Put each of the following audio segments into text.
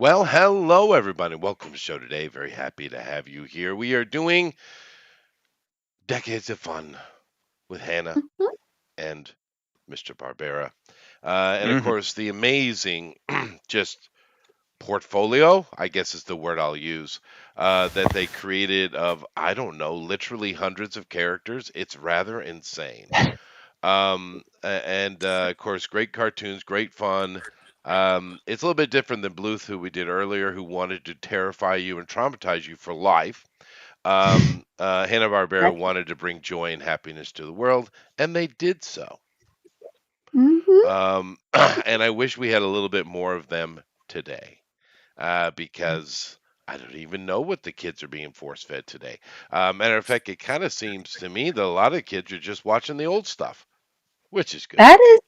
Well, hello everybody. Welcome to the show today. Very happy to have you here. We are doing Decades of Fun with Hannah Mhm. and Mr. Barbera. And of Mhm. course, the amazing just portfolio, I guess is the word I'll use, that they created of, I don't know, literally hundreds of characters. It's rather insane. Of course, great cartoons, great fun. It's a little bit different than Bluth, who we did earlier, who wanted to terrify you and traumatize you for life. Hanna-Barbera That's wanted to bring joy and happiness to the world, and they did so. mhm. And I wish we had a little bit more of them today, because I don't even know what the kids are being force fed today. Matter of fact, it kind of seems to me that a lot of kids are just watching the old stuff, which is good. That is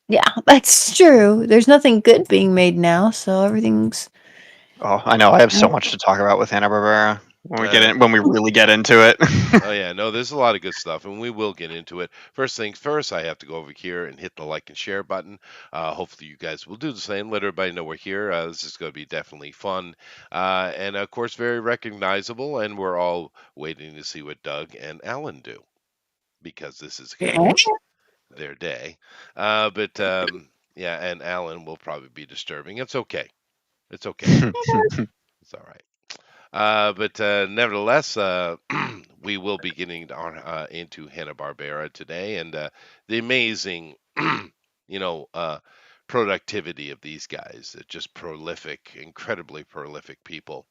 yeah, that's true. There's nothing good being made now, so everything's Oh, I know. I have so much to talk about with Hanna-Barbera Uh, when we really get into it. oh yeah, no, there's a lot of good stuff, and we will get into it. First things first, I have to go over here and hit the like and share button. Hopefully, you guys will do the same. Let everybody know we're here. This is going to be definitely fun, and of course, very recognizable. And we're all waiting to see what Doug and Alan do because this is going to be their day. But yeah, and Alan will probably be disturbing. It's okay. It's okay. It's all right. But nevertheless, we will be getting into Hanna-Barbera today and the amazing, you know, uh, productivity of these guys. They're just prolific, incredibly prolific people.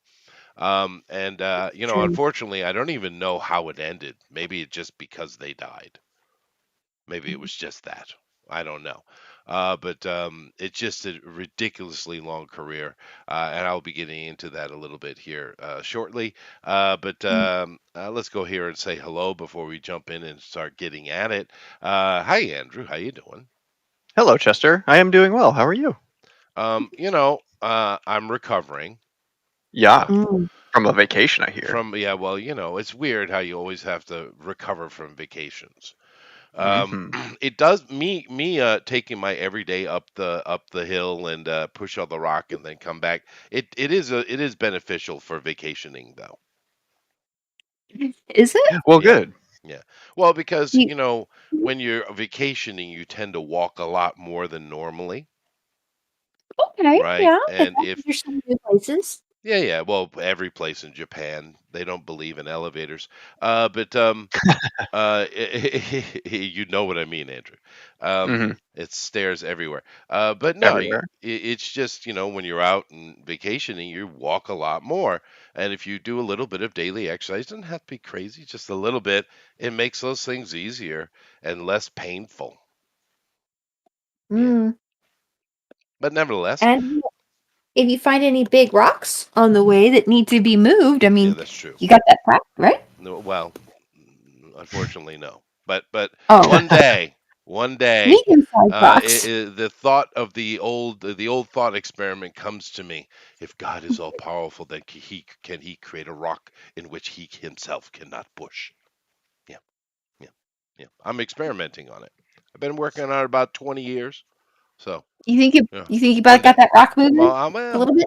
true. Unfortunately, I don't even know how it ended. Maybe it just because they died. Maybe it was just that. I don't know. But it's just a ridiculously long career, and I'll be getting into that a little bit here shortly. Let's go here and say hello before we jump in and start getting at it. Hi, Andrew. How you doing? Hello, Chester. I am doing well. How are you? I'm recovering. Yeah, Uh, Mm. from a vacation, I hear. from yeah, well, it's weird how you always have to recover from vacations. Um, Hmm. it does me taking my everyday up the hill and push all the rock and then come back. It is beneficial for vacationing though. Is it? Well, Yeah, good. yeah. Well, because You when you're vacationing, you tend to walk a lot more than normally, okay, right? yeah, but And that if there's some new places. Yeah, yeah. Well, every place in Japan, they don't believe in elevators. But you know what I mean, Andrew. Hmm. It's stairs everywhere. But no, Everywhere. it's just when you're out and vacationing, you walk a lot more, and if you do a little bit of daily exercise, doesn't have to be crazy, just a little bit, it makes those things easier and less painful. Yeah, Mm. but nevertheless, And if you find any big rocks on the way that need to be moved, I yeah, mean, that's true. you got that prep, right? No, well, unfortunately, no. But Oh, one day, medium-sized rocks. the thought of the old thought experiment comes to me. If God is all powerful, then he create a rock in which he himself cannot push? Yeah, yeah, yeah. I'm experimenting on it. I've been working on it about 20 years. So yeah, You think you one about got day. that rock moving Well, a little bit?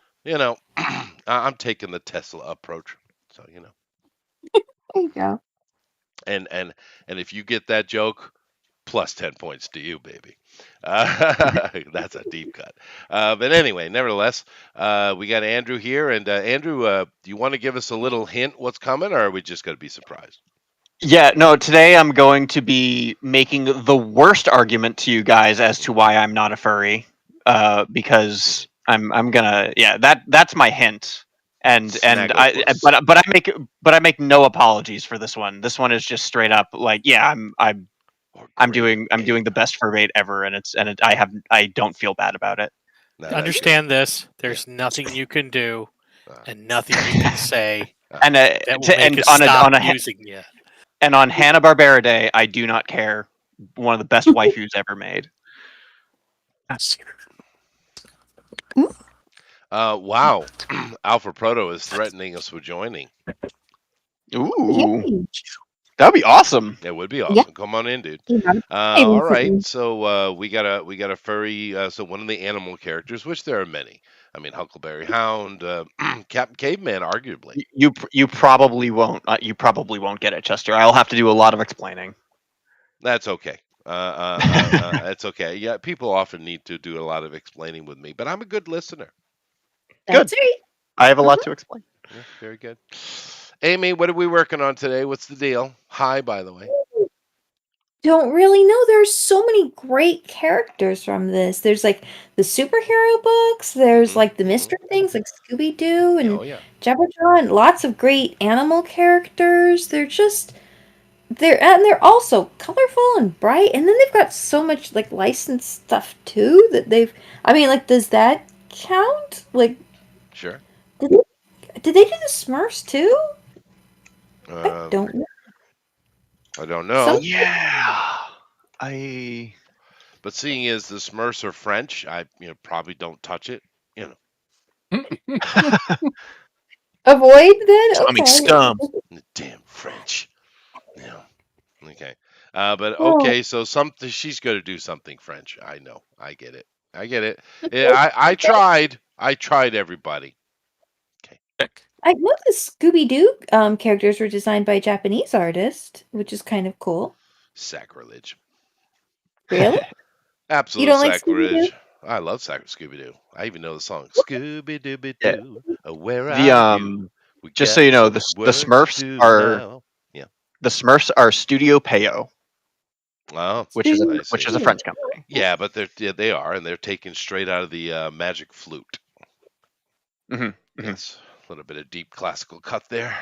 I'm taking the Tesla approach. So. There you go. And if you get that joke, plus 10 points to you, baby. That's a deep cut. But anyway, nevertheless, we got Andrew here. And Andrew, do you want to give us a little hint what's coming, or are we just going to be surprised? Yeah, no, today I'm going to be making the worst argument to you guys as to why I'm not a furry. Because I'm gonna, yeah, that's my hint. And Snagglepuss. but I make no apologies for this one. This one is just straight up like, yeah, Or great I'm doing ape. the best furry ever, and I don't feel bad about it. No, that's good. Understand this. Yeah. There's nothing you can do Uh, and nothing you can say uh, And that will make and us stop using you. on Hanna Barbera Day, I do not care. One of the best waifus ever made. Mm, wow. Alpha Proto is threatening us with joining. Ooh. yay. That'd be awesome. It would be Yeah. awesome. Come on in, dude. Yeah. All right, so we got a furry. So one of the animal characters, which there are many. I mean, Huckleberry Hound, Captain Caveman, arguably. You probably won't. You probably won't get it, Chester. I'll have to do a lot of explaining. That's okay. It's okay. Yeah, people often need to do a lot of explaining with me, but I'm a good listener. That's right. I have a lot to explain. Yeah, very good. Amy, what are we working on today? What's the deal? Hi, by the way. Don't really know. There's so many great characters from this. There's like the superhero books. There's like the mystery things like Scooby Doo and Oh yeah. Jabberjaw. Lots of great animal characters. They're also colorful and bright. And then they've got so much like licensed stuff too that they've. I mean, like, does that count? Like, Sure. did they do the Smurfs too? I don't know. I don't know. Yeah. I. But seeing as the Smurfs are French, I probably don't touch it. Avoid then? Tommy Okay. Scum. The damn French. Yeah. Okay. But Oh. okay, so something she's going to do something French. I know. I get it. Yeah, I tried. I tried, everybody. I know the Scooby Doo characters were designed by a Japanese artist, which is kind of cool. Sacrilege. Really? Absolute You don't like sacrilege. Scooby-Doo? I love Scooby Doo. I even know the song Scooby Dooby Doo. Where The are you? We just got so you know, some the work to Smurfs do are now. Yeah. the Smurfs are Studio Peyo, Oh, which is I which see. is a French company. Yeah, but they are, and they're taken straight out of the Magic Flute. Yes, a little bit of deep classical cut there.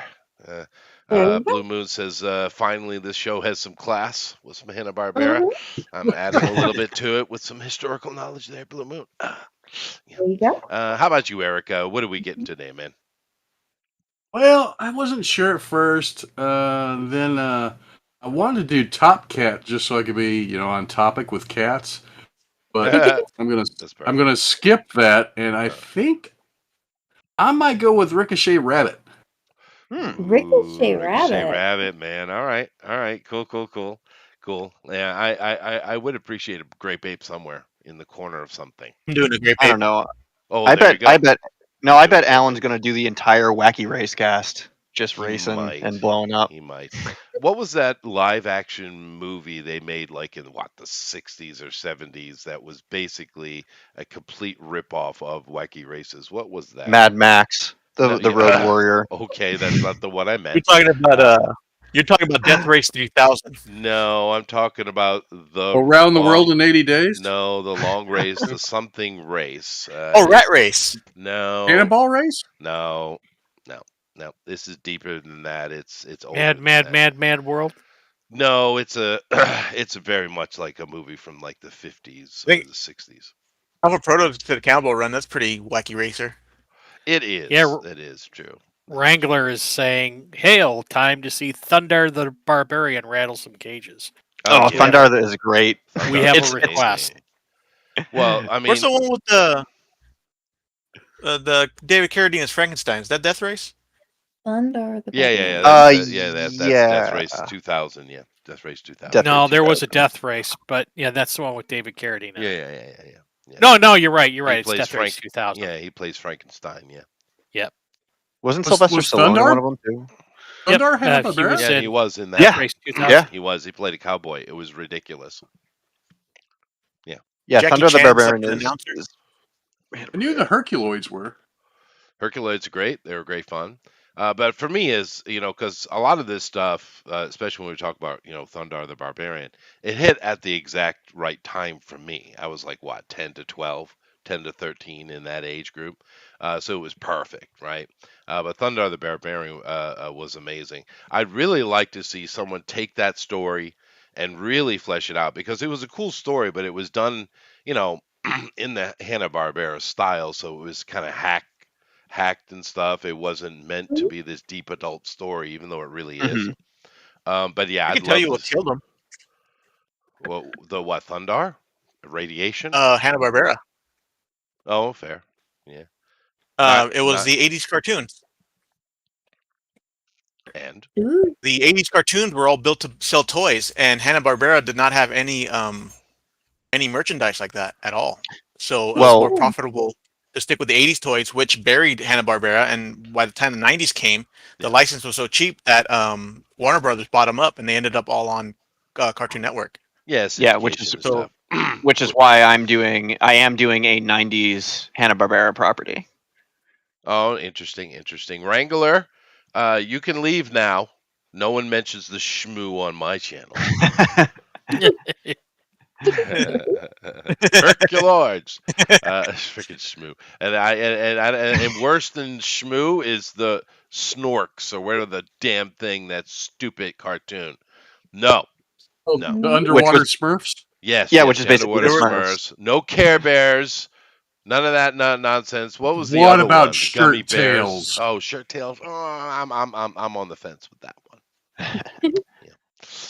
Blue Moon says, finally, this show has some class with some Hanna-Barbera. I'm adding a little bit to it with some historical knowledge there, Blue Moon. Yeah. There you go. How about you, Eric? What are we getting today, man? Well, I wasn't sure at first. Then I wanted to do Top Cat just so I could be, on topic with cats. But I'm gonna skip that, and I think I might go with Ricochet Rabbit. Ricochet Rabbit. Rabbit, man. All right. Cool. Yeah, I would appreciate a grape ape somewhere in the corner of something. I'm doing a great I don't know. Oh, I there you bet. go. I bet Alan's gonna do the entire Wacky Race cast, just racing might. and blowing up. He might. What was that live action movie they made like in the 60s or 70s that was basically a complete ripoff of Wacky Races? What was that? Mad Max, the Road Warrior. Okay, that's not the one I meant. You're talking about Death Race 3000. No, I'm talking about the Around the World in 80 Days? No, the long race, the something race. Rat Race. No. Cannonball Race? No. This is deeper than that. It's older Mad, than mad, that. mad, mad world. No, it's it's very much like a movie from like the 50s or the 60s. Alpha Proto to the Cannonball Run. That's pretty wacky racer. It is. Yeah, it is true. Wrangler is saying, "Hail! Time to see Thundar the Barbarian rattle some cages." Oh, Thundar is great. We have a request. Well, I mean, what's the one with the David Carradine's Frankenstein? Is that Death Race? Thundar the Yeah. That's Death Race 2000. Yeah, Death Race 2000. No, there was a Death Race, but yeah, that's the one with David Carradine. Yeah. No, you're right. You're right. It's Death Race 2000. Yeah, he plays Frankenstein. Yeah. Yep. Wasn't Sylvester Stallone in one of them too? Thundar Hanna-Barbera? Yeah, he was in that. Yeah. Race 2000. Yeah. He was. He played a cowboy. It was ridiculous. Yeah. Yeah, Jackie Thunder the Chan's Barbarian like the is. announcer. I knew the Herculoids were. Herculoids are great. They were great fun. But for me, is because a lot of this stuff, especially when we talk about Thundar the Barbarian, it hit at the exact right time for me. I was like 10 to 12, 10 to 13 in that age group, so it was perfect, right? But Thundar the Barbarian was amazing. I'd really like to see someone take that story and really flesh it out because it was a cool story, but it was done, in the Hanna-Barbera style, so it was kind of hacked and stuff. It wasn't meant to be this deep adult story, even though it really is. But yeah, I can tell you what killed him. Well, the what? Thundar? Radiation? Hanna-Barbera. Oh, fair. Yeah. It was the 80s cartoons. And Ooh. The 80s cartoons were all built to sell toys, and Hanna-Barbera did not have any merchandise like that at all. So it was more Well, profitable to stick with the 80s toys, which buried Hanna-Barbera. And by the time the 90s came, the Yeah. license was so cheap that Warner Brothers bought them up, and they ended up all on Cartoon Network. yeah, yeah, syndication and so- stuff. which is why I am doing a 90s Hanna-Barbera property. Oh, interesting. Wrangler, you can leave now. No one mentions the shmoo on my channel. Herculoids, freaking shmoo, and worse than shmoo is the Snorks or whatever the damn thing, that stupid cartoon. No, Oh, no, the Mm. underwater was- Smurfs. yes, Yeah, yes, which is the basically underwater the Smurfs. No Care Bears. None of that nonsense. What was the What other about one? The Gummy Shirt Bears. Tails? Oh, Shirt Tails. Oh, I'm on the fence with that one. Yeah.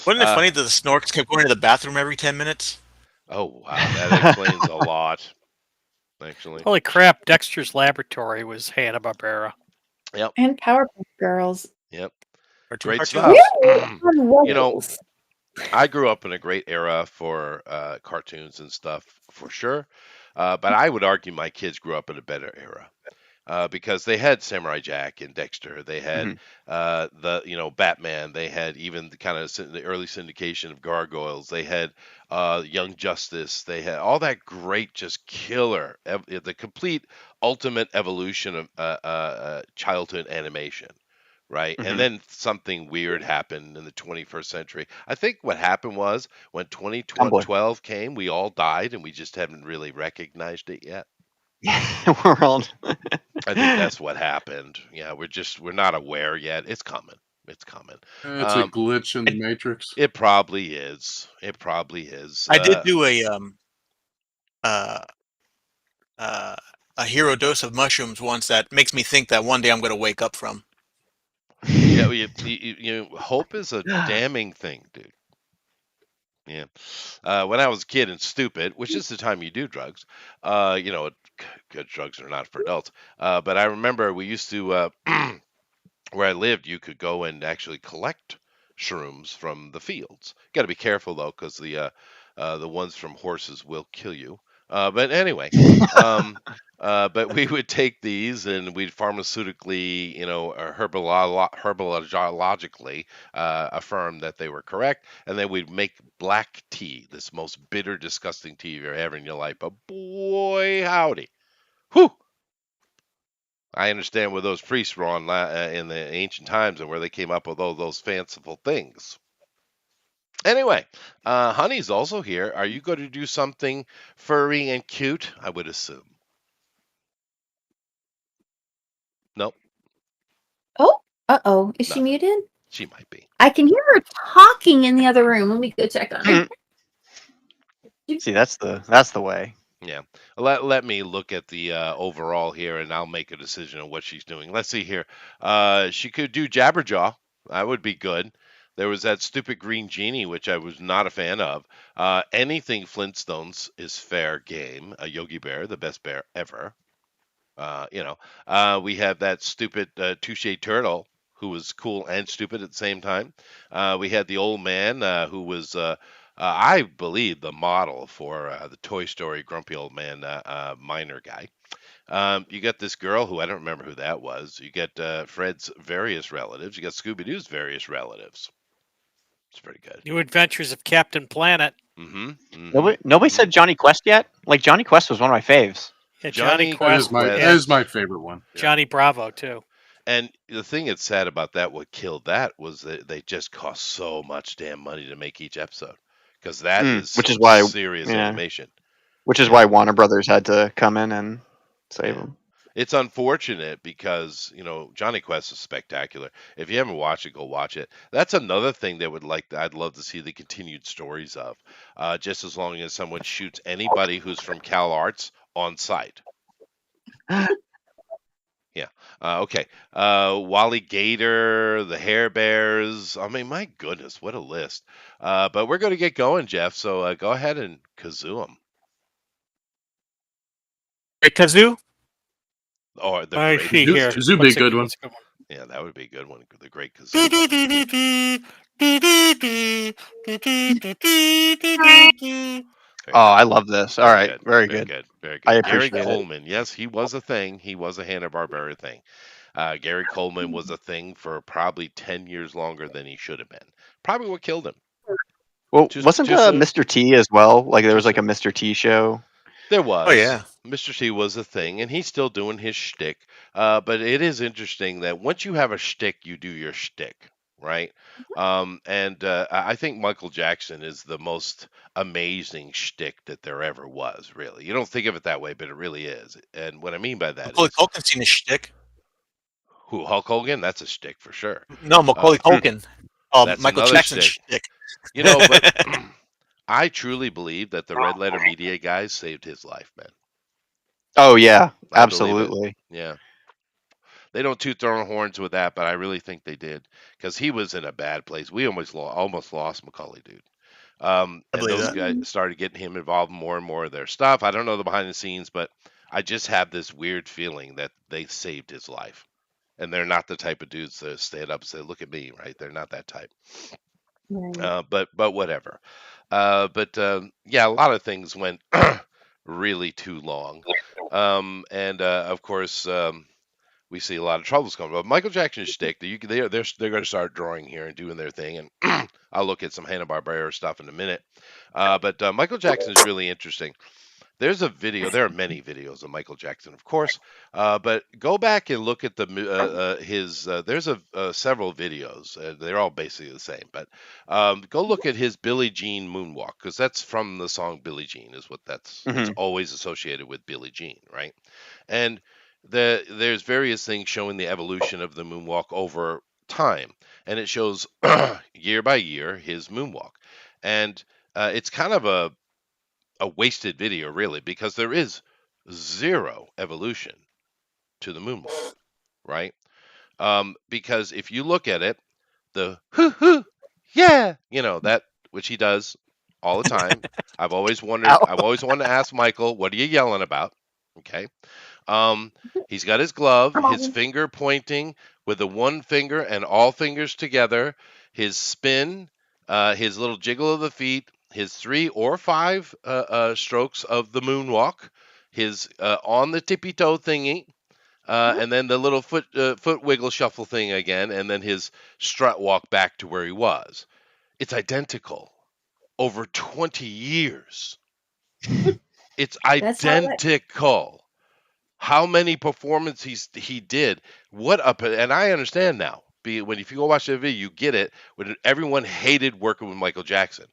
Wasn't it funny that the Snorks kept going to the bathroom every 10 minutes? Oh wow, that explains a lot. Actually, Holy crap! Dexter's Laboratory was Hanna-Barbera. yep, And Powerpuff Girls. yep. Cartoon Great cartoons. stuff. We're on You know, rolls. I grew up in a great era for cartoons and stuff, for sure. But I would argue my kids grew up in a better era. Because they had Samurai Jack and Dexter, they had Mhm. the Batman, they had even the kind of the early syndication of Gargoyles, they had Young Justice, they had all that great, just killer, the complete ultimate evolution of childhood animation. Right. And Mhm. then something weird happened in the 21st century. I think what happened was when Tumblr. 2012 came, we all died and we just haven't really recognized it yet. We're all. I think that's what happened. Yeah, we're not aware yet. It's coming. It's coming. It's a glitch in the Matrix. It probably is. It probably is. I did do a hero dose of mushrooms once that makes me think that one day I'm going to wake up from. Yeah, hope is a damning thing, dude. Yeah. When I was a kid and stupid, which is the time you do drugs, good drugs are not for adults. But I remember we used to, where I lived, you could go and actually collect shrooms from the fields. Got to be careful though, because the ones from horses will kill you. But anyway, but we would take these and we'd pharmaceutically, herbologically affirm that they were correct, and then we'd make black tea, this most bitter, disgusting tea you've ever had in your life. But boy, howdy, whew! I understand where those priests were on in the ancient times and where they came up with all those fanciful things. Anyway, Honey's also here. Are you going to do something furry and cute? I would assume. Nope. Oh, uh-oh. Is she Nothing. muted? She might be. I can hear her talking in the other room. Let me go check on her. See, that's the way. Yeah. Let me look at the overall here, and I'll make a decision on what she's doing. Let's see here. She could do Jabberjaw. That would be good. There was that stupid green genie, which I was not a fan of. Anything Flintstones is fair game. Yogi Bear, the best bear ever. We have that stupid Touche Turtle, who was cool and stupid at the same time. We had the old man who was, I believe, the model for the Toy Story grumpy old man miner guy. You got this girl who I don't remember who that was. You get Fred's various relatives. You got Scooby Doo's various relatives. It's pretty good. New Adventures of Captain Planet. Nobody said Johnny Quest yet. Like Johnny Quest was one of my faves. Yeah, Johnny Johnny That is Quest. my Quest. that is my favorite one. Yeah. Johnny Bravo too. And the thing that's sad about that, what killed that, was that they just cost so much damn money to make each episode, because that is which is some why- serious yeah. animation. Which is Yeah. why Warner Brothers had to come in and save Yeah. them. It's unfortunate because Johnny Quest is spectacular. If you haven't watched it, go watch it. That's another thing I'd love to see the continued stories of. Just as long as someone shoots anybody who's from Cal Arts on site. Yeah. Okay. Wally Gator, the Hair Bears. I mean, my goodness, what a list. But we're going to get going, Jeff. So go ahead and kazoo them. Great Kazoo? Or the I great see Kazoo- here. Kazoo be a What's good one. what's a good one? Yeah, that would be a good one. The Great Kazoo. Very Oh, good. I love this. All Very right, good. very Very good. good. Very I good. Gary appreciate it. Coleman. Yes, he was a thing. He was a Hanna-Barbera thing. Gary Coleman was a thing for probably 10 years longer than he should have been. Probably what killed him. Well, Too, wasn't too soon. Mr. T as well? Like there Too was like a soon. Mr. T show. There Oh was. yeah. Mr. T was a thing, and he's still doing his shtick. But it is interesting that once you have a shtick, you do your shtick, right? And I think Michael Jackson is the most amazing shtick that there ever was, really. You don't think of it that way, but it really is. And what I mean by that Macaulay is, Culkin's seen his shtick. who, Hulk Hogan? That's a shtick for sure. No, Uh, Macaulay Culkin. that's Michael another Jackson's shtick. shtick. But I truly believe that the Red Letter Media guys saved his life, man. Oh yeah, I believe it. absolutely. Yeah. They don't toot their own horns with that, but I really think they did because he was in a bad place. We almost lost Macaulay, dude. I And believe those that. guys started getting him involved in more of their stuff. I don't know the behind the scenes, but I just have this weird feeling that they saved his life. And they're not the type of dudes that stand up and say, "Look at me," right? They're not that type. Right. But whatever. Yeah, a lot of things went really too long. And of course, we see a lot of troubles coming. But Michael Jackson's shtick, they're going to start drawing here and doing their thing, and I'll look at some Hanna Barbera stuff in a minute. But Michael Jackson is really interesting. There's a video. There are many videos of Michael Jackson, of course, but go back and look at his. There's several videos. They're all basically the same, but go look at his Billie Jean moonwalk because that's from the song Billie Jean. Is what that's. It's Hmm. always associated with Billie Jean, right? And there's various things showing the evolution of the moonwalk over time, and it shows year by year his moonwalk, and it's kind of a wasted video, really, because there is zero evolution to the moonwalk, right? Because if you look at it, the hoo hoo, yeah, that which he does all the time. Ow. I've always wanted to ask Michael, what are you yelling about? Okay. Um, he's got his glove, his finger pointing with the one finger and all fingers together, his spin, his little jiggle of the feet, his 3 or 5 strokes of the moonwalk, his on the tippy toe thingy, and then the little foot wiggle shuffle thing again, and then his strut walk back to where he was. It's identical over 20 years. It's That's how that. identical. How many performances he did? What up? And I understand now. If you go watch the video, you get it. When everyone hated working with Michael Jackson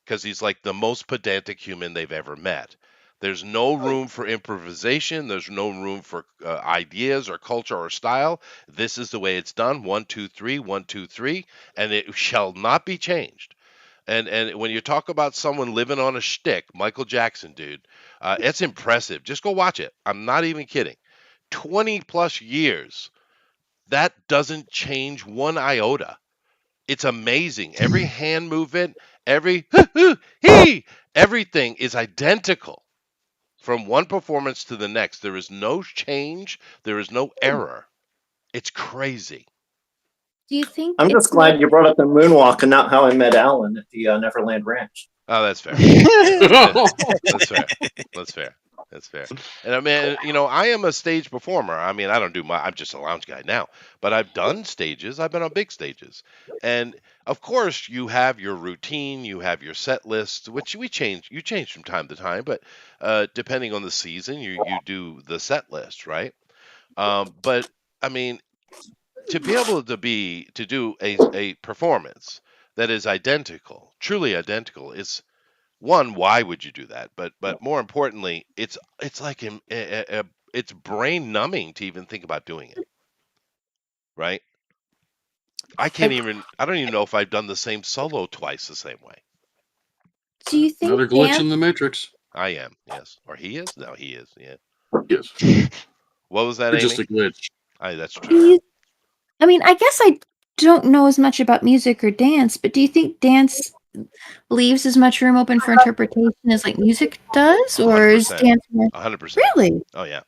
because he's like the most pedantic human they've ever met. There's no room for improvisation. There's no room for ideas or culture or style. This is the way it's done. 1, 2, 3, 1, 2, 3, and it shall not be changed. And when you talk about someone living on a shtick, Michael Jackson, dude, it's impressive. Just go watch it. I'm not even kidding. 20 plus years. That doesn't change one iota. It's amazing. Every hand movement, every everything is identical from one performance to the next. There is no change. There is no error. It's crazy. Do you think I'm it's just glad you brought up the moonwalk and not How I Met Alan at the Neverland Ranch. Oh, that's fair. That's fair. That's fair. That's fair. And I mean, I am a stage performer. I mean, I don't do I'm just a lounge guy now, but I've done stages. I've been on big stages. And of course, you have your routine, you have your set list, which you change from time to time, but depending on the season, you do the set list, right? But I mean, to be able to do a performance that is identical, truly identical, is one, why would you do that? But more importantly, it's like it's brain numbing to even think about doing it, right? I don't even know if I've done the same solo twice the same way. Do you Another think glitch dance? in the matrix. I am, yes. Or he is? No, he is, yeah. Yes, What was that, you're Amy? just a glitch. That's Do true. you, I mean, I guess I don't know as much about music or dance, but do you think dance leaves as much room open for interpretation as like music does, or is 100%. dance more 100%. really? Oh yeah.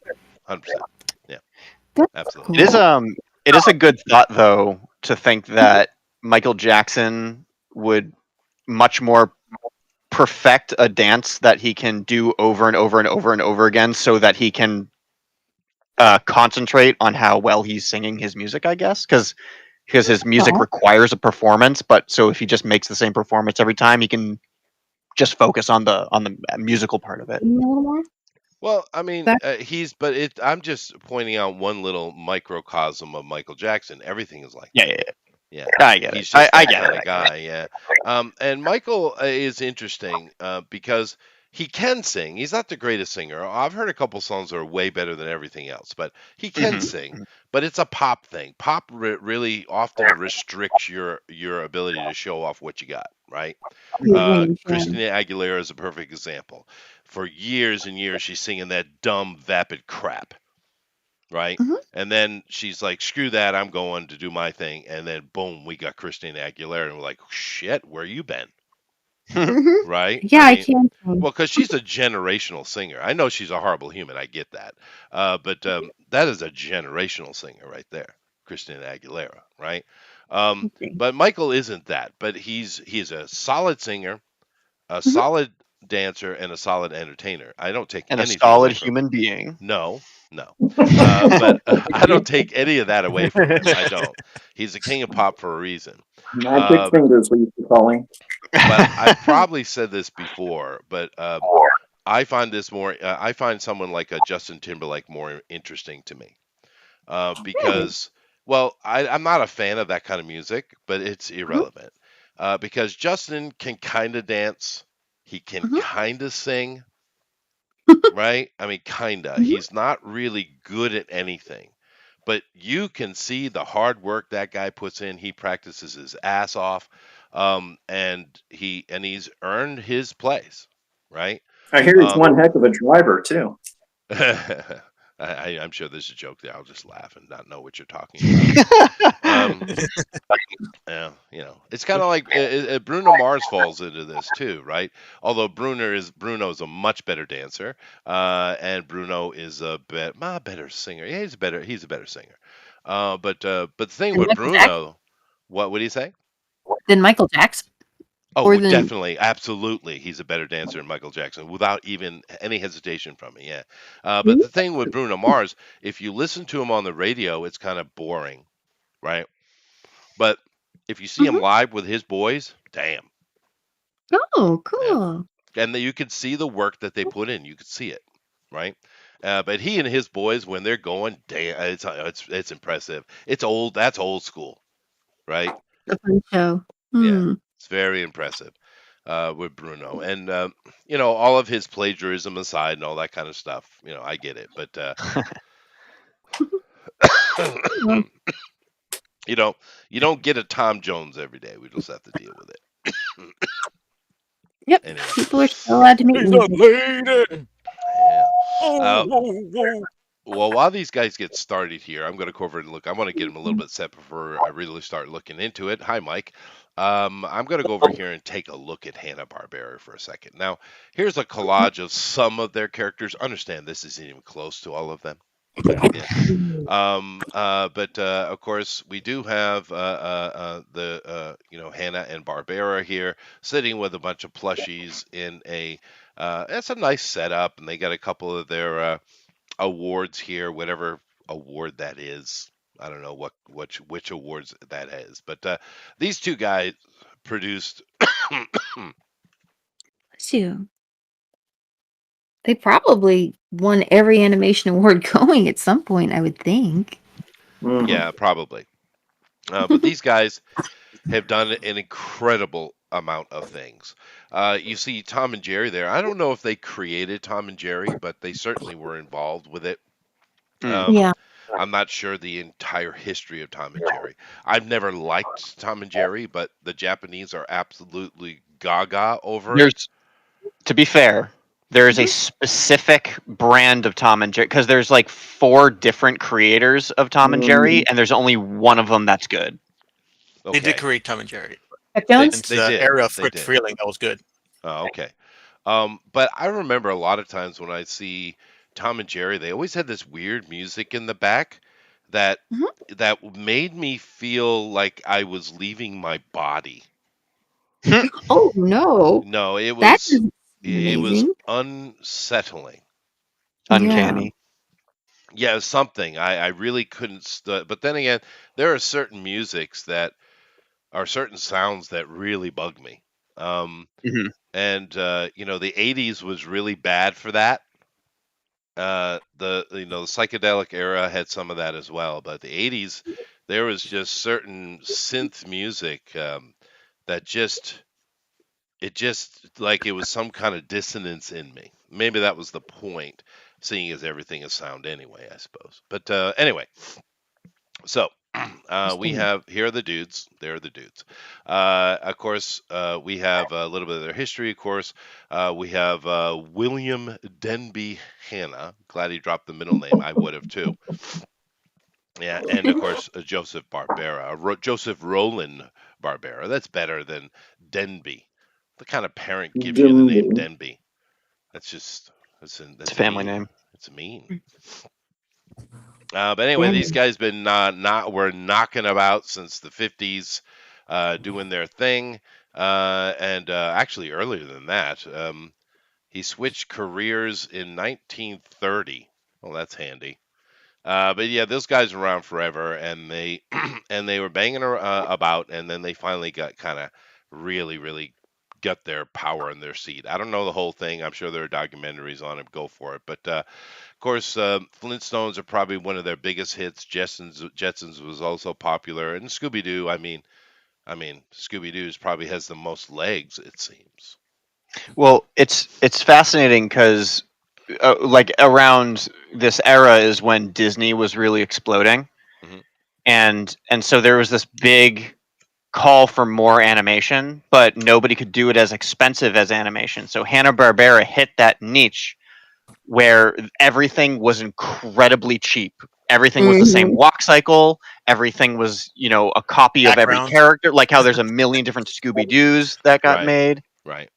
100%. Yeah. That's Absolutely. It is cool. It is a good thought, though, to think that Michael Jackson would much more perfect a dance that he can do over and over and over and over again, so that he can concentrate on how well he's singing his music. I guess because his music Aw. requires a performance, but so if he just makes the same performance every time, he can just focus on the musical part of it. A little more. Well, I mean, That- I'm just pointing out one little microcosm of Michael Jackson. Everything is like Yeah, that. yeah, yeah. Yeah, I get it. he's just I that get kind it. of guy. Yeah. And Michael is interesting because he can sing. He's not the greatest singer. I've heard a couple songs that are way better than everything else, but he can sing. Mhm. But it's a pop thing. Pop really often restricts your ability to show off what you got, right? Your range, yeah. Christina Aguilera is a perfect example. For years and years, she's singing that dumb, vapid crap, right? Mhm. And then she's like, "Screw that! I'm going to do my thing." And then, boom, we got Christina Aguilera, and we're like, "Shit, where you been?" Mhm. Right? Yeah, I I mean, can sing. well, because she's a generational singer. I know she's a horrible human. I get that, but that is a generational singer right there, Christina Aguilera, right? Okay. But Michael isn't that. But he's a solid singer, a Mhm. solid dancer, and a solid entertainer. I don't take And a anything away solid from him. human being. No, no. But I don't take any of that away from him. I don't. He's the king of pop for a reason. Magic fingers, we used to call him. But I've probably said this before, but I find this more. I find someone like a Justin Timberlake more interesting to me because, well, I'm not a fan of that kind of music, but it's Mhm. irrelevant because Justin can kind of dance, he can Mhm. kind of sing, right? I mean, kinda. Mhm. He's not really good at anything, but you can see the hard work that guy puts in. He practices his ass off, and he's earned his place, right? I hear he's Um, one heck of a driver too. I'm sure there's a joke there. I'll just laugh and not know what you're talking about. Um, yeah, it's kind of like Bruno Mars falls into this too, right? Although Bruno's a much better dancer, and Bruno is better singer. Yeah, he's a better singer. But the thing Than with Michael Jackson? Bruno, what would he say? Than Michael Jackson? Oh, Or well, than definitely, absolutely, he's a better dancer than Michael Jackson, without even any hesitation from me. Yeah, but Mhm. the thing with Bruno Mars, if you listen to him on the radio, it's kind of boring, right? But if you see him Mhm. live with his boys, damn, Oh, yeah, cool. and you could see the work that they put in. You could see it, right? But he and his boys, when they're going, damn, it's impressive. It's old. That's old school, right? A fun show. Yeah, Hmm. it's very impressive with Bruno, and all of his plagiarism aside and all that kind of stuff. I get it, but Well, you don't get a Tom Jones every day. We just have to deal with it. yep. Anyway, People are still allowed to make He's a music. lady. yeah. Oh, whoa, whoa. Well, while these guys get started here, I'm going to go over and look. I want to get them a little bit set before I really start looking into it. Hi, Mike. I'm going to go over here and take a look at Hanna-Barbera for a second. Now, here's a collage of some of their characters. Understand this isn't even close to all of them. Yeah. But of course, we do have the Hanna and Barbera here sitting with a bunch of plushies in a. It's a nice setup, and they got a couple of their awards here, whatever award that is. I don't know which awards that is, but these two guys produced. Bless you. They probably won every animation award going at some point, I would think. Mhm. Yeah, probably. But these guys have done an incredible amount of things. You see Tom and Jerry there. I don't know if they created Tom and Jerry, but they certainly were involved with it. Mm. Yeah. I'm not sure the entire history of Tom and Jerry. I've never liked Tom and Jerry, but the Japanese are absolutely gaga over it. There's, to be fair, there is a Mhm. specific brand of Tom and Jerry because there's like 4 different creators of Tom and Jerry, and there's only one of them that's good. They did Okay, create Tom and Jerry. Chuck they Jones? It's they the did era of they Fritz did. Freeling that was good. Oh, okay. But I remember a lot of times when I see Tom and Jerry, they always had this weird music in the back that Mhm. that made me feel like I was leaving my body. Oh no, No, it that was is it was amazing. unsettling. Yeah. Uncanny. Yeah, it was something I really couldn't. But then again, there are certain musics that are certain sounds that really bug me. Um, Hmm. and the '80s was really bad for that. The psychedelic era had some of that as well, but the '80s there was just certain synth music that just like it was some kind of dissonance in me. Maybe that was the point, seeing as everything is sound anyway, I suppose. But anyway, so we Interesting. have here are the dudes. There are the dudes. Of course, we have a little bit of their history. Of course, we have William Denby Hanna. Glad he dropped the middle name. I would have too. Yeah, and of course Joseph Barbera, Joseph Roland Barbera. That's better than Denby. The kind of parent gives you the name Dimby. Denby? That's just It's a that's family mean. name. It's mean. But anyway, these Dimby. guys been not were knocking about since the '50s, doing their thing, and actually earlier than that. He switched careers in 1930. Well, that's handy. But yeah, those guys were around forever, and they and they were banging about, and then they finally got kind of really got their power in their seat. I don't know the whole thing. I'm sure there are documentaries on it. Go for it. But of course, Flintstones are probably one of their biggest hits. Jetsons was also popular, and Scooby Doo. I mean, Scooby Doo's probably has the most legs. It seems. Well, it's fascinating because like around this era is when Disney was really exploding, Hmm. and so there was this big call for more animation, but nobody could do it as expensive as animation. So Hanna-Barbera hit that niche where everything was incredibly cheap. Everything was the same Mhm. walk cycle. Everything was, a copy of every Backgrounds. character. Like how there's a million different Scooby Doos that got Right. made. Right.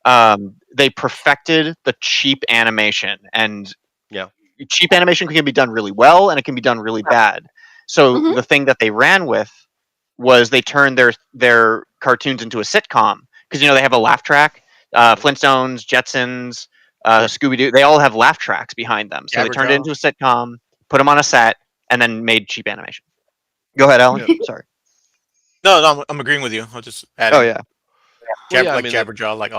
They perfected the cheap animation, and Yeah. cheap animation can be done really well, and it can be done really bad. So Mhm. the thing that they ran with was they turned their cartoons into a sitcom because they have a laugh track. Hmm. Flintstones, Jetsons, Scooby Doo, they all have laugh tracks behind them. So they turned it Jabberjaw. into a sitcom, put them on a set, and then made cheap animation. Go ahead, Alan. Yep. Sorry. No, I'm agreeing with you. I'll just add Oh in yeah, Well, yeah. I Like mean, Jabberjaw, like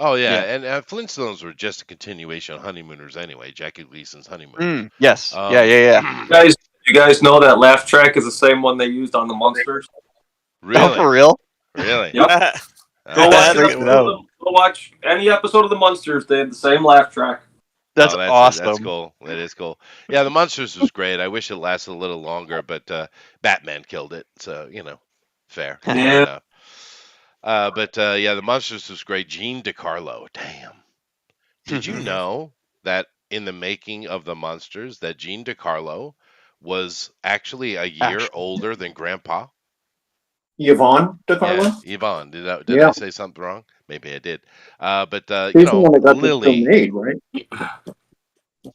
oh yeah, yeah. and Flintstones were just a continuation of Honeymooners anyway. Jackie Gleason's Honeymooners. Yes. Yeah. Um, Yeah. Yeah. You guys know that laugh track is the same one they used on the Munsters? Oh, really, for real? really. Yep. Go watch That's an a Great good to episode one. of know. the, go watch any episode of the Munsters. They had the same laugh track. That's Oh, that's it. That's awesome. cool. That is cool. Yeah, the Monsters was great. I wish it lasted a little longer, but Batman killed it. So fair Yeah. enough. But yeah, the Monsters was great. Gene DiCarlo. Damn. Did you Hmm. know that in the making of the Monsters, that Gene DiCarlo was actually a year Actually, older than Grandpa? Yvonne Yeah, DeCarlo? Yvonne. Did Yeah. I say something wrong? Maybe I did. But He's the one that got the show Lily. made, right?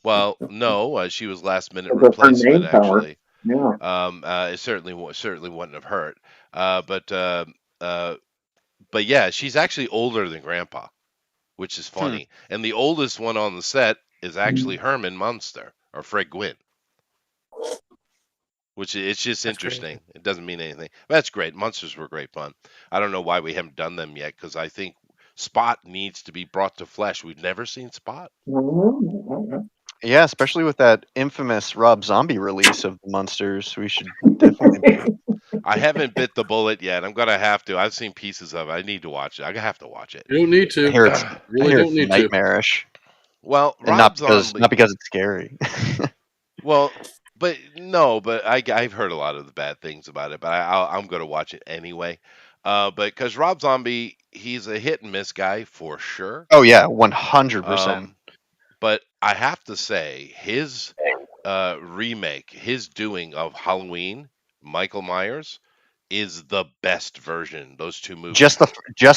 Well, no, she was last minute Because of her replacement name power. actually. Yeah. It certainly wouldn't have hurt. Uh, but uh, uh, but yeah, she's actually older than Grandpa, which is hmm. funny. And the oldest one on the set is actually Herman Munster or Fred Gwynn, which it's just That's crazy. interesting. It doesn't mean anything. That's great. Monsters were great fun. I don't know why we haven't done them yet because I think Spot needs to be brought to flesh. We've never seen Spot. Yeah, especially with that infamous Rob Zombie release of the Monsters, we should definitely. I haven't bit the bullet yet. I'm gonna have to. I've seen pieces of it. I need to watch it. I have to watch it. You don't need I to. hear it's. I Really hear don't it's need to. nightmarish, Well, and not Rob because Zombie. it's scary. Well, but no, but I've heard a lot of the bad things about it. But I'm gonna watch it anyway. But because Rob Zombie, he's a hit and miss guy for sure. Oh yeah, 100%. But I have to say his remake, his doing of Halloween, Michael Myers, is the best version. Those two movies. Just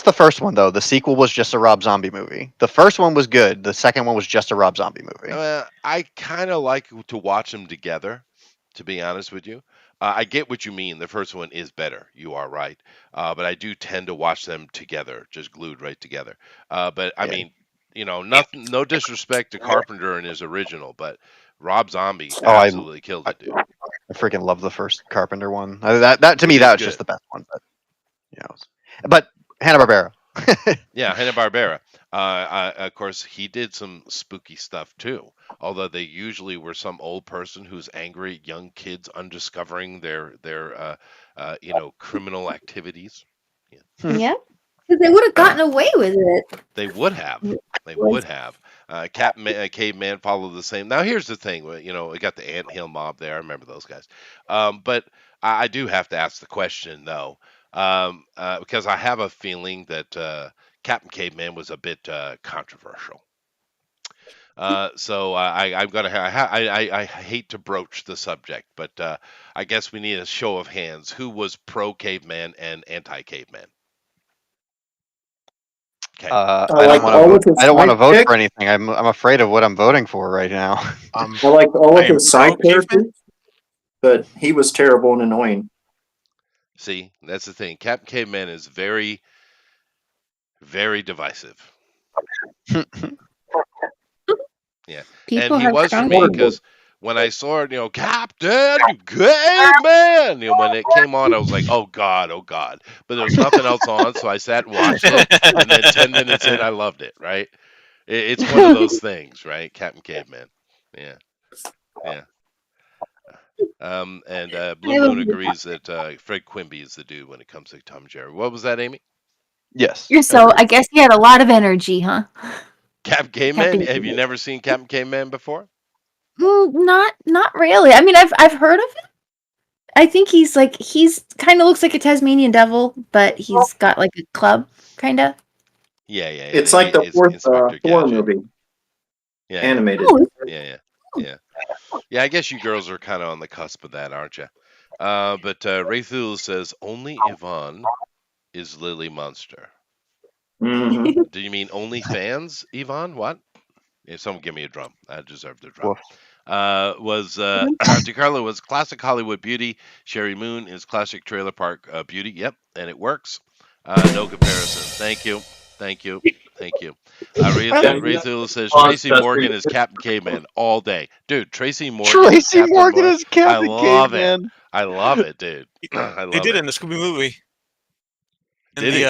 the first one though. The sequel was just a Rob Zombie movie. The first one was good. The second one was just a Rob Zombie movie. I kind of like to watch them together, to be honest with you. I get what you mean. The first one is better. You are right. But I do tend to watch them together, just glued right together. But I Yeah. mean, nothing, no disrespect to Carpenter and his original, but Rob Zombie Oh, absolutely killed it, dude. I freaking love the first Carpenter one. That to It me, is that was good. just the best one. But Hanna-Barbera. Yeah, Hanna-Barbera. Of course, he did some spooky stuff too. Although they usually were some old person who's angry at young kids undiscovering their criminal activities. Yeah. Yeah. Because they would have gotten away with it. They would have. They would have. Caveman followed the same. Now here's the thing. We got the Anthill Mob there. I remember those guys. But I do have to ask the question though, because I have a feeling that Captain Caveman was a bit controversial. So I'm gonna. I hate to broach the subject, but I guess we need a show of hands. Who was pro caveman and anti caveman? Okay. I like don't want to all vote. of his I don't want to vote sidekicks. for anything. I'm afraid of what I'm voting for right now. I like all I of am his side pro caveman. characters, but he was terrible and annoying. See, that's the thing. Captain Caveman is very, very divisive. Yeah, and People he have was for strong me Horrible. because when I saw it, Captain Caveman, when it came on, I was like, oh God, oh God. But there was nothing else on, so I sat and watched it, and then 10 minutes in, I loved it. Right? It's one of those things, right? Captain Caveman. Yeah, yeah. And Blue Moon agrees that Fred Quimby is the dude when it comes to Tom and Jerry. What was that, Amy? Yes. So Agreed. I guess he had a lot of energy, huh? Captain Caveman? Captain Have you never seen Captain Caveman before? Not really. I mean, I've heard of him. I think he's kind of looks like a Tasmanian devil, but he's got like a club, kind of. Yeah. It's like the It's fourth Inspector Thor Gadget. movie, Yeah. animated. Oh, Yeah. Yeah, I guess you girls are kind of on the cusp of that, aren't you? But Raythul says only Yvonne is Lily Monster. hmm Do you mean only fans, Yvonne? What? If someone give me a drum, I deserve the drum. Woof. DiCarlo was classic Hollywood beauty. Sherry Moon is classic trailer park beauty. Yep, and it works. No comparison. Thank you. Raythul says Tracy Morgan is Captain Caveman all day. Dude, Tracy Morgan is Tracy Captain Morgan Morgan. is Captain I love Caveman. it. I love it, dude. I love They did it. in the Scooby movie. In Did he?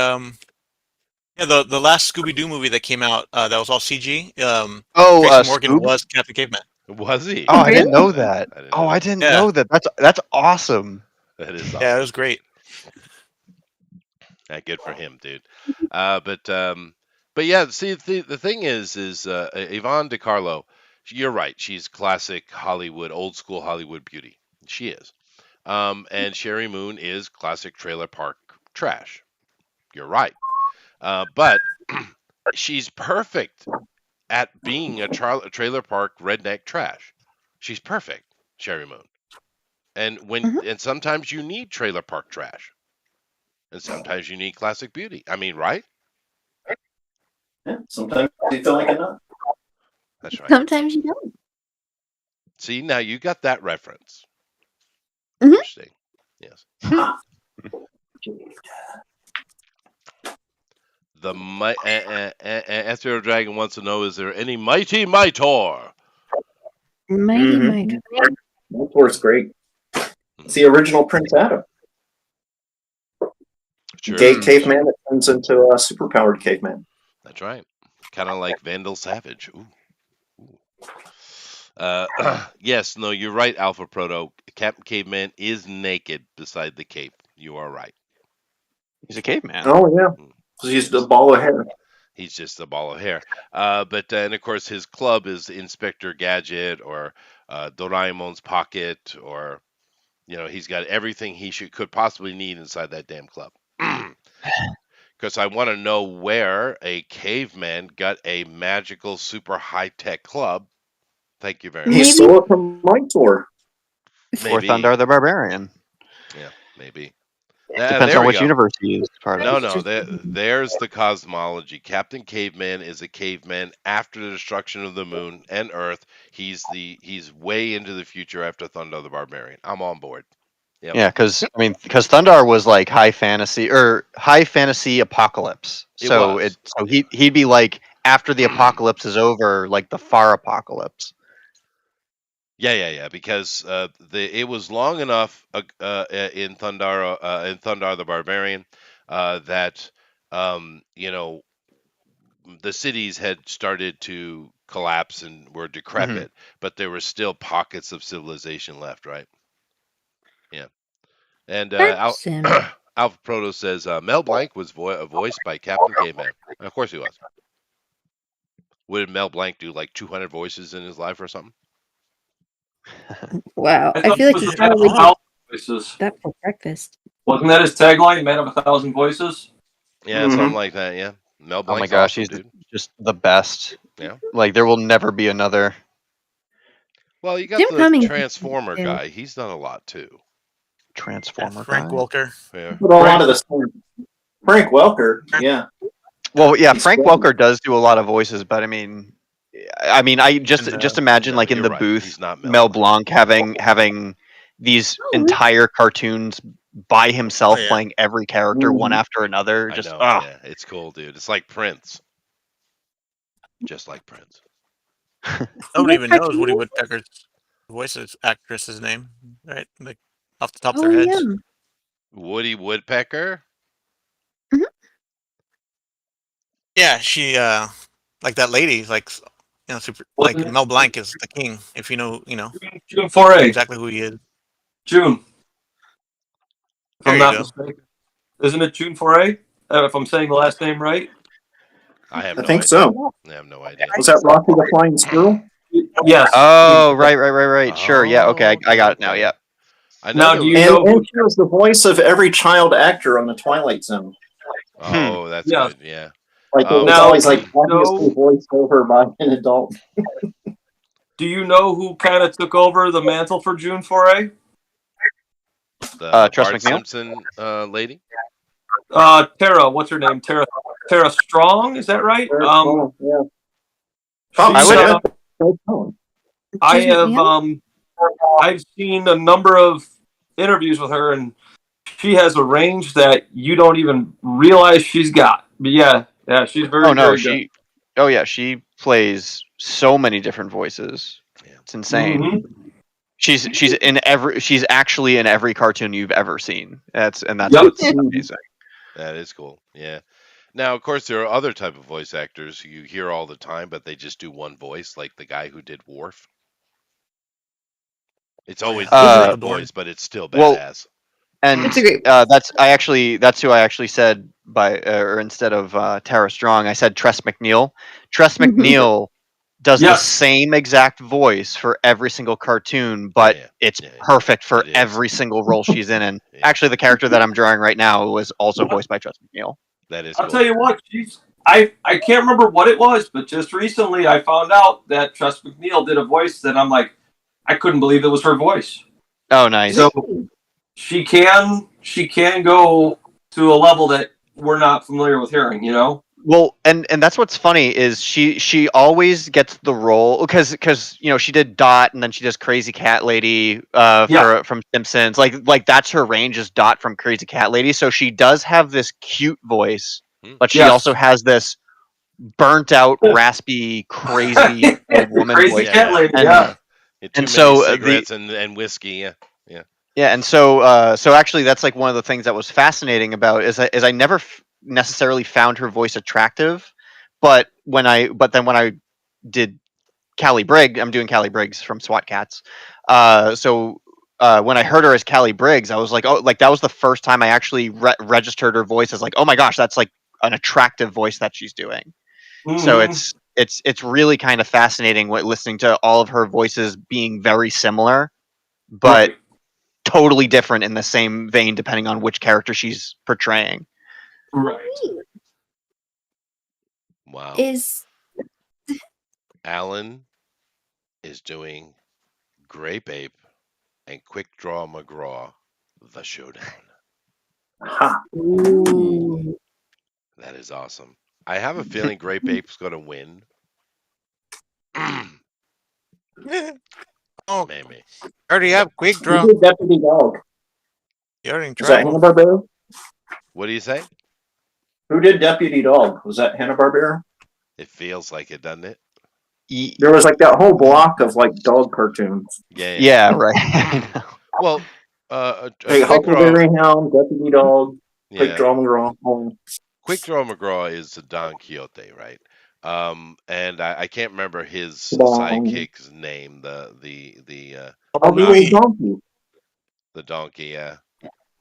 the last Scooby Doo movie that came out that was all CG. Oh, Tracy Morgan Scoob? was Captain Caveman. Was he? Oh, I didn't Really? know that. I didn't know I that. didn't Yeah. know that. That's awesome. That is awesome. Yeah, it was great. Yeah, good for him, dude. But yeah, see, the thing is Yvonne DiCarlo. You're right. She's classic Hollywood, old school Hollywood beauty. She is. And Sherry Moon is classic trailer park trash. You're right. But she's perfect at being a trailer park redneck trash. She's perfect, Sherry Moon. And sometimes you need trailer park trash. And sometimes you need classic beauty. I mean, right? Yeah, sometimes you feel like a nut. That's right. Sometimes you don't. See, now you got that reference. Mhm. Interesting. Yes. The Ethereal Dragon wants to know: is there any Mighty Mightor? Mighty. Mentor's great. It's the original Prince Adam. Sure. Gay caveman that turns into a superpowered caveman. That's right. Kind of like Vandal Savage. Ooh. Yes, no, you're right, Alpha Proto. Captain Caveman is naked beside the cape. You are right. He's a caveman. Oh yeah, he's the ball of hair. He's just a ball of hair. And of course, his club is Inspector Gadget or Doraemon's pocket, or he's got everything he could possibly need inside that damn club. Because I want to know where a caveman got a magical, super high-tech club. Thank you very much. He stole it from Mentor. Or Thundar the Barbarian. Yeah, maybe. Depends There on we which go. universe he is part of. No. There's the cosmology. Captain Caveman is a caveman after the destruction of the moon and Earth. He's way into the future after Thunder the Barbarian. I'm on board. Yep. Yeah, because Thundar was like high fantasy apocalypse. It was. He'd be like after the apocalypse is over, like the far apocalypse. Yeah. Because it was long enough in Thundar the Barbarian that the cities had started to collapse and were decrepit, but there were still pockets of civilization left, right? Yeah. And That's him. Alpha Proto says Mel Blanc was voiced by Captain Caveman. Of course he was. Would Mel Blanc do like 200 voices in his life or something? Wow. I I thought feel it like was he a man of probably a did thousand voices. that for breakfast. Wasn't that his tagline, "Man of a Thousand Voices"? Yeah, something like that. Yeah. Mel Oh my Blanc's gosh, awesome, he's dude. just the best. Yeah. Like there will never be another. Well, you got Jim the Cummings. Transformer Yeah. guy. He's done a lot too. Transformer Frank guy. Welker. Yeah. But a lot of the same. Frank Welker, yeah. Well, yeah, He's Frank great. Welker does do a lot of voices, but I just imagine No, like in you're the right. booth, He's not Mel Blanc. Blanc having these Oh, really? entire cartoons by himself Oh, yeah. playing every character one after another. I Just know. ah, Yeah, it's cool, dude. It's like Prince. Just like Prince. Nobody What even knows cartoon? Woody Woodpecker's actress's name, right? Like off the top of Oh, their yeah. heads. Woody Woodpecker. Yeah, she like that lady, like super like Wasn't it Mel Blanc is the king. If you know, June Foray? exactly who he is. June, if There I'm you not go. mistaken. Isn't it June Foray? If I'm saying the last name right? I have I no think idea. so. I have no idea. Was that Rocky the Flying Squirrel? Yes. oh, right. Sure, yeah, okay, I got it now. Okay. Yeah. I know Now, there do was. you know? And she was the voice of every child actor on the Twilight Zone. Oh, that's Yes. good. Yeah. Like it was Now, always like do you obviously know? voiced over by an adult. Do you know who kind of took over the mantle for June Foray? The Trust Bart McNeil? Simpson lady. Tara. What's her name? Tara Strong. Is that right? Very small, yeah. I She's, would- I Excuse me, have ma'am? I've seen a number of interviews with her, and she has a range that you don't even realize she's got. But yeah, she's very, very good. She plays so many different voices. Yeah. It's insane. Mm-hmm. She's actually in every cartoon you've ever seen. That's Yep. what's amazing. That is cool. Yeah. Now, of course, there are other type of voice actors who you hear all the time, but they just do one voice, like the guy who did Worf. It's always Uh, the voice, but it's still well, badass. And It's a great. that's who I actually said or instead of Tara Strong, I said Tress McNeil. Tress McNeil does the Yes. same exact voice for every single cartoon, but it's perfect for It is. every single role she's in. And Yeah. actually, the character that I'm drawing right now was also voiced by Tress McNeil. That is I'll cool. tell you what, I can't remember what it was, but just recently I found out that Tress McNeil did a voice that I'm like, I couldn't believe it was her voice. Oh, nice. So she can go to a level that we're not familiar with hearing, Well, and that's what's funny is she always gets the role because she did Dot and then she does Crazy Cat Lady from Simpsons, like that's her range is Dot from Crazy Cat Lady, so she does have this cute voice, but she also has this burnt out raspy crazy old woman Crazy voice. Cat Lady, Too many so cigarettes and whiskey, yeah. Yeah, and so actually that's like one of the things that was fascinating about is I never necessarily found her voice attractive, but when I did Callie Briggs, I'm doing Callie Briggs from SWAT Cats. When I heard her as Callie Briggs, I was like, oh, like that was the first time I actually registered her voice as like, oh my gosh, that's like an attractive voice that she's doing. Mm-hmm. So it's really kind of fascinating listening to all of her voices being very similar, but totally different in the same vein depending on which character she's portraying. Right. Wow. Alan is doing Grape Ape and Quick Draw McGraw, the showdown. Ha. Ooh. That is awesome. I have a feeling Grape Ape's going to win. Oh, Maybe. already have Quick Who Draw. did Deputy Dog? You're in Was that trouble. Hanna-Barbera? What do you say? Who did Deputy Dog? Was that Hanna-Barbera? It feels like it, doesn't it? There was like that whole block of like dog cartoons. Yeah, right. Well, Hey, Quick Draw, Huckleberry Hound, Deputy Dog, Quick yeah, Draw McGraw. Quick Draw McGraw is the Don Quixote, right? And I can't remember his sidekick's name. Oh, the old donkey. The donkey. Yeah.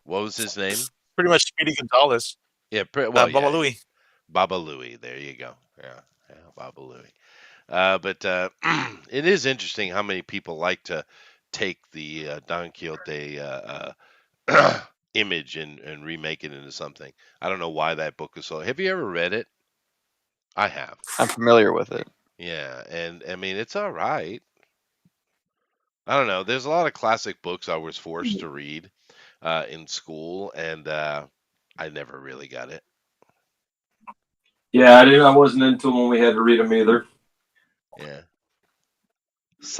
What was his name? Pretty much Speedy Gonzalez. Yeah. Baba Yeah. Louie. Baba Louie. There you go. Yeah. Baba Louie. But it is interesting how many people like to take the Don Quixote image and remake it into something. I don't know why that book is so. Have you ever read it? I have. I'm familiar with it. Yeah, and I mean it's all right. I don't know. There's a lot of classic books I was forced to read in school, and I never really got it. Yeah, I wasn't into them when we had to read them either. Yeah.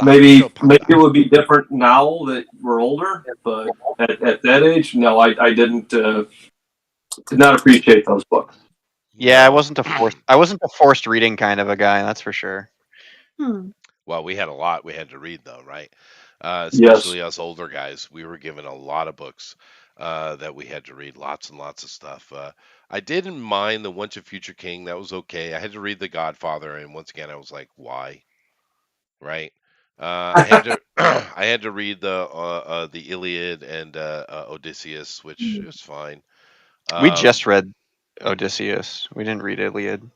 Maybe it would be different now that we're older, but at that age, no, I did not appreciate those books. Yeah, I wasn't a forced reading kind of a guy, that's for sure. Well, we had a lot we had to read though, right? Yes. Especially us older guys, we were given a lot of books that we had to read, lots and lots of stuff. I didn't mind the Once a Future King; that was okay. I had to read The Godfather, and once again, I was like, why? Right? I had to I had to read the Iliad and Odysseus, which is fine. We just read Odysseus. We didn't read Iliad,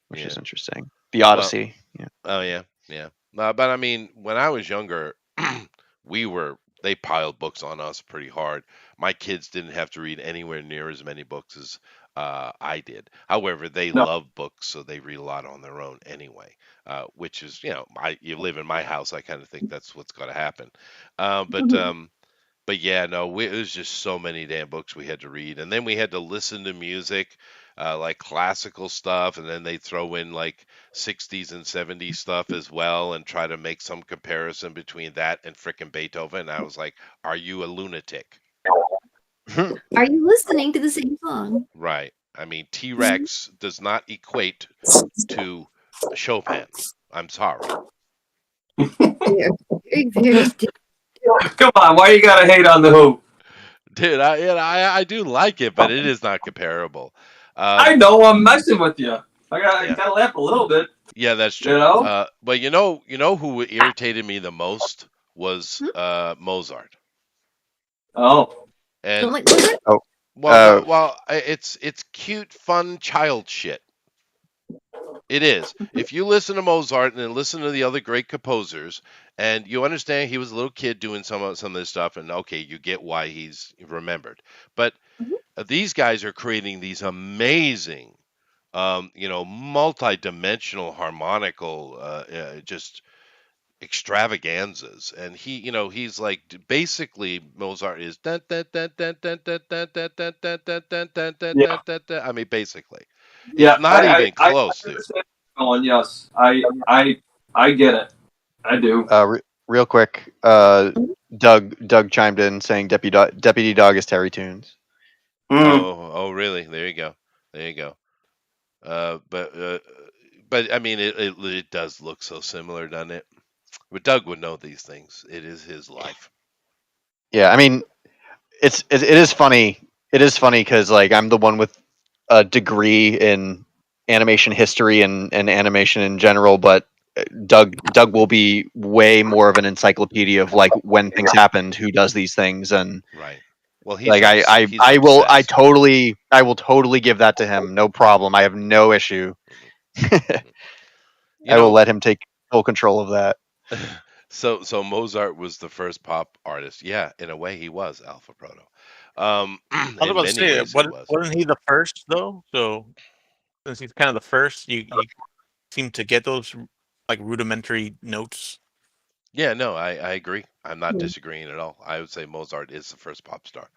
which is interesting. The Odyssey. Yeah. Oh yeah, yeah. But I mean, when I was younger, they piled books on us pretty hard. My kids didn't have to read anywhere near as many books as I did. However, they love books, so they read a lot on their own anyway. Which is, you live in my house. I kind of think that's what's going to happen. But yeah, no, it was just so many damn books we had to read, and then we had to listen to music, like classical stuff, and then they throw in like 60s and 70s stuff as well, and try to make some comparison between that and frickin' Beethoven. And I was like, "Are you a lunatic?" Are you listening to the same song? Right. I mean, T-Rex does not equate to Chopin. I'm sorry. Very Come on, why you gotta hate on the Who? Dude, I do like it, but it is not comparable. I know I'm messing with you. I gotta laugh a little bit. Yeah, that's true. You know? But you know who irritated me the most was Mozart. Oh. And Don't like Mozart? well, it's cute, fun child shit. It is. If you listen to Mozart and then listen to the other great composers, and you understand he was a little kid doing some of this stuff, and okay, you get why he's remembered. But these guys are creating these amazing, multi-dimensional harmonical, just extravaganzas, and he's like basically Mozart is dun, dun, dun, dun, dun, dun, dun, dun, dun, dun, dun, dun, dun, dun, dun, dun. I mean, basically, it's not even close, dude. Yes, I get it. I do. Real quick, Doug chimed in saying Deputy Dog is Terry Tunes. Oh, really? There you go. There you go. But I mean, it does look so similar, doesn't it? But Doug would know these things. It is his life. Yeah, I mean, it is funny. It is funny because like I'm the one with a degree in animation history and animation in general, but Doug will be way more of an encyclopedia of like when things happened, who does these things, and right. Well, he's like I will totally give that to him, no problem. I have no issue. I will let him take full control of that. So Mozart was the first pop artist. Yeah, in a way he was Alpha Proto. I was about to say, wasn't he the first though? So since he's kind of the first, you seem to get those like rudimentary notes. Yeah, no, I agree. I'm not disagreeing at all. I would say Mozart is the first pop star.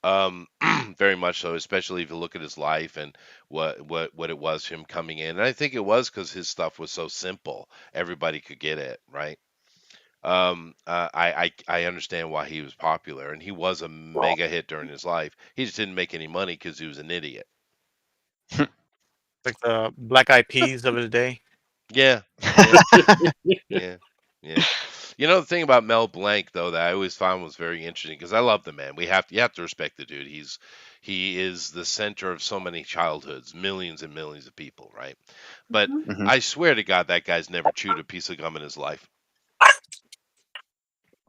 Very much so, especially if you look at his life and what it was him coming in. And I think it was because his stuff was so simple, everybody could get it, right? I understand why he was popular, and he was a mega hit during his life. He just didn't make any money because he was an idiot. Like the Black Eyed Peas of his day. Yeah, yeah, yeah. You know the thing about Mel Blanc though that I always found was very interesting because I love the man. You have to respect the dude. He is the center of so many childhoods, millions and millions of people, right? But Mhm. I swear to God, that guy's never chewed a piece of gum in his life.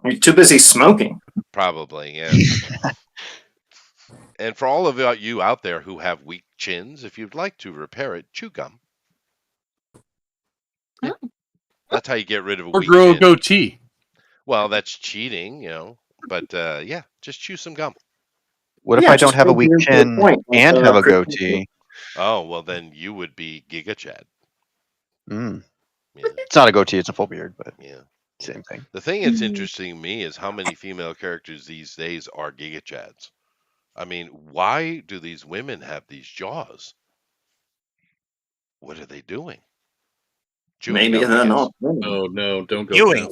You're too busy smoking. Probably, yeah. And for all of you out there who have weak chins, if you'd like to repair it, chew gum. Yeah. That's how you get rid of a Or weak grow a chin. goatee. Well, that's cheating, you know. But yeah, just chew some gum. What if Yeah, I don't just have a go weak to the chin point, like, and have a Chris- goatee? Oh, well then you would be Giga Chad. Mm. Yeah, It's not a goatee; it's a full beard, but yeah. same thing. The thing that's interesting to me is how many female characters these days are Giga Chads. I mean, why do these women have these jaws? What are they doing? Chewing Maybe gum, I they're guess. not. Oh no, don't go. Ewing. No.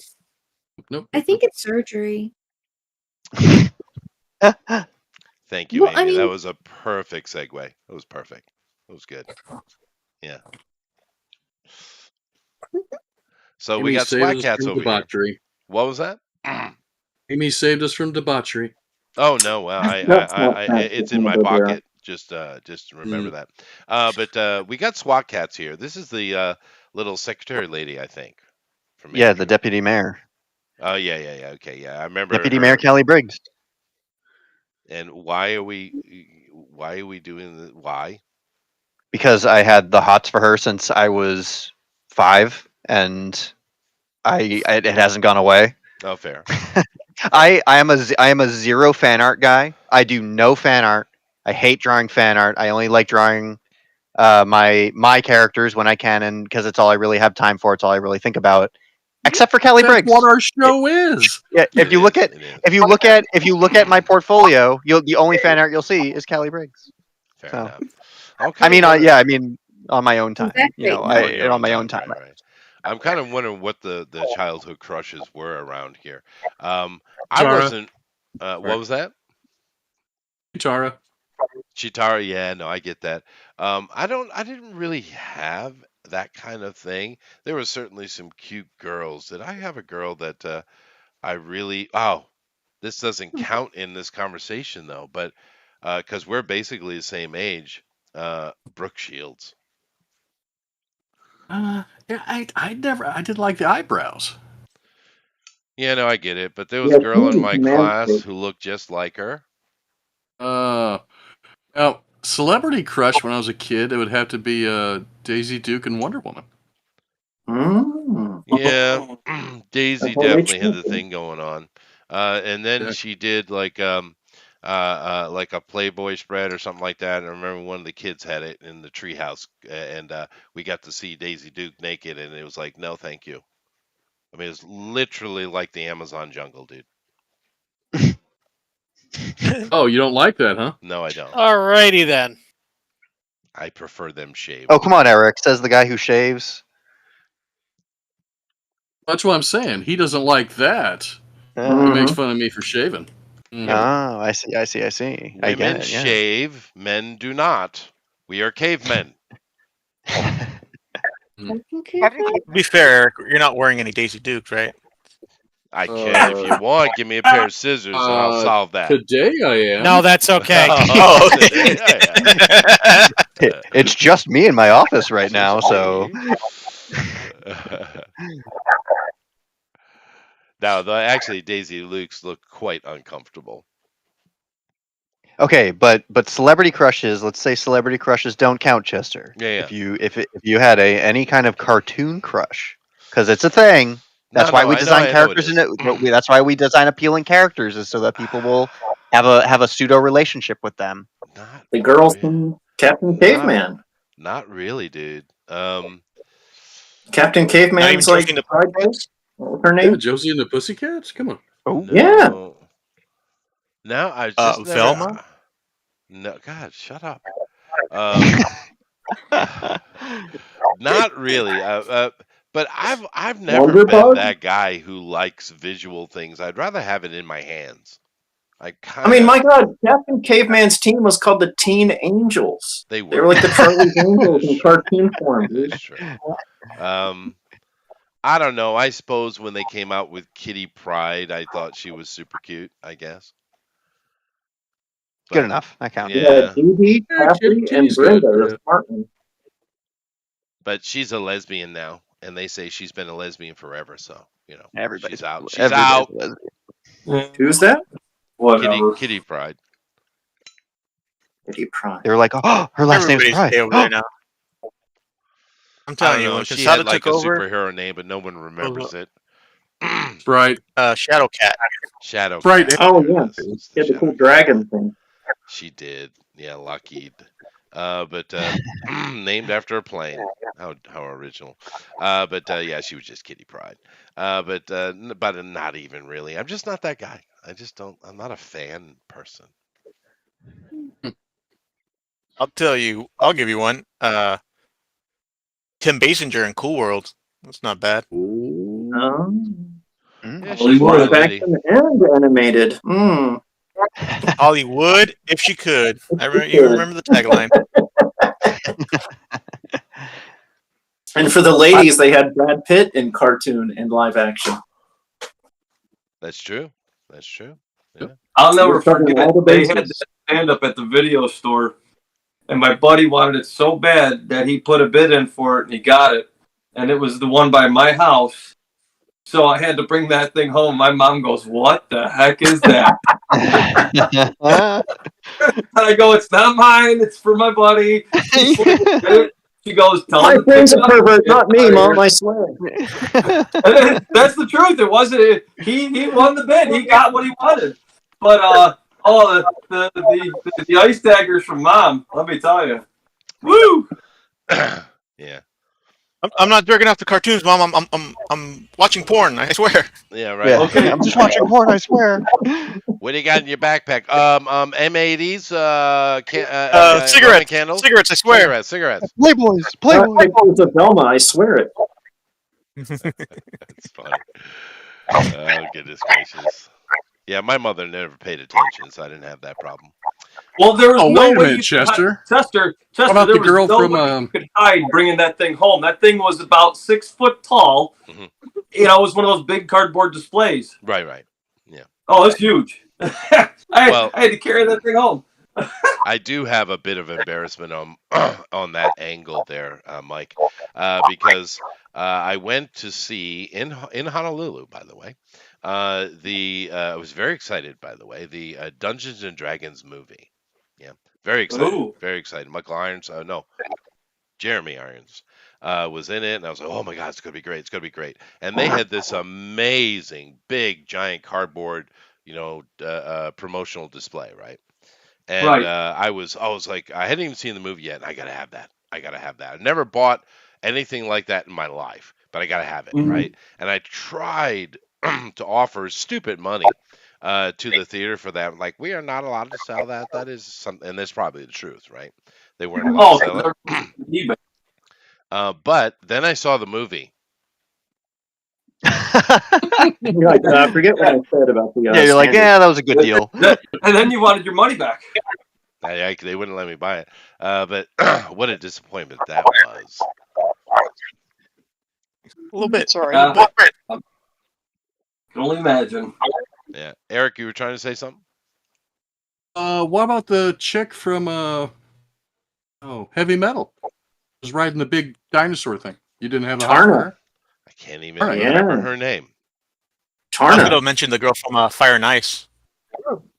Nope. I think it's surgery. Thank you, Well, I Amy. That mean, was a perfect segue. It was perfect. It was good. Yeah. So we Amy got saved swag us cats from over here. debauchery. What was that? Amy saved us from debauchery. Oh no, well, That's not it's in my Hanna-Barbera. pocket. Just remember that. But we got SWAT cats here. This is the little secretary lady, I think. From Yeah, Amy, the right? deputy mayor, Oh yeah. Okay, yeah, I remember Deputy Mayor her. Callie Briggs. And why are we doing the why? Because I had the hots for her since I was 5, and it hasn't gone away. Oh, fair. I am a zero fan art guy. I do no fan art. I hate drawing fan art. I only like drawing my characters when I can, and because it's all I really have time for. It's all I really think about. Except for Callie That's Briggs. what our show is. Yeah, if It you is, look at it is. if you look at my portfolio, the only fan art you'll see is Callie Briggs. Fair So, enough. I'm I kind mean, of wondering I mean, on my own time. That's You know, right. on your on own my time, own time. right. I'm kind of wondering what the childhood crushes were around here. I Tara. wasn't. What was that? Tara. Chitara, yeah, no, I get that. I didn't really have that kind of thing. There were certainly some cute girls. Did I have a girl that I really? Oh, this doesn't count in this conversation though, but because we're basically the same age. Brooke Shields. Yeah, I didn't like the eyebrows. Yeah, no, I get it. But there was Yeah, a girl in my man. class who looked just like her. Now, celebrity crush when I was a kid, it would have to be Daisy Duke and Wonder Woman. Yeah, Daisy That's what we definitely had the choose. thing going on. And then Yeah. she did like a Playboy spread or something like that. And I remember one of the kids had it in the treehouse, and we got to see Daisy Duke naked, and it was like, no, thank you. I mean, it's literally like the Amazon jungle, dude. Oh, you don't like that, huh? No, I don't. Alrighty then. I prefer them shaved. Oh, come on, Eric, says the guy who shaves. That's what I'm saying. He doesn't like that. He makes fun of me for shaving. Oh, I see. I get Women it, yeah. shave, men do not. We are cavemen. To be fair, Eric, you're not wearing any Daisy Dukes, right? I can if you want. Give me a pair of scissors and I'll solve that. Today I am. No, that's okay. Oh, today I am. It's just me in my office right now, so. Now, actually, Daisy Lukes look quite uncomfortable. Okay, but celebrity crushes. Let's say celebrity crushes don't count, Chester. Yeah. If you had any kind of cartoon crush, because it's a thing. That's why we design characters in it. That's why we design appealing characters, is so that people will have a pseudo relationship with them. The girls from Captain Caveman. Not really, dude. Captain Caveman's like the side base. What was her name? Yeah, Josie and the Pussycats? Come on. Oh yeah. No, I just Velma? No, God, shut up. Um, not really. But I've never Wonder been Bug? that guy who likes visual things. I'd rather have it in my hands. I I kind mean, of my God, Captain Caveman's team was called the Teen Angels. they They were were. like the Charlie's Angels That's in true. cartoon form, dude. That's true. I don't know. I suppose when they came out with Kitty Pryde, I thought she was super cute. I guess. Good But enough. That counts. Yeah, yeah, Dee Dee, Yeah, Kathy, and Kitty's good. Brenda, the Yeah. smart one. but she's a lesbian now, and they say she's been a lesbian forever. So Everybody's she's out. She's everybody's out. a lesbian. Who's that? Whatever. Kitty Pryde. Kitty Pryde. They were like, oh, her last name's Everybody's Pride. gay over there now. I'm I telling don't you, know. when She had Casada like took a over, superhero name, but no one remembers it. Sprite. Shadow Cat. Shadow Sprite. Cat. Oh, yeah. Yes, it's She had the Shadow cool Cat. dragon thing. She did. Yeah, Lockheed. But named after a plane. How original. But yeah, she was just Kitty Pryde. But not even really. I'm just not that guy. I just don't. I'm not a fan person. I'll tell you. I'll give you one. Tim Basinger in Cool World. That's not bad. Ooh. Yeah, she's Hollywood. live Live lady. action and animated. Hollywood, if she could. You remember the tagline. And for the ladies, they had Brad Pitt in cartoon and live action. That's true. That's true. Yeah. I'll never We're covering forget. all the They had bases. that stand up at the video store, and my buddy wanted it so bad that he put a bid in for it, and he got it. And it was the one by my house. So I had to bring that thing home. My mom goes, "What the heck is that?" And I go, "It's not mine. It's for my buddy." She goes, "Tell My him to pick friend's it a up." pervert, not me, Mom, I swear. That's the truth. It wasn't. He won the bid. He got what he wanted. But the ice daggers from Mom. Let me tell you. Woo! Yeah. I'm not jerking off the cartoons, Mom. I'm watching porn. I swear. Yeah. Right. Yeah. Okay. I'm just watching porn, I swear. What do you got in your backpack? M80s, Cigarettes. Roman candles, Cigarettes. I swear. cigarettes. Playboys. I Playboys. was a Velma, I swear it. It's funny. Oh goodness gracious. Yeah, my mother never paid attention, so I didn't have that problem. Well, there was Oh, no wait a way minute, you could Chester. Chester, How about there the was girl no from, way you could hide bringing that thing home. That thing was about 6 foot tall. Mhm. It was one of those big cardboard displays. Right. Yeah. Oh, it's huge. I Well, had to carry that thing home. I do have a bit of embarrassment on that angle there, Mike, because I went to see in Honolulu, by the way. I was very excited, by the way, the Dungeons and Dragons movie. Yeah, very excited, Ooh. very excited. Michael Irons, no, Jeremy Irons was in it, and I was like, oh my god, it's gonna be great, it's gonna be great. And they had this amazing, big, giant cardboard, promotional display, right? And Right. I was like, I hadn't even seen the movie yet, and I gotta have that. I gotta have that. I never bought anything like that in my life, but I gotta have it, Mhm. right? And I tried to offer stupid money to the theater for that. I'm like, we are not allowed to sell that. That is something, and that's probably the truth, right? They weren't allowed to sell it. eBay. But then I saw the movie. You're like, I forget what I said about the. Yeah, you're like, standard. yeah, that was a good deal. And then you wanted your money back. They wouldn't let me buy it. But what a disappointment that was. A little bit. Sorry. I can only imagine. Yeah, Eric, you were trying to say something? What about the chick from Heavy Metal? Was riding the big dinosaur thing. You didn't have a heart for Tarna. her? I can't even All right. remember Yeah. her name. I was Tarna. going to mention the girl from Fire and Ice.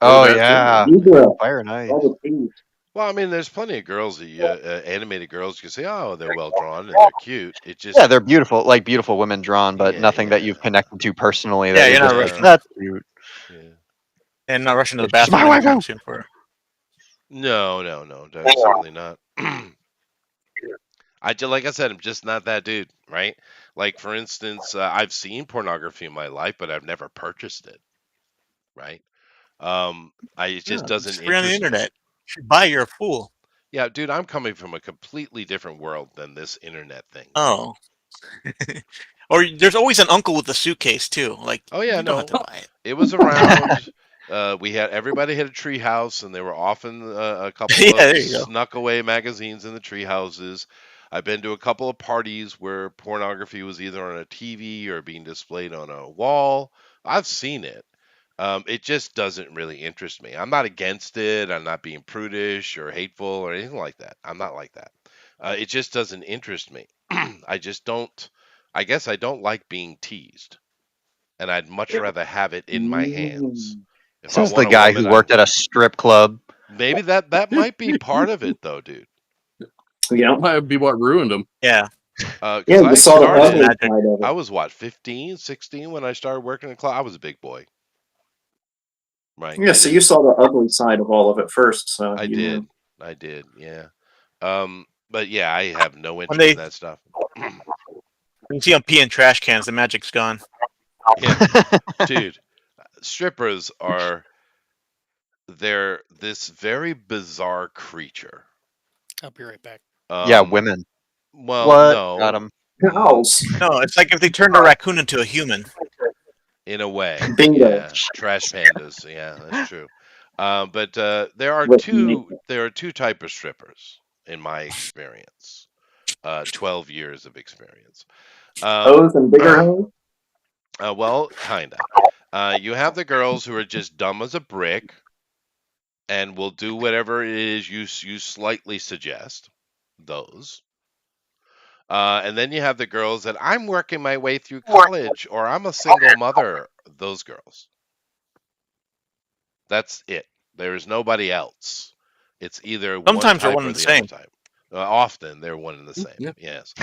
Oh, that too. yeah. You girl. Fire nice. All the things. Well, I mean, there's plenty of girls that animated girls you can say, oh, they're well drawn and they're cute. It just Yeah, they're beautiful, like beautiful women drawn, but Yeah, nothing that yeah. you've connected to personally. Yeah, That you're not just rushing. That's cute. yeah. And not rushing to the She's bathroom my anytime waifu. soon for her. No, certainly not. Like I said, I'm just not that dude, right? Like for instance, I've seen pornography in my life, but I've never purchased it, right? It just doesn't it's free on the interest me. internet. You should buy, you're a fool. Yeah, dude, I'm coming from a completely different world than this internet thing. Oh. Or there's always an uncle with a suitcase too. Like, Oh yeah, you don't no, have to buy it. it was around. Everybody had a tree house, and there were often a couple Yeah, of there you go. snuck away magazines in the tree houses. I've been to a couple of parties where pornography was either on a TV or being displayed on a wall. I've seen it. It just doesn't really interest me. I'm not against it. I'm not being prudish or hateful or anything like that. I'm not like that. It just doesn't interest me. I just don't. I guess I don't like being teased, and I'd much rather have it in my hands. If I Says the want a guy who woman, worked at a strip club. maybe that might be part of it, though, dude. Yeah. That might be what ruined him. Yeah. Because Yeah, I we saw the ugly started, side of I it. was what, 15, 16 when I started working in the club. I was a big boy, right? Yeah, so you saw the ugly side of all of it first. So I you did. knew. I did. Yeah. But yeah, I have no When interest they in that stuff. when you see them pee in trash cans, the magic's gone. Yeah, dude. Strippers are they're this very bizarre creature. I'll be right back. Yeah, women. Well, What? no. Got him. House. No, it's like if they turned a raccoon into a human. In a way. Bingo. Yeah. Trash pandas. Yeah, that's true. But there are With two type of strippers in my experience. 12 years of experience. Hose and bigger hose? Well, kinda. You have the girls who are just dumb as a brick and will do whatever it is you slightly suggest. Those. And then you have the girls that I'm working my way through college or I'm a single mother. Those girls. That's it. There is nobody else. It's either one Sometimes they're type one or and the the other same. type. Often they're one and the same. Yep. Yes.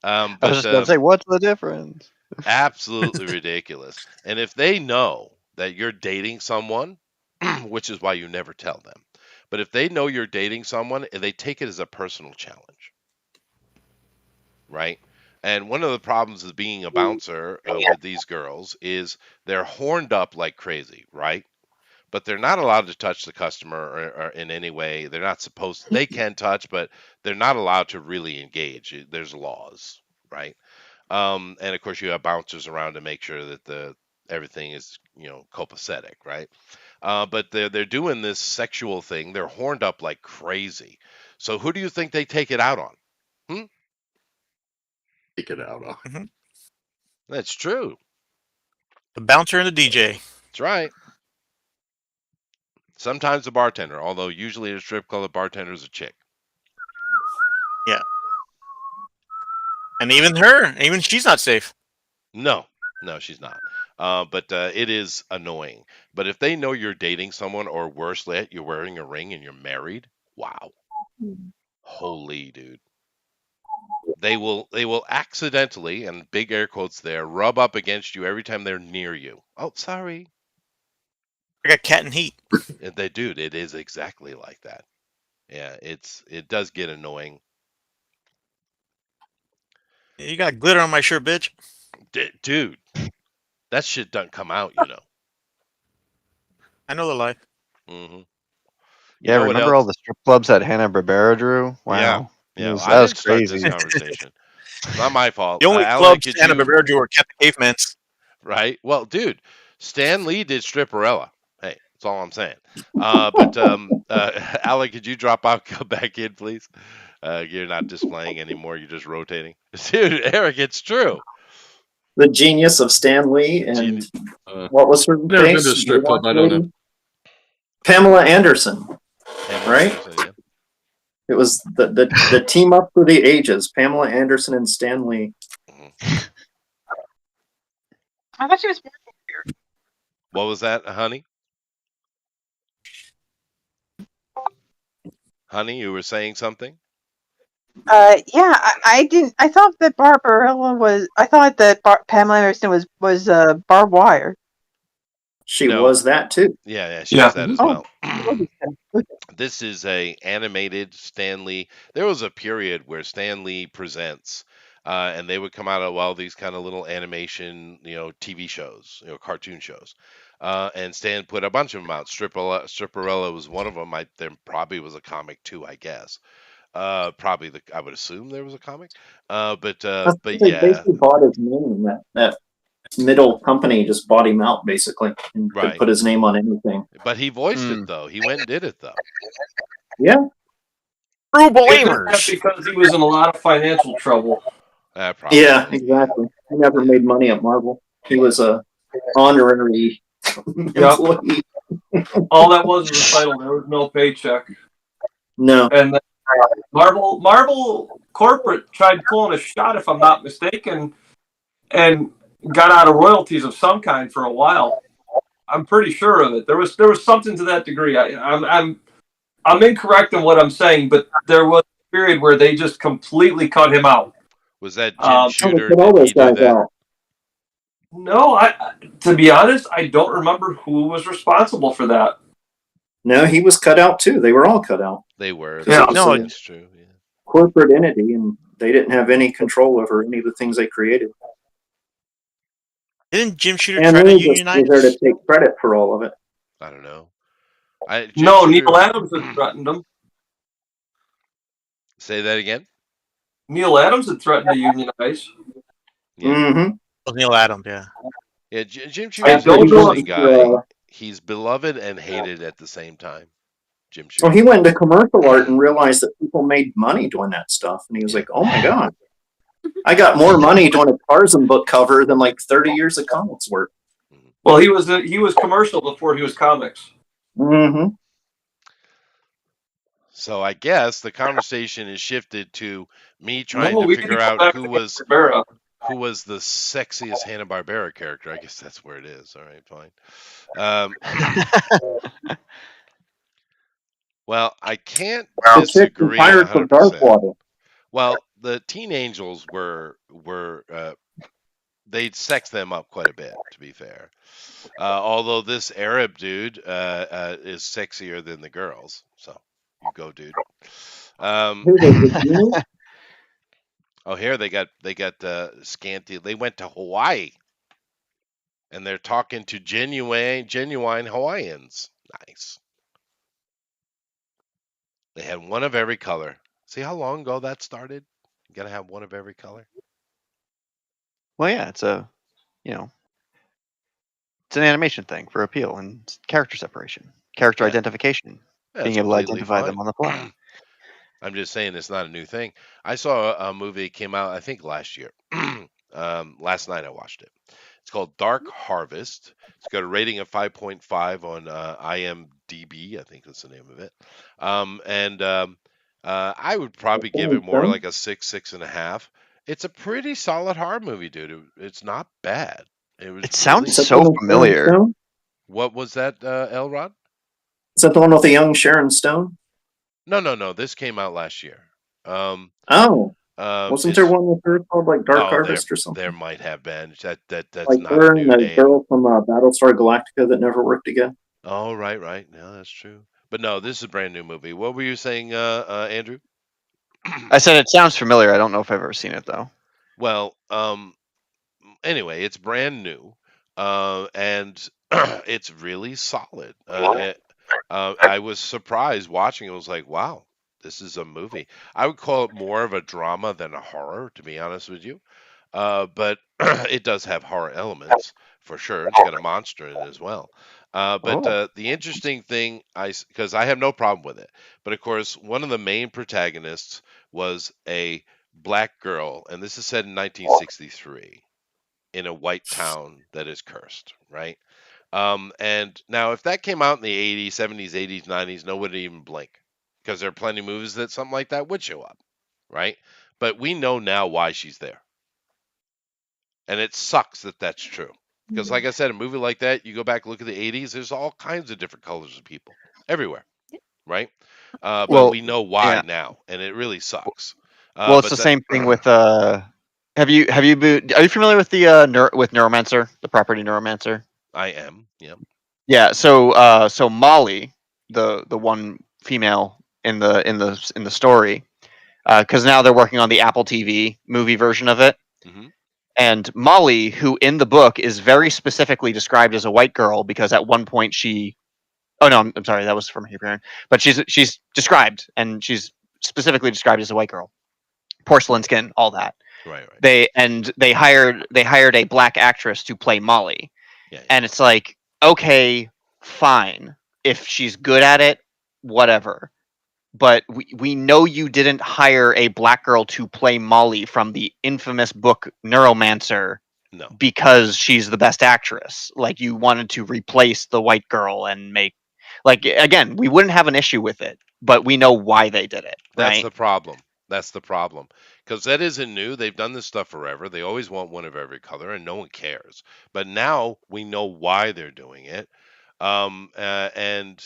I was But just about to say, what's the difference? absolutely ridiculous. And if they know that you're dating someone, which is why you never tell them, but if they know you're dating someone, they take it as a personal challenge, right? And one of the problems of being a bouncer with these girls is they're horned up like crazy, right? But they're not allowed to touch the customer or in any way. They're not supposed to. They can touch, but they're not allowed to really engage. There's laws, right? And of course, you have bouncers around to make sure that everything is copacetic, right? But they're doing this sexual thing. They're horned up like crazy. So who do you think they take it out on? Take it out on. Mm-hmm. That's true. The bouncer and the DJ. That's right. Sometimes the bartender, although usually at a strip club, the bartender is a chick. Yeah. And even she's not safe. No, she's not. But it is annoying. But if they know you're dating someone, or worse yet, you're wearing a ring and you're married, wow, holy dude, they will accidentally, and big air quotes there, rub up against you every time they're near you. Oh, sorry. I got cat and heat. Dude, it is exactly like that. Yeah, it does get annoying. You got glitter on my shirt, bitch. Dude, that shit doesn't come out, you know. I know the life. Mm-hmm. Yeah, remember all the strip clubs that Hanna-Barbera drew? Wow. Yeah. That was start crazy. this conversation. Not my fault. The only Alec, clubs Hanna-Barbera drew were Cat the Caveman's. Right? Well, dude, Stan Lee did Stripperella. Hey, that's all I'm saying. But Alec, could you drop out, come back in, please? You're not displaying anymore. You're just rotating. Dude, Eric, it's true. The genius of Stan Lee and what was her Never been to a strip club. I don't know. Pamela Anderson. Right? Anderson, yeah. It was the team up for the ages. Pamela Anderson and Stan Lee. I thought she was born here. What was that, honey? Honey, you were saying something? Yeah, I didn't. I thought that Barbarella was. I thought that Pamela Anderson was barbed wire. She was that too. Yeah, she was that as well. Oh. This is a animated Stan Lee. There was a period where Stan Lee Presents and they would come out of all these kind of little animation, TV shows, cartoon shows. And Stan put a bunch of them out. Stripperella was one of them. There probably was a comic too, I guess. I would assume there was a comic. But They yeah, basically bought his name. That middle company just bought him out basically and could right. put his name on anything. But he voiced it though. He went and did it though. Yeah. True Isn't that believers. because he was in a lot of financial trouble? Probably. Yeah, exactly. He never made money at Marvel. He was a honorary employee. All that was a title. There was no paycheck. No. And Marvel corporate tried pulling a shot, if I'm not mistaken, and got out of royalties of some kind for a while. I'm pretty sure of it. There was something to that degree. I'm incorrect in what I'm saying, but there was a period where they just completely cut him out. Was that Jim Shooter? Did all he those guys do that? out. No, to be honest, I don't remember who was responsible for that. No, he was cut out too. They were all cut out. They were. Yeah, no, that's true. Yeah. Corporate entity, and they didn't have any control over any of the things they created. Didn't Jim Shooter And try to they unionize? was there to take credit for all of it. I don't know. No, Neil Adams had threatened him. Say that again. Neil Adams had threatened to unionize. Yeah. Mm-hmm. Oh, Neil Adams, yeah. Yeah, Jim Shooter's an interesting guy. He's beloved and hated at the same time. Jim Shooter. Well, he went into commercial art and realized that people made money doing that stuff, and he was like, "Oh my god, I got more money doing a Tarzan book cover than like 30 years of comics work." Well, he was commercial before he was comics. Mm-hmm. So I guess the conversation is shifted to me trying to figure out who was the sexiest Hanna-Barbera character. I guess that's where it is. All right, fine. Well, I can't disagree 100%. Well, the Teen Angels were they'd sex them up quite a bit, to be fair. Although this Arab dude is sexier than the girls, so you go, dude. Oh, here they got scanty. They went to Hawaii, and they're talking to genuine Hawaiians. Nice. They had one of every color. See how long ago that started? You gotta have one of every color. Well, yeah, it's a, it's an animation thing for appeal and character separation, character identification, being able to identify them on the fly. I'm just saying it's not a new thing. I saw a movie came out, I think last year. Last night I watched it. It's called Dark Harvest. It's got a rating of 5.5 on IMDb. I think that's the name of it. I would probably give it more like a 6.5. It's a pretty solid horror movie, dude. It's not bad. It sounds so familiar. What was that, Elrod? Is that the one with the young Sharon Stone? No. This came out last year. Wasn't there one with her called like Dark Harvest or something? There might have been. That's like not her a new and the name. girl from Battlestar Galactica that never worked again. Oh, right. No, that's true. But no, this is a brand new movie. What were you saying, Andrew? I said it sounds familiar. I don't know if I've ever seen it though. Well, anyway, it's brand new, and it's really solid. I was surprised watching it. I was like, wow, this is a movie. I would call it more of a drama than a horror, to be honest with you. But it does have horror elements for sure. It's got a monster in it as well. But the interesting thing, because I have no problem with it, but of course, one of the main protagonists was a black girl, and this is set in 1963 in a white town that is cursed, right? And now, if that came out in the 80s, 70s, 80s, 90s, no one would even blink, because there are plenty of movies that something like that would show up, right? But we know now why she's there. And it sucks that that's true. Because like I said, a movie like that, you go back, look at the 80s, there's all kinds of different colors of people everywhere, right? But we know why now, and it really sucks. Well, it's the same thing with are you familiar with the with Neuromancer, the property Neuromancer? I am, yeah. Yeah, so Molly, the one female in the story, because now they're working on the Apple TV movie version of it. Mm-hmm. And Molly, who in the book is very specifically described as a white girl, because at one point she, oh no, I'm sorry, that was from Hyperion, but she's described, and she's specifically described as a white girl, porcelain skin, all that. Right. They hired a black actress to play Molly, Yeah. and it's like, okay, fine, if she's good at it, whatever. But we know you didn't hire a black girl to play Molly from the infamous book Neuromancer. No. Because she's the best actress. Like, you wanted to replace the white girl and make, like, again, we wouldn't have an issue with it, but we know why they did it. That's right? the problem. That's the problem. Because that isn't new. They've done this stuff forever. They always want one of every color, and no one cares. But now we know why they're doing it, and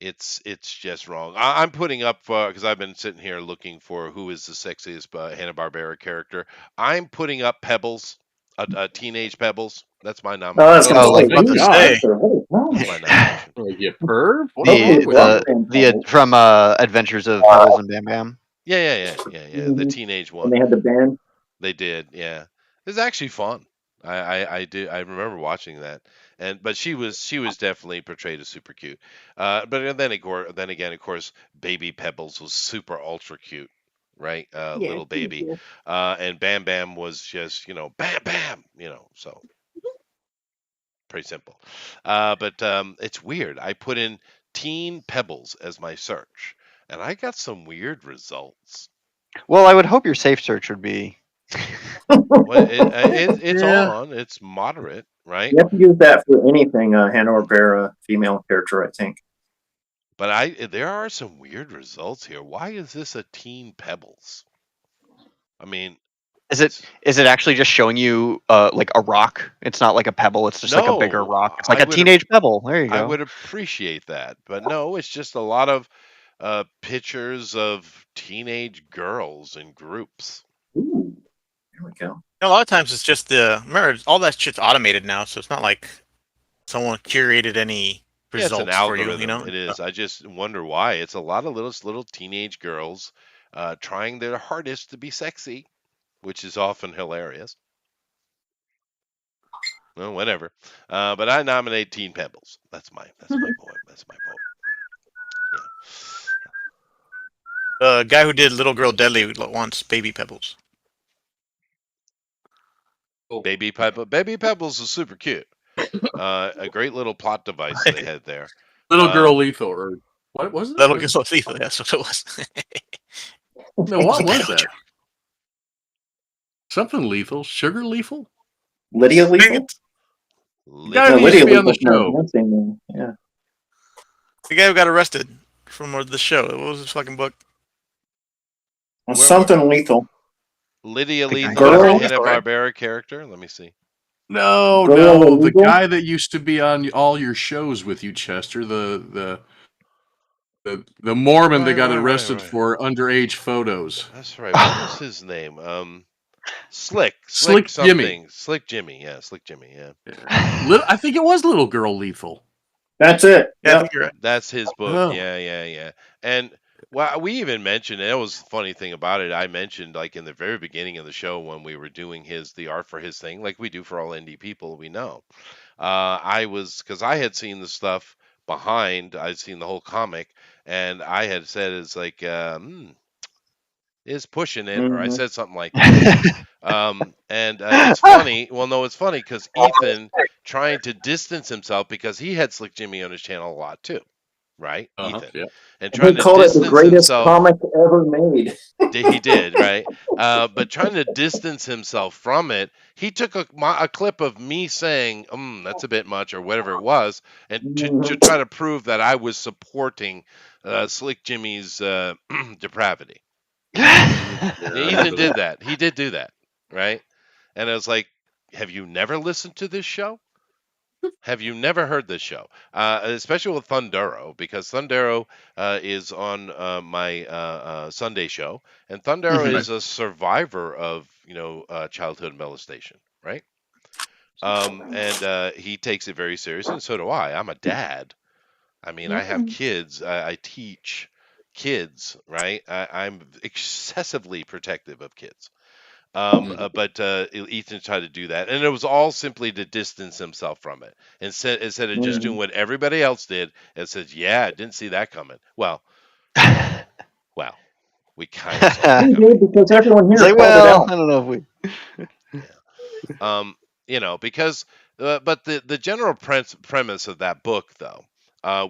it's just wrong. I'm putting up because I've been sitting here looking for who is the sexiest Hanna-Barbera character. I'm putting up Pebbles, a teenage Pebbles. That's my Oh, I was nomination. going to Oh, say, like my geez, God. Lester, holy That's cow. my nomination. Oh, you perv? Okay, well, the from Adventures of Pebbles and Bam Bam. Yeah. The Mhm. teenage And one. they had the band. They did, yeah. It was actually fun. I did. I remember watching that, but she was definitely portrayed as super cute. But then again, of course, Baby Pebbles was super ultra cute, right? Yeah, Little baby, yeah. and Bam Bam was just Bam Bam, so pretty simple. But it's weird. I put in Teen Pebbles as my search, and I got some weird results. Well, I would hope your safe search would be. Well, it's Yeah. on. It's moderate, right? You have to use that for anything, Hanna-Barbera female character, I think. But there are some weird results here. Why is this a Teen Pebbles? I mean, Is it actually just showing you like a rock? It's not like a pebble. It's just like a bigger no, rock. It's like I a would teenage pebble. There you I go. would appreciate that, but no, it's just a lot of pictures of teenage girls in groups. Ooh, there we go. A lot of times it's just remember, all that shit's automated now, so it's not like someone curated any Yeah, it's an results for you. algorithm. It is. I just wonder why. It's a lot of little teenage girls trying their hardest to be sexy, which is often hilarious. Well, whatever. But I nominate Teen Pebbles. That's my boy. That's my vote. The guy who did Little Girl Deadly wants Baby Pebbles. Baby Pebbles is super cute. A great little plot device they had there. Little Girl Lethal, or what was it? Little Girl Lethal, that's what it was. No, what was that? Something lethal? Sugar Lethal? Lydia Lethal? The guy who used to be on the show. Yeah. The guy who got arrested from the show. What was his fucking book? Something lethal. Lydia Lethal, Girl? a Hanna-Barbera character. Let me see. No, Girl the Lethal? guy that used to be on all your shows with you, Chester. The Mormon that got arrested for underage photos. That's right. What was his name? Slick Jimmy. Slick Jimmy. Yeah, Slick Jimmy. Yeah. I think it was Little Girl Lethal. That's it. Yeah, I think you're right. That's his book. Oh. Yeah. And well, we even mentioned, and that was the funny thing about it. I mentioned, like, in the very beginning of the show when we were doing the art for his thing, like we do for all indie people we know. Because I had seen the stuff behind, I'd seen the whole comic, and I had said it's like, is pushing it, or I said something like that. And it's funny. Well, no, it's funny because Ethan trying to distance himself because he had Slick Jimmy on his channel a lot too, right? Ethan, yeah. And trying he called to it the distance greatest himself. comic ever made. He did, right? But trying to distance himself from it, he took a clip of me saying, that's a bit much, or whatever it was, and to try to prove that I was supporting Slick Jimmy's depravity. Ethan did that. He did do that, right? And I was like, have you never listened to this show? Have you never heard this show? Especially with Thundero, because Thundero is on my Sunday show, and Thundero is a survivor of childhood molestation, right? And he takes it very seriously, and so do I. I'm a dad. I mean, I have kids. I teach. kids, right? I'm excessively protective of kids. But Ethan tried to do that, and it was all simply to distance himself from it. Instead of just doing what everybody else did, and said, "Yeah, I didn't see that coming." Well, we kind of saw that We coming. did because everyone here It's like, called it well, out. I don't know if we. Because, but the general premise of that book, though,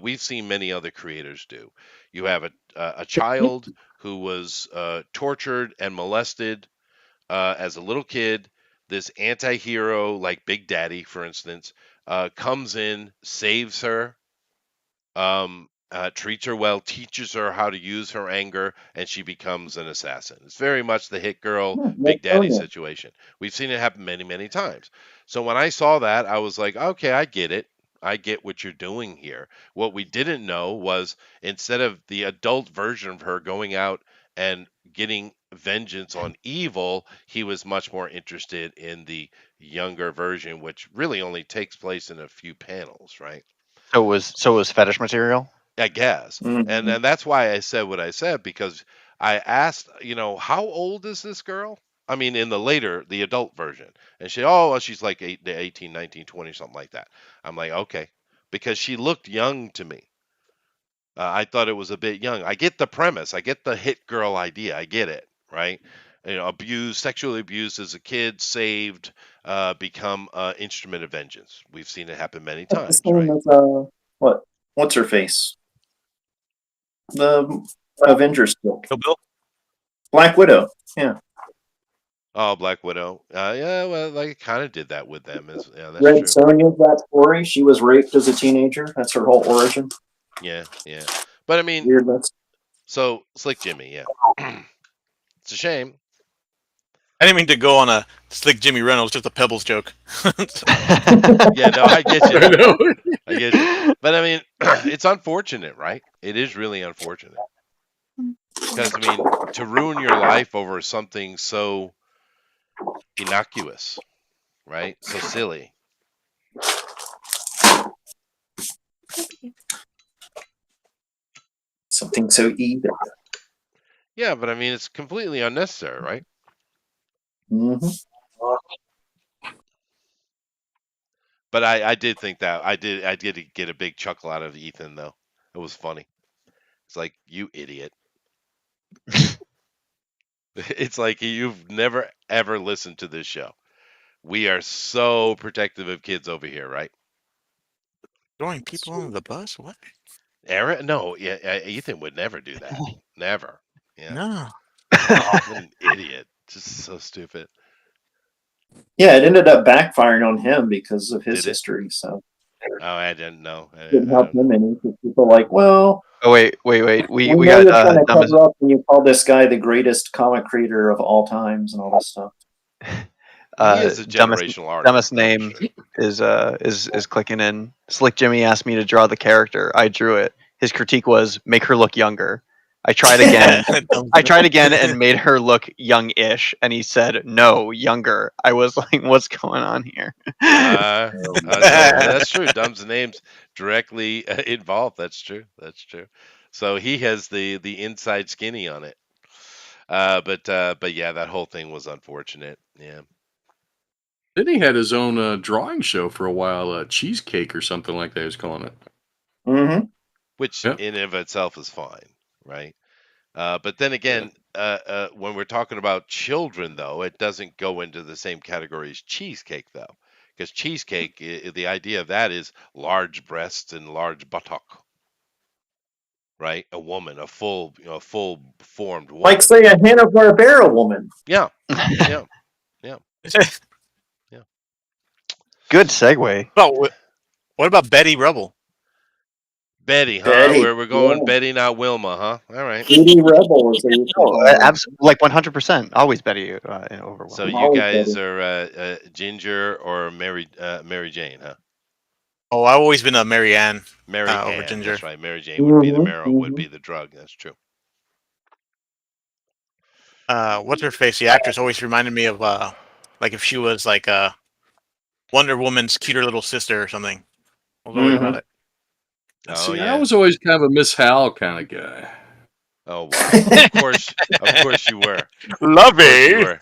we've seen many other creators do. You have a child who was tortured and molested as a little kid. This anti-hero, like Big Daddy, for instance, comes in, saves her, treats her well, teaches her how to use her anger, and she becomes an assassin. It's very much the hit girl, Big Daddy situation. We've seen it happen many, many times. So when I saw that, I was like, okay, I get it. I get what you're doing here. What we didn't know was instead of the adult version of her going out and getting vengeance on evil, he was much more interested in the younger version, which really only takes place in a few panels, right? So it was fetish material. I guess. And Mhm. then that's why I said what I said, because I asked, how old is this girl? I mean, in the adult version. And well, she's like 18, 19, 20, something like that. I'm like, okay. Because she looked young to me. I thought it was a bit young. I get the premise. I get the hit girl idea. I get it, right? Sexually abused as a kid, saved, become instrument of vengeance. We've seen it happen many That's the times, same right? as what's her face? The Avengers book. Bill? Black Widow. Yeah. Oh, Black Widow. Yeah, well, like it kind of did that with them. Yeah, that's Red true. Sonja's that story. She was raped as a teenager. That's her whole origin. Yeah, yeah. But I mean, Weird. That's so Slick Jimmy, yeah. It's a shame. I didn't mean to go on a Slick Jimmy Reynolds, just a Pebbles joke. Yeah, no, I get you. I know. I get you. But I mean, it's unfortunate, right? It is really unfortunate. Because, I mean, to ruin your life over something so innocuous, right? So silly. something so evil. Yeah, but I mean, it's completely unnecessary, right? Mm-hmm. But I did think that I did get a big chuckle out of Ethan though. It was funny. It's like, you idiot. It's like you've never ever listened to this show. We are so protective of kids over here, right? Throwing people on the bus? What? Aaron? No, yeah, Ethan would never do that. Never. Yeah. No. What an idiot. Just so stupid. Yeah, it ended up backfiring on him because of his Did it? history. So Oh, I didn't know. didn't I help don't know. him any. People are like, well, Oh wait. We we we know got you're trying to dumbest cover up when you call this guy the greatest comic creator of all times and all this stuff. He is a dumbest generational artist. dumbest That name is true. is clicking in. Slick Jimmy asked me to draw the character. I drew it. His critique was make her look younger. I tried again. I tried again and made her look young-ish, and he said no, younger. I was like, what's going on here? That's true. Dumb's name's directly involved. That's true. That's true. So he has the inside skinny on it. But yeah, that whole thing was unfortunate. Yeah. Then he had his own drawing show for a while, Cheesecake or something like that. He was calling it. Mm-hmm. Which Yep. in and of itself is fine, right? But then again, when we're talking about children, though, it doesn't go into the same category as cheesecake, though, because cheesecake, the idea of that is large breasts and large buttock, right? A woman, a full formed woman. Like, say, a Hanna-Barbera woman. Yeah, yeah, yeah, yeah. Good segue. What about Betty Rubble? Betty, huh? Betty, We're going yeah. Betty, not Wilma, huh? All right. Betty Rebel is Like 100%. Always Betty over. So Wilma. you always guys Betty. are Ginger or Mary Jane, huh? Oh, I've always been a Mary Ann Mary over Ann, Ginger. that's right. Mary Jane would be the marrow, would Mhm. be the drug. That's true. What's her face? The actress always reminded me of like if she was like Wonder Woman's cuter little sister or something. I was always about it. Oh See, I yeah. was always kind of a Miss Hal kind of guy. Oh wow! Of course you were. Lovey.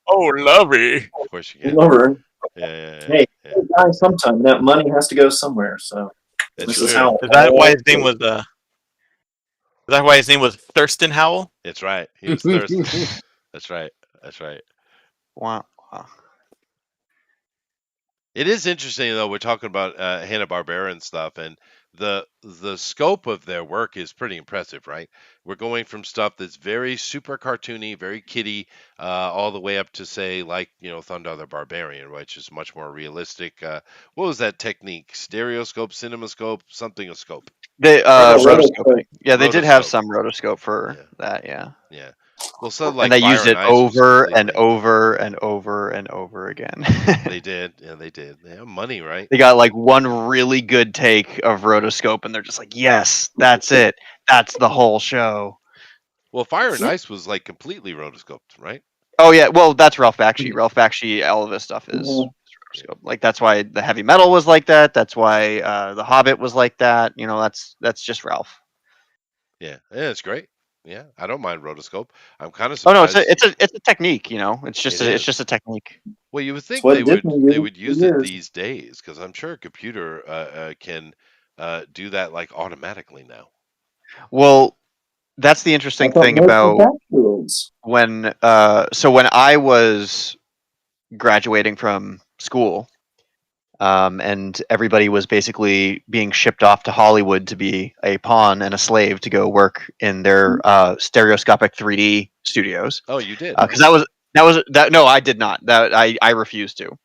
Oh, Lovey. Of course you can. Lover. Yeah. Hey, die sometime. That money has to go somewhere. So That's this is true. how. Is that why his name was? Is that why his name was Thurston Howell? That's right. He was Thurston. That's right. That's right. Wow. It is interesting though. We're talking about Hanna-Barbera and stuff, and the scope of their work is pretty impressive, right? We're going from stuff that's very super cartoony, very kiddie, all the way up to say like Thunder the Barbarian, which is much more realistic. What was that technique? Stereoscope, cinemascope, something a scope. They rotoscoping. Yeah, they did have Rotoscope. some rotoscope for that. Yeah. Yeah. Well, so like and they Fire used and it Ice was over and completely. over and over and over again. They did. Yeah, they did. They have money, right? They got like one really good take of rotoscope, and they're just like, "Yes, that's it. That's the whole show." Well, Fire and Ice was like completely rotoscoped, right? Oh yeah, well that's Ralph Bakshi. Ralph Bakshi, all of his stuff is rotoscope. Like that's why the Heavy Metal was like that. That's why the Hobbit was like that. That's just Ralph. Yeah, it's great. Yeah, I don't mind rotoscope. I'm kind of Oh no, surprised. it's a technique. It's just it's just a technique. Well, you would think what they Disney would use it these days because I'm sure a computer can do that like automatically now. Well, that's the interesting thing about when when I was graduating from school, and everybody was basically being shipped off to Hollywood to be a pawn and a slave to go work in their stereoscopic 3D studios. Oh, you did? Because that. No, I did not. That I refused to.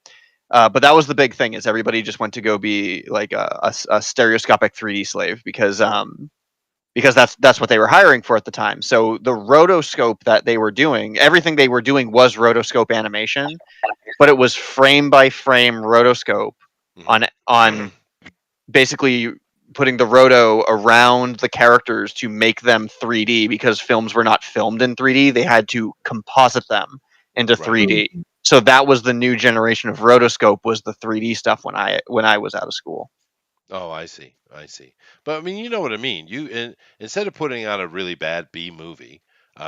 But that was the big thing: is everybody just went to go be like a stereoscopic 3D slave because that's what they were hiring for at the time. So the rotoscope that they were doing, everything they were doing was rotoscope animation, but it was frame by frame rotoscope on basically putting the roto around the characters to make them 3D because films were not filmed in 3D. They had to composite them into 3D. So that was the new generation of rotoscope, was the 3D stuff when I was out of school. Oh, I see. But I mean, you know what I mean. Instead of putting out a really bad B movie,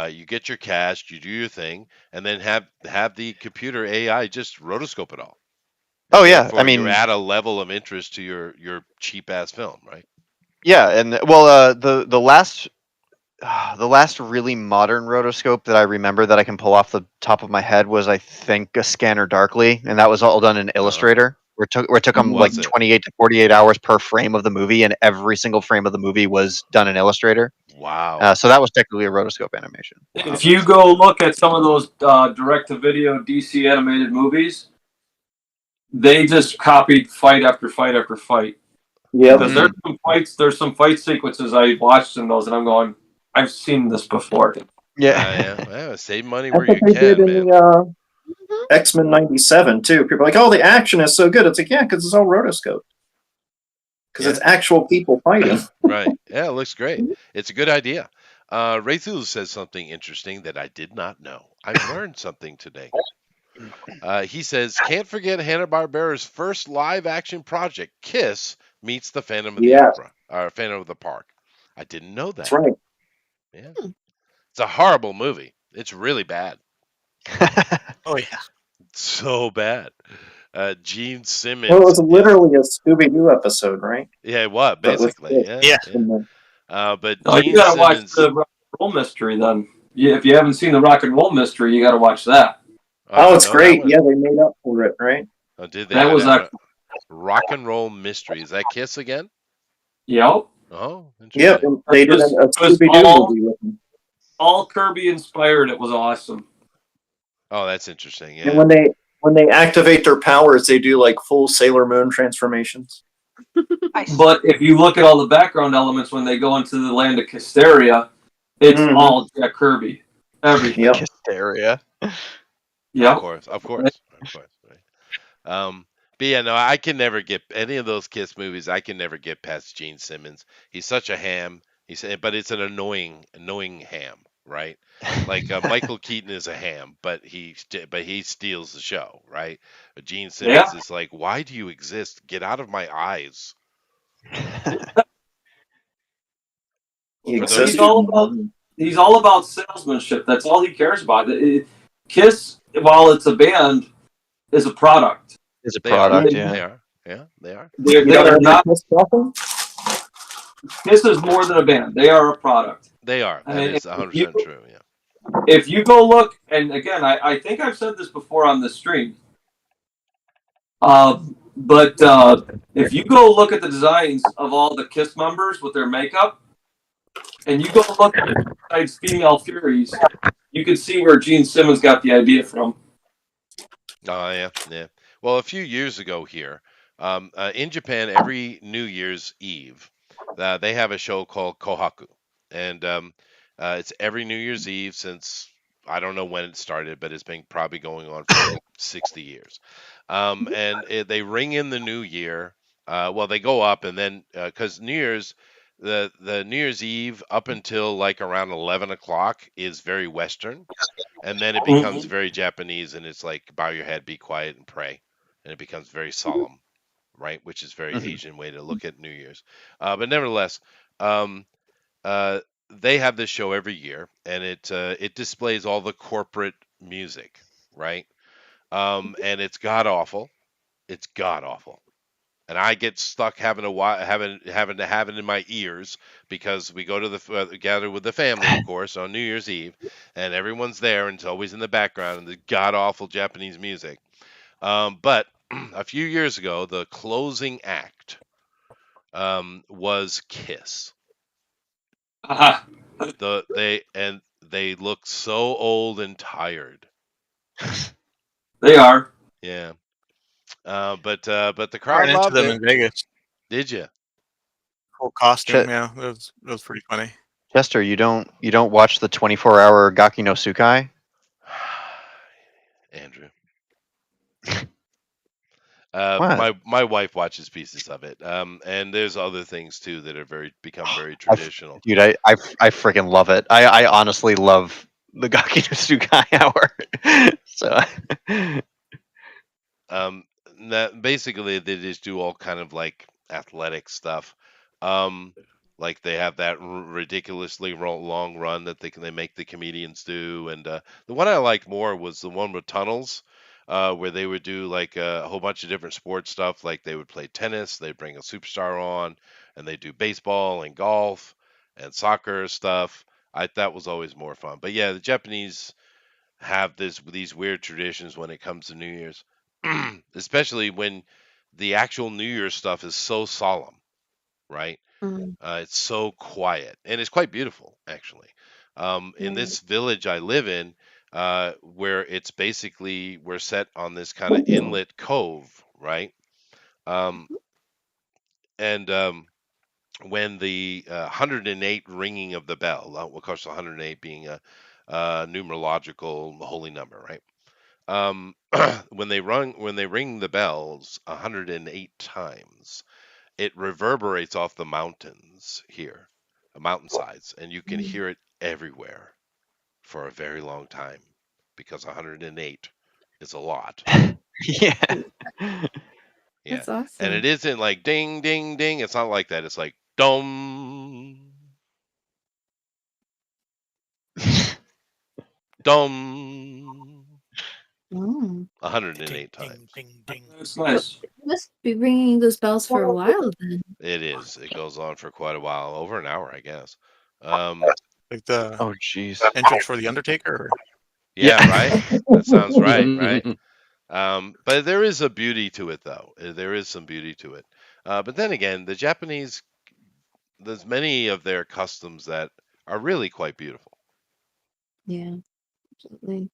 you get your cast, you do your thing, and then have the computer AI just rotoscope it all. Oh yeah, I mean, you add a level of interest to your cheap ass film, right? Yeah, and well, the last really modern rotoscope that I remember that I can pull off the top of my head was, I think, a Scanner Darkly, and that was all done in Illustrator. Where it took them like 28 to 48 hours per frame of the movie, and every single frame of the movie was done in Illustrator. Wow! So that was technically a rotoscope animation. If you go look at some of those direct-to-video DC animated movies, they just copied fight after fight after fight. Yeah, because there's some fight sequences I watched in those, and I'm going, I've seen this before. Yeah. Save money where you can, man. X-Men '97 too. People are like, "Oh, the action is so good." It's like, yeah, because it's all rotoscope. Because it's actual people fighting. Right. Yeah, it looks great. It's a good idea. Raythul says something interesting that I did not know. I learned something today. He says, can't forget Hanna-Barbera's first live-action project, Kiss, meets the Phantom of the Opera, or Phantom of the Park. I didn't know that. That's right. Yeah. It's a horrible movie. It's really bad. Oh, yeah. So bad. Gene Simmons. Well, it was literally a Scooby-Doo episode, right? Yeah, it was, basically. Yeah. But you gotta watch the Rock and Roll Mystery then. Yeah, if you haven't seen the Rock and Roll Mystery, you gotta watch that. Oh, it's great. Yeah, they made up for it, right? Oh, did they? That was Rock and Roll Mystery. Is that Kiss again? Yep. Oh, yep. They did a Scooby-Doo movie with them. All Kirby inspired. It was awesome. Oh, that's interesting. Yeah. And when they activate their powers, they do like full Sailor Moon transformations. But if you look at all the background elements when they go into the land of Kisteria, it's all Jack Kirby. Everything. Yep. Kisteria. Yeah. Of course. Right. But yeah, no, I can never get any of those Kiss movies. I can never get past Gene Simmons. He's such a ham. But it's an annoying ham, right? Like Michael Keaton is a ham, but he steals the show, right? But Gene Simmons is like, why do you exist? Get out of my eyes. He's all He's all about salesmanship. That's all he cares about. Kiss, while it's a band, is a product. Is a product, yeah. They are. Yeah, they are. They are not. Kiss is more than a band. They are a product. They are. That is 100% true. Yeah. If you go look, and again, I think I've said this before on the stream, but if you go look at the designs of all the Kiss members with their makeup, and you go look at it besides Female Furies, you can see where Gene Simmons got the idea from. Oh, yeah, yeah. Well, a few years ago here, in Japan, every New Year's Eve, they have a show called Kohaku, and it's every New Year's Eve since I don't know when it started, but it's been probably going on for like 60 years. And they ring in the new year. Well, they go up, and then because New Year's, the New Year's Eve up until like around 11 o'clock is very Western, and then it becomes very Japanese, and it's like bow your head, be quiet, and pray, and it becomes very solemn, right? Which is very Asian way to look at New Year's. But nevertheless, um, they have this show every year, and it displays all the corporate music, right? And it's god awful. It's god awful. And I get stuck having to have it in my ears because we go to the gather with the family, of course, on New Year's Eve, and everyone's there, and it's always in the background, and the god awful Japanese music. But a few years ago, the closing act was Kiss. They look so old and tired. They are. Yeah. But the crowd Ran into loved them it. in Vegas. Did you? Full costume, yeah. It was pretty funny. Chester, you don't watch the 24-hour Gaki no Tsukai? Andrew. What? My wife watches pieces of it, and there's other things too that are become very traditional. Dude, I freaking love it. I honestly love the Gaki no Tsukai hour. So, basically they just do all kind of like athletic stuff. Like they have that ridiculously long run that they make the comedians do, and the one I liked more was the one with tunnels. Where they would do like a whole bunch of different sports stuff. Like they would play tennis, they'd bring a superstar on, and they do baseball and golf and soccer stuff. That was always more fun. But yeah, the Japanese have these weird traditions when it comes to New Year's, especially when the actual New Year's stuff is so solemn, right? It's so quiet, and it's quite beautiful, actually. In this village I live in, where it's basically we're set on this kind of inlet cove, right? Um, and when the 108 ringing of the bell, of course, 108 being a numerological holy number, right? When they ring the bells 108 times, it reverberates off the mountains here, the mountainsides, and you can hear it everywhere for a very long time because 108 is a lot. yeah. Yeah. That's awesome. And it isn't like ding, ding, ding. It's not like that. It's like dum, dum. 108 times. Ding, ding. That's nice. You must be ringing those bells for a while then. It is. It goes on for quite a while, over an hour, I guess. Like the Oh, jeez. entrance for the Undertaker. Or... Yeah, right. That sounds right. But there is a beauty to it, though. There is some beauty to it. But then again, the Japanese, there's many of their customs that are really quite beautiful. Yeah, absolutely.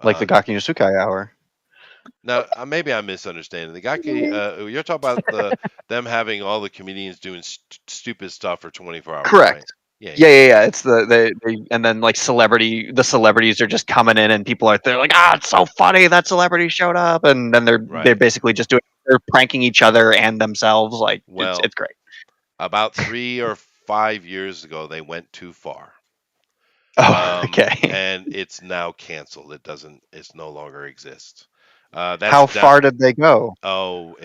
Like the Gaki no Tsukai hour. Now, maybe I'm misunderstanding. The Gaki, you're talking about them having all the comedians doing stupid stuff for 24 hours. Correct. Right? Yeah. It's they and then like the celebrities are just coming in, and people they're like, it's so funny that celebrity showed up, and then they're basically just they're pranking each other and themselves. Like, well, it's great. About 3 or 5 years ago, they went too far. Oh, okay. And it's now canceled. It's no longer exists. How far did they go? Oh,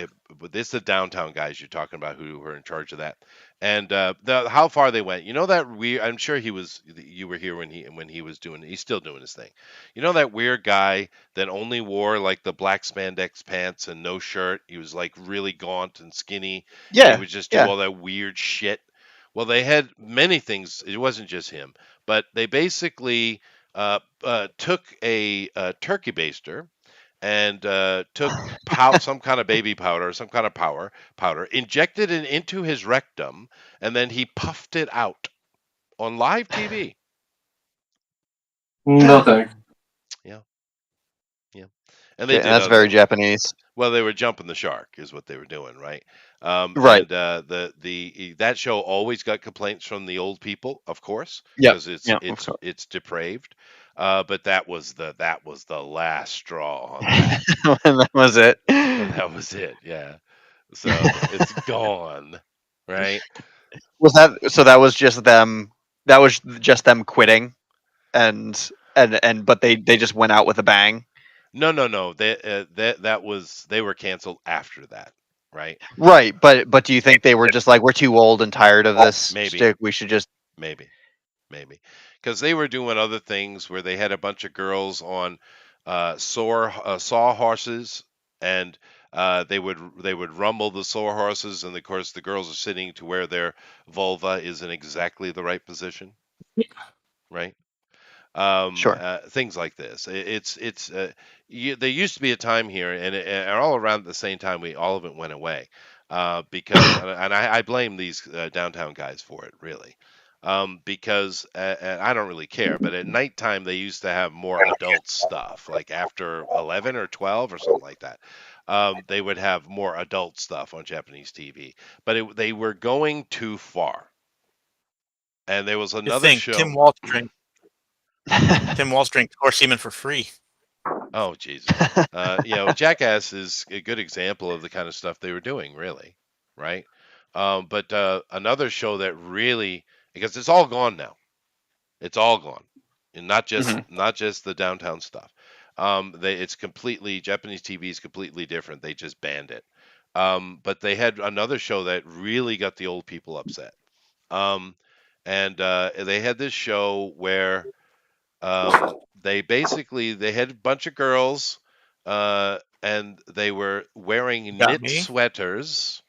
this is the downtown guys you're talking about who were in charge of that, And how far they went, you know that weird. I'm sure you were here when he was doing. He's still doing his thing. You know that weird guy that only wore like the black spandex pants and no shirt. He was like really gaunt and skinny, and he Yeah, would just do yeah. all that weird shit. Well, they had many things. It wasn't just him, but they basically took a turkey baster and took some kind of baby powder, some kind of powder, injected it into his rectum, and then he puffed it out on live TV. No thanks. Yeah, yeah, and they Okay, did that's other. very Japanese. Well, they were jumping the shark, is what they were doing, right? Right. And that show always got complaints from the old people, of course, Yep. because it's Yep. it's it's depraved. But that was the last straw on that. That was it. That was it. Yeah. So it's gone, right? Was that so? That was just them. That was just them quitting, but they just went out with a bang. No, no, no. They were canceled after that, right? Right, but do you think they were just like, we're too old and tired of this Maybe, shtick? We should just maybe, maybe, because they were doing other things where they had a bunch of girls on saw horses, and they would rumble the sawhorses, and of course the girls are sitting to where their vulva is in exactly the right position, right? sure. Things like this. There used to be a time here, and all around the same time, all of it went away, because and I blame these downtown guys for it, really, because and I don't really care, but at nighttime they used to have more adult stuff, like after 11 or 12 or something like that. They would have more adult stuff on Japanese TV, but they were going too far. And there was You another think show. Tim Walsh drank horse semen for free? Oh Jesus. Jackass is a good example of the kind of stuff they were doing, really, right? But another show that really, because it's all gone now, it's all gone, and not just Mhm. not just the downtown stuff. It's completely Japanese TV is completely different. They just banned it. But they had another show that really got the old people upset. Um, and they had this show where they had a bunch of girls, and they were wearing Got knit me. sweaters,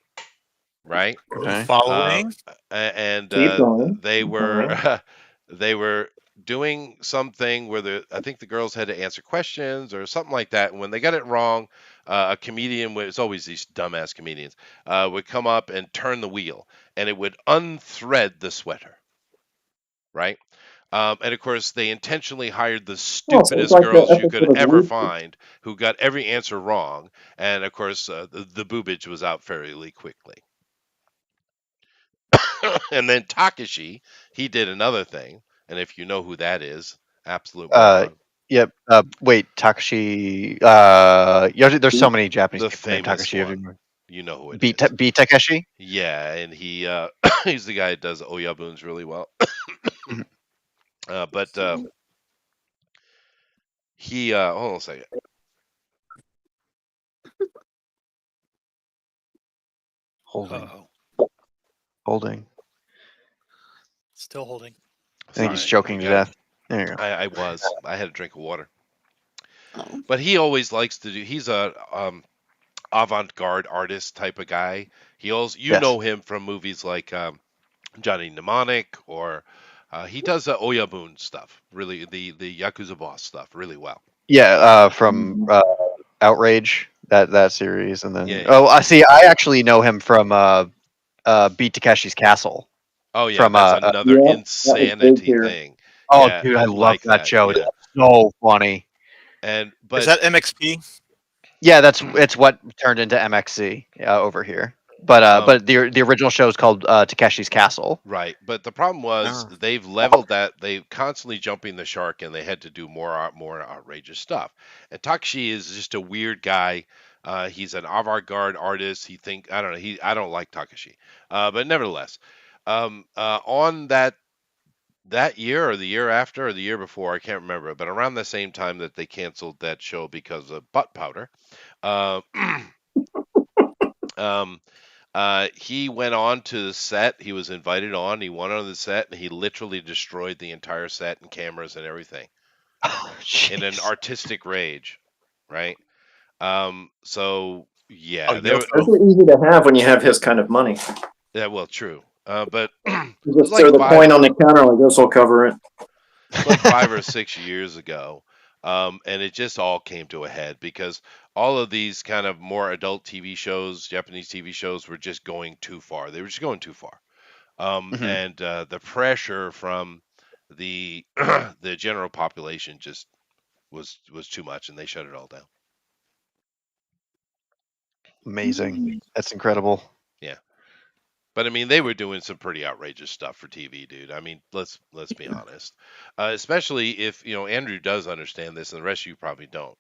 right? Okay. Following. And Keep going. they Keep going. were they were doing something where I think the girls had to answer questions or something like that. And when they got it wrong, a comedian it's always these dumbass comedians would come up and turn the wheel, and it would unthread the sweater, right? And of course, they intentionally hired the Oh, so it's stupidest like the girls you could episode of ever Luther. find, who got every answer wrong. And of course, the boobage was out fairly quickly. And then Takashi, he did another thing. And if you know who that is, absolute Uh, moron. yep. Wait, Takashi. There's so many Japanese The people named famous Takashi. one. You know who it is. Beat Takeshi. Yeah, and he he's the guy that does Oyabuns really well. Mhm. But he hold on a second. Holding. Uh-oh. Holding. Still holding. I think he's Sorry, choking to death. There you go. I had a drink of water. Oh. But he always likes to do. He's a avant-garde artist type of guy. He also, Yes. know him from movies like Johnny Mnemonic, or he does the Oyabun stuff, really the Yakuza boss stuff really well. Yeah. From Outrage, that series, and then Yeah. I see. I actually know him from Beat Takeshi's Castle. Oh yeah, From that's another Yeah, that was big insanity here. thing. Oh, Yeah, dude, I I love like that that. show. Yeah, It's so funny. and Is but that MXP? Yeah, it's what turned into MXC over here. But the original show is called Takeshi's Castle. right. But the problem was Oh. they've leveled that. They constantly jumping the shark, and they had to do more outrageous stuff. And Takashi is just a weird guy. He's an avant-garde artist. I don't know. I don't like Takashi. But nevertheless, on that year or the year after or the year before, I can't remember, but around the same time that they canceled that show because of butt powder, uh, um, He went on to the set. He was invited on. He went on the set, and he literally destroyed the entire set and cameras and everything Oh, in an jeez. artistic rage, right? So Oh, yeah, guilty. Those are easy to have when you have his kind of money. yeah, well, true. But it You was just throw like the coin on the counter, like this will cover it. it's like 5 or 6 years ago, and it just all came to a head because all of these kind of more adult TV shows, Japanese TV shows, were just going too far. They were just going too far, Mhm. and the pressure from the the general population just was too much, and they shut it all down. Amazing. That's incredible. Yeah. But I mean, they were doing some pretty outrageous stuff for TV, dude. I mean, let's be honest. Especially if Andrew does understand this, and the rest of you probably don't.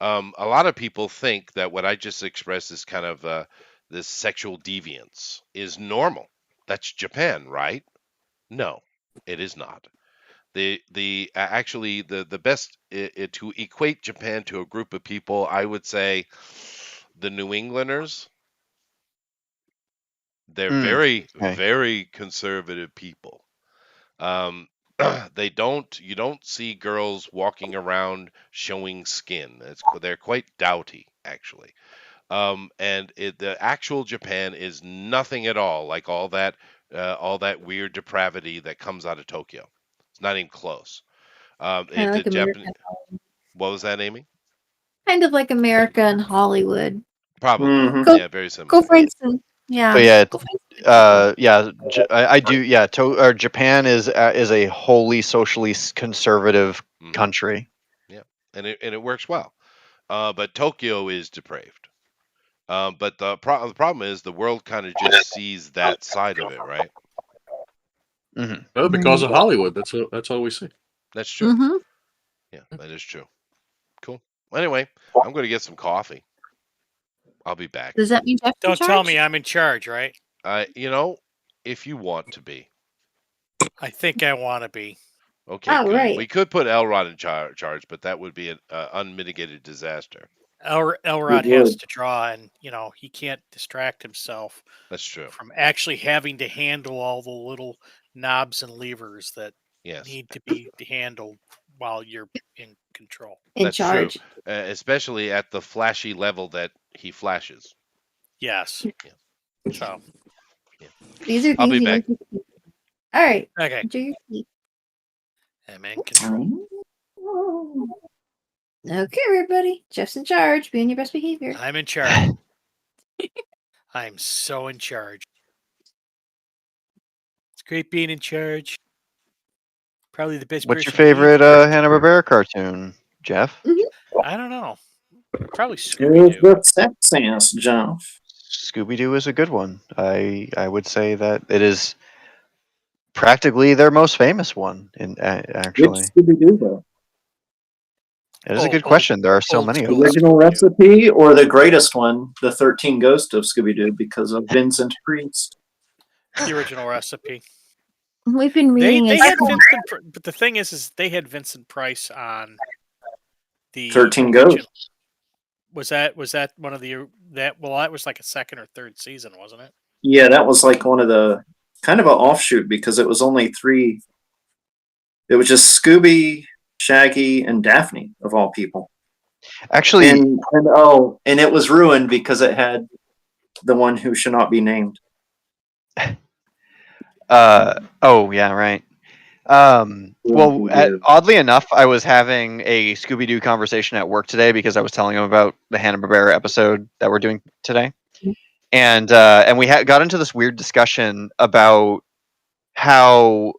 A lot of people think that what I just expressed is kind of this sexual deviance is normal. That's Japan, right? No, it is not. Actually the best to equate Japan to a group of people, I would say the New Englanders. They're Mm, very, okay. very conservative people. Um, you don't see girls walking around showing skin. They're quite dowty, actually. And the actual Japan is nothing at all like all that weird depravity that comes out of Tokyo. It's not even close. Kind of The like Japan. America. What was that, Amy? Kind of like America and Hollywood. Probably. Mhm. Go, Yeah, very go similar. Frankston. So Yeah. yeah, Go Frankston. yeah, I do. Yeah, Japan is a wholly socially conservative Hmm. country. Yeah, and it works well. But Tokyo is depraved. But the problem is the world kind of just sees that side of it, right? Hmm. Well, because of Hollywood, that's all we see. That's true. Mm-hmm. Yeah, that is true. Cool. Well, anyway, I'm going to get some coffee. I'll be back. Does that mean Jeff's in Don't tell charge? me I'm in charge, right? You know, if you want to be. I think I want to be. Okay, All good. right. We could put Elrod in charge, but that would be an unmitigated disaster. Elrod has to draw, and he can't distract himself That's true. from actually having to handle all the little knobs and levers that Yes, need to be handled while you're in control. In that's true. charge. Especially at the flashy level that he flashes. Yes. Yeah. So, These are I'll things be you back. don't keep. All right. okay. Enjoy your tea. I'm in control. Okay, everybody. Jeff's in charge. Be on your best behavior. I'm in charge. I'm so in charge. It's great being in charge. Probably the best What's your person being in favorite charge. Hanna-Barbera cartoon, Jeff? I don't know. Probably Scooby Who's Doo. the sex ass, Jeff? Scooby-Doo is a good one. I would say that it is practically their most famous one. Which Actually, Scooby Doo though? it is a good question. There are so old many of school them. Original Scooby-Doo. recipe or the greatest one, the 13 Ghost of Scooby Doo, because of Vincent Priest. The original recipe. We've been They reading had his Vincent, but the thing is they had Vincent Price on the 13 original. Ghosts. Was that one of the that? Well, that was like a second or third season, wasn't it? Yeah, that was like one of the kind of an offshoot because it was only 3. It was just Scooby, Shaggy, and Daphne of all people. Actually, And it was ruined because it had the one who should not be named. oh yeah, right. Oddly enough, I was having a Scooby-Doo conversation at work today because I was telling them about the Hanna-Barbera episode that we're doing today, and we got into this weird discussion about how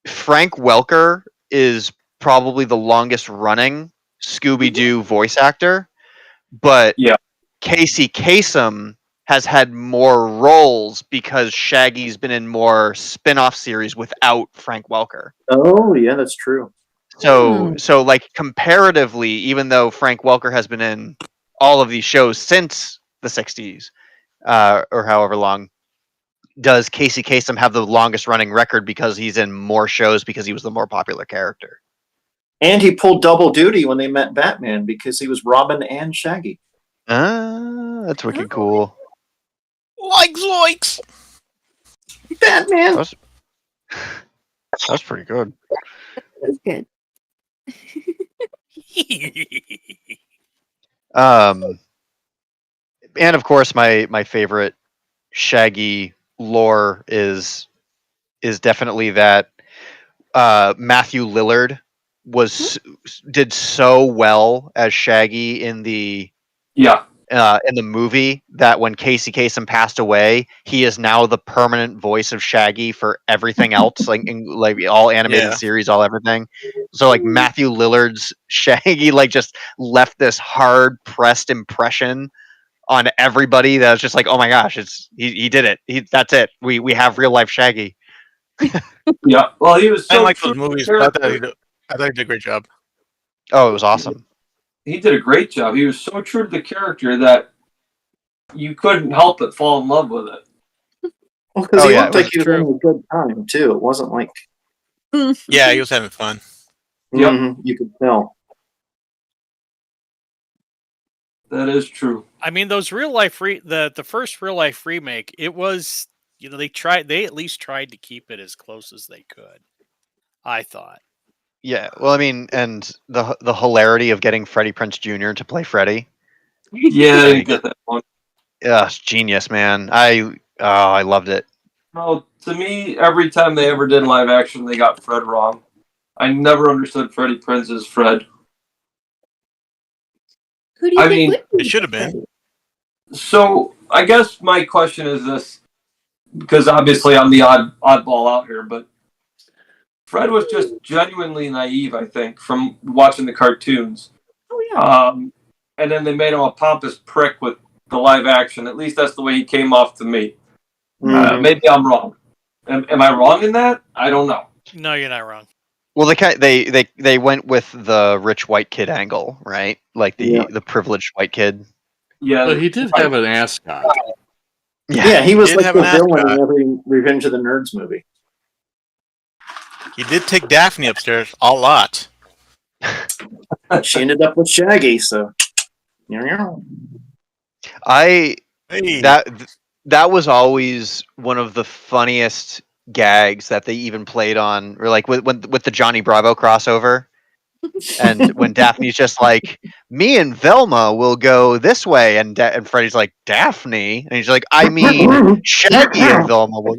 Frank Welker is probably the longest running Scooby-Doo voice actor, but Yeah. Casey Kasem has had more roles because Shaggy's been in more spin-off series without Frank Welker. Oh, yeah, that's true. So like comparatively, even though Frank Welker has been in all of these shows since the 60s, or however long, does Casey Kasem have the longest running record because he's in more shows because he was the more popular character? And he pulled double duty when they met Batman because he was Robin and Shaggy. That's wicked cool. Zoinks! Batman. That was pretty good. That's good. And of course, my favorite Shaggy lore is definitely that Matthew Lillard did so well as Shaggy in the movie that when Casey Kasem passed away, he is now the permanent voice of Shaggy for everything else, like all animated series, all everything. So like Matthew Lillard's Shaggy just left this hard pressed impression on everybody that was just like, oh my gosh, he did it. That's it. We have real life Shaggy. Yeah. Well, he was so I like true those to the movies, but I thought character. he did a great job. Oh, it was awesome. He did a great job. He was so true to the character that you couldn't help but fall in love with it. Well, because he looked like he was having a good time too. It wasn't like Yeah, he was having fun. Yep, you could tell. that is true. I mean, those real life the first real life remake, it was, they at least tried to keep it as close as they could. I thought. Yeah, well, I mean, and the hilarity of getting Freddie Prinze Jr. to play Freddie. Yeah, I didn't get that one. Yeah, it's genius, man. I loved it. No, to me, every time they ever did live action, they got Fred wrong. I never understood Freddie Prinze's Fred. Who do you think would be it should have been? So I guess my question is this, because obviously I'm the oddball out here, but Fred was just genuinely naive, I think, from watching the cartoons. Oh yeah. And then they made him a pompous prick with the live action. At least that's the way he came off to me. Maybe I'm wrong. Am I wrong in that? I don't know. No, you're not wrong. Well, they went with the rich white kid angle, right? Like the privileged white kid. Yeah, but he did have an ascot. Yeah, he was He did like have the an villain ascot. in every Revenge of the Nerds movie. He did take Daphne upstairs a lot. She ended up with Shaggy, so. That was always one of the funniest gags that they even played on, or like with the Johnny Bravo crossover. And when Daphne's just like, me and Velma will go this way, and Freddy's like, Daphne, and he's like, I mean, Shaggy and Velma will.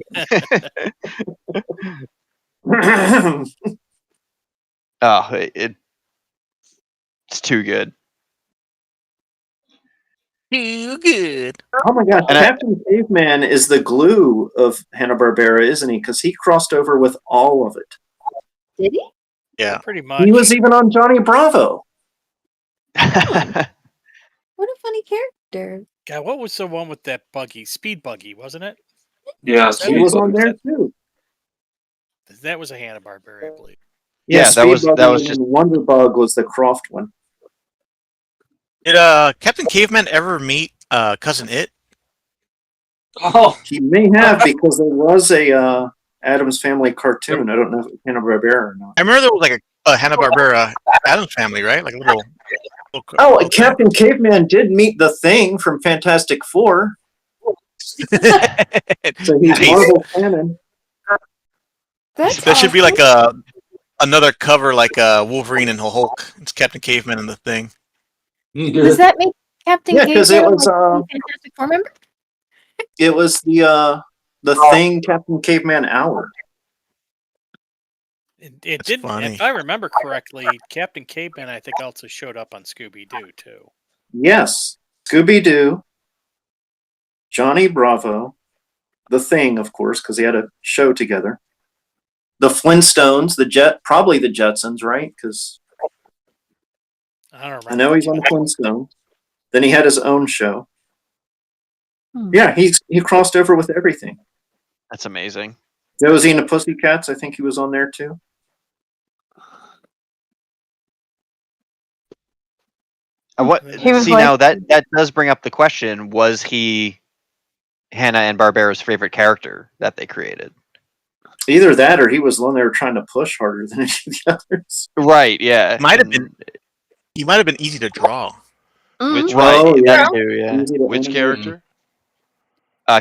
Oh, it's too good. Too good. Oh my god, Captain Caveman is the glue of Hanna-Barbera, isn't he? Because he crossed over with all of it. Did he? Yeah, pretty much. He was even on Johnny Bravo. What a funny character. God, what was the one with that buggy? Speed buggy, wasn't it? Yeah, he was on there too. That was a Hanna-Barbera, I believe. Yeah, that was just Wonder Bug was the Croft one. Did Captain Caveman ever meet Cousin It? Oh, he may have, because there was a Addams Family cartoon. I don't know if it was Hanna-Barbera or not. I remember there was like a Hanna-Barbera Addams Family, right? Like a little Oh, Captain Caveman did meet the Thing from Fantastic Four. So he's Marvel canon. That should be like another cover, like Wolverine and Hulk. It's Captain Caveman and the Thing. Does that make Captain Caveman because it was Fantastic Four member? It was the Thing Captain Caveman Hour. It didn't. Funny. If I remember correctly, Captain Caveman, I think, also showed up on Scooby Doo too. Yes, Scooby Doo, Johnny Bravo, the Thing, of course, because he had a show together. The Flintstones, probably the Jetsons, right? Because I don't remember. I know he's on the Flintstones. Then he had his own show. Yeah, he crossed over with everything. That's amazing. Josie and the Pussycats, I think he was on there too. Now that does bring up the question: was he Hanna and Barbera's favorite character that they created? Either that, or he was the one they were trying to push harder than any of the others. Right? Yeah. He might have been easy to draw. Which Right? Oh, yeah. That too, yeah. Which character?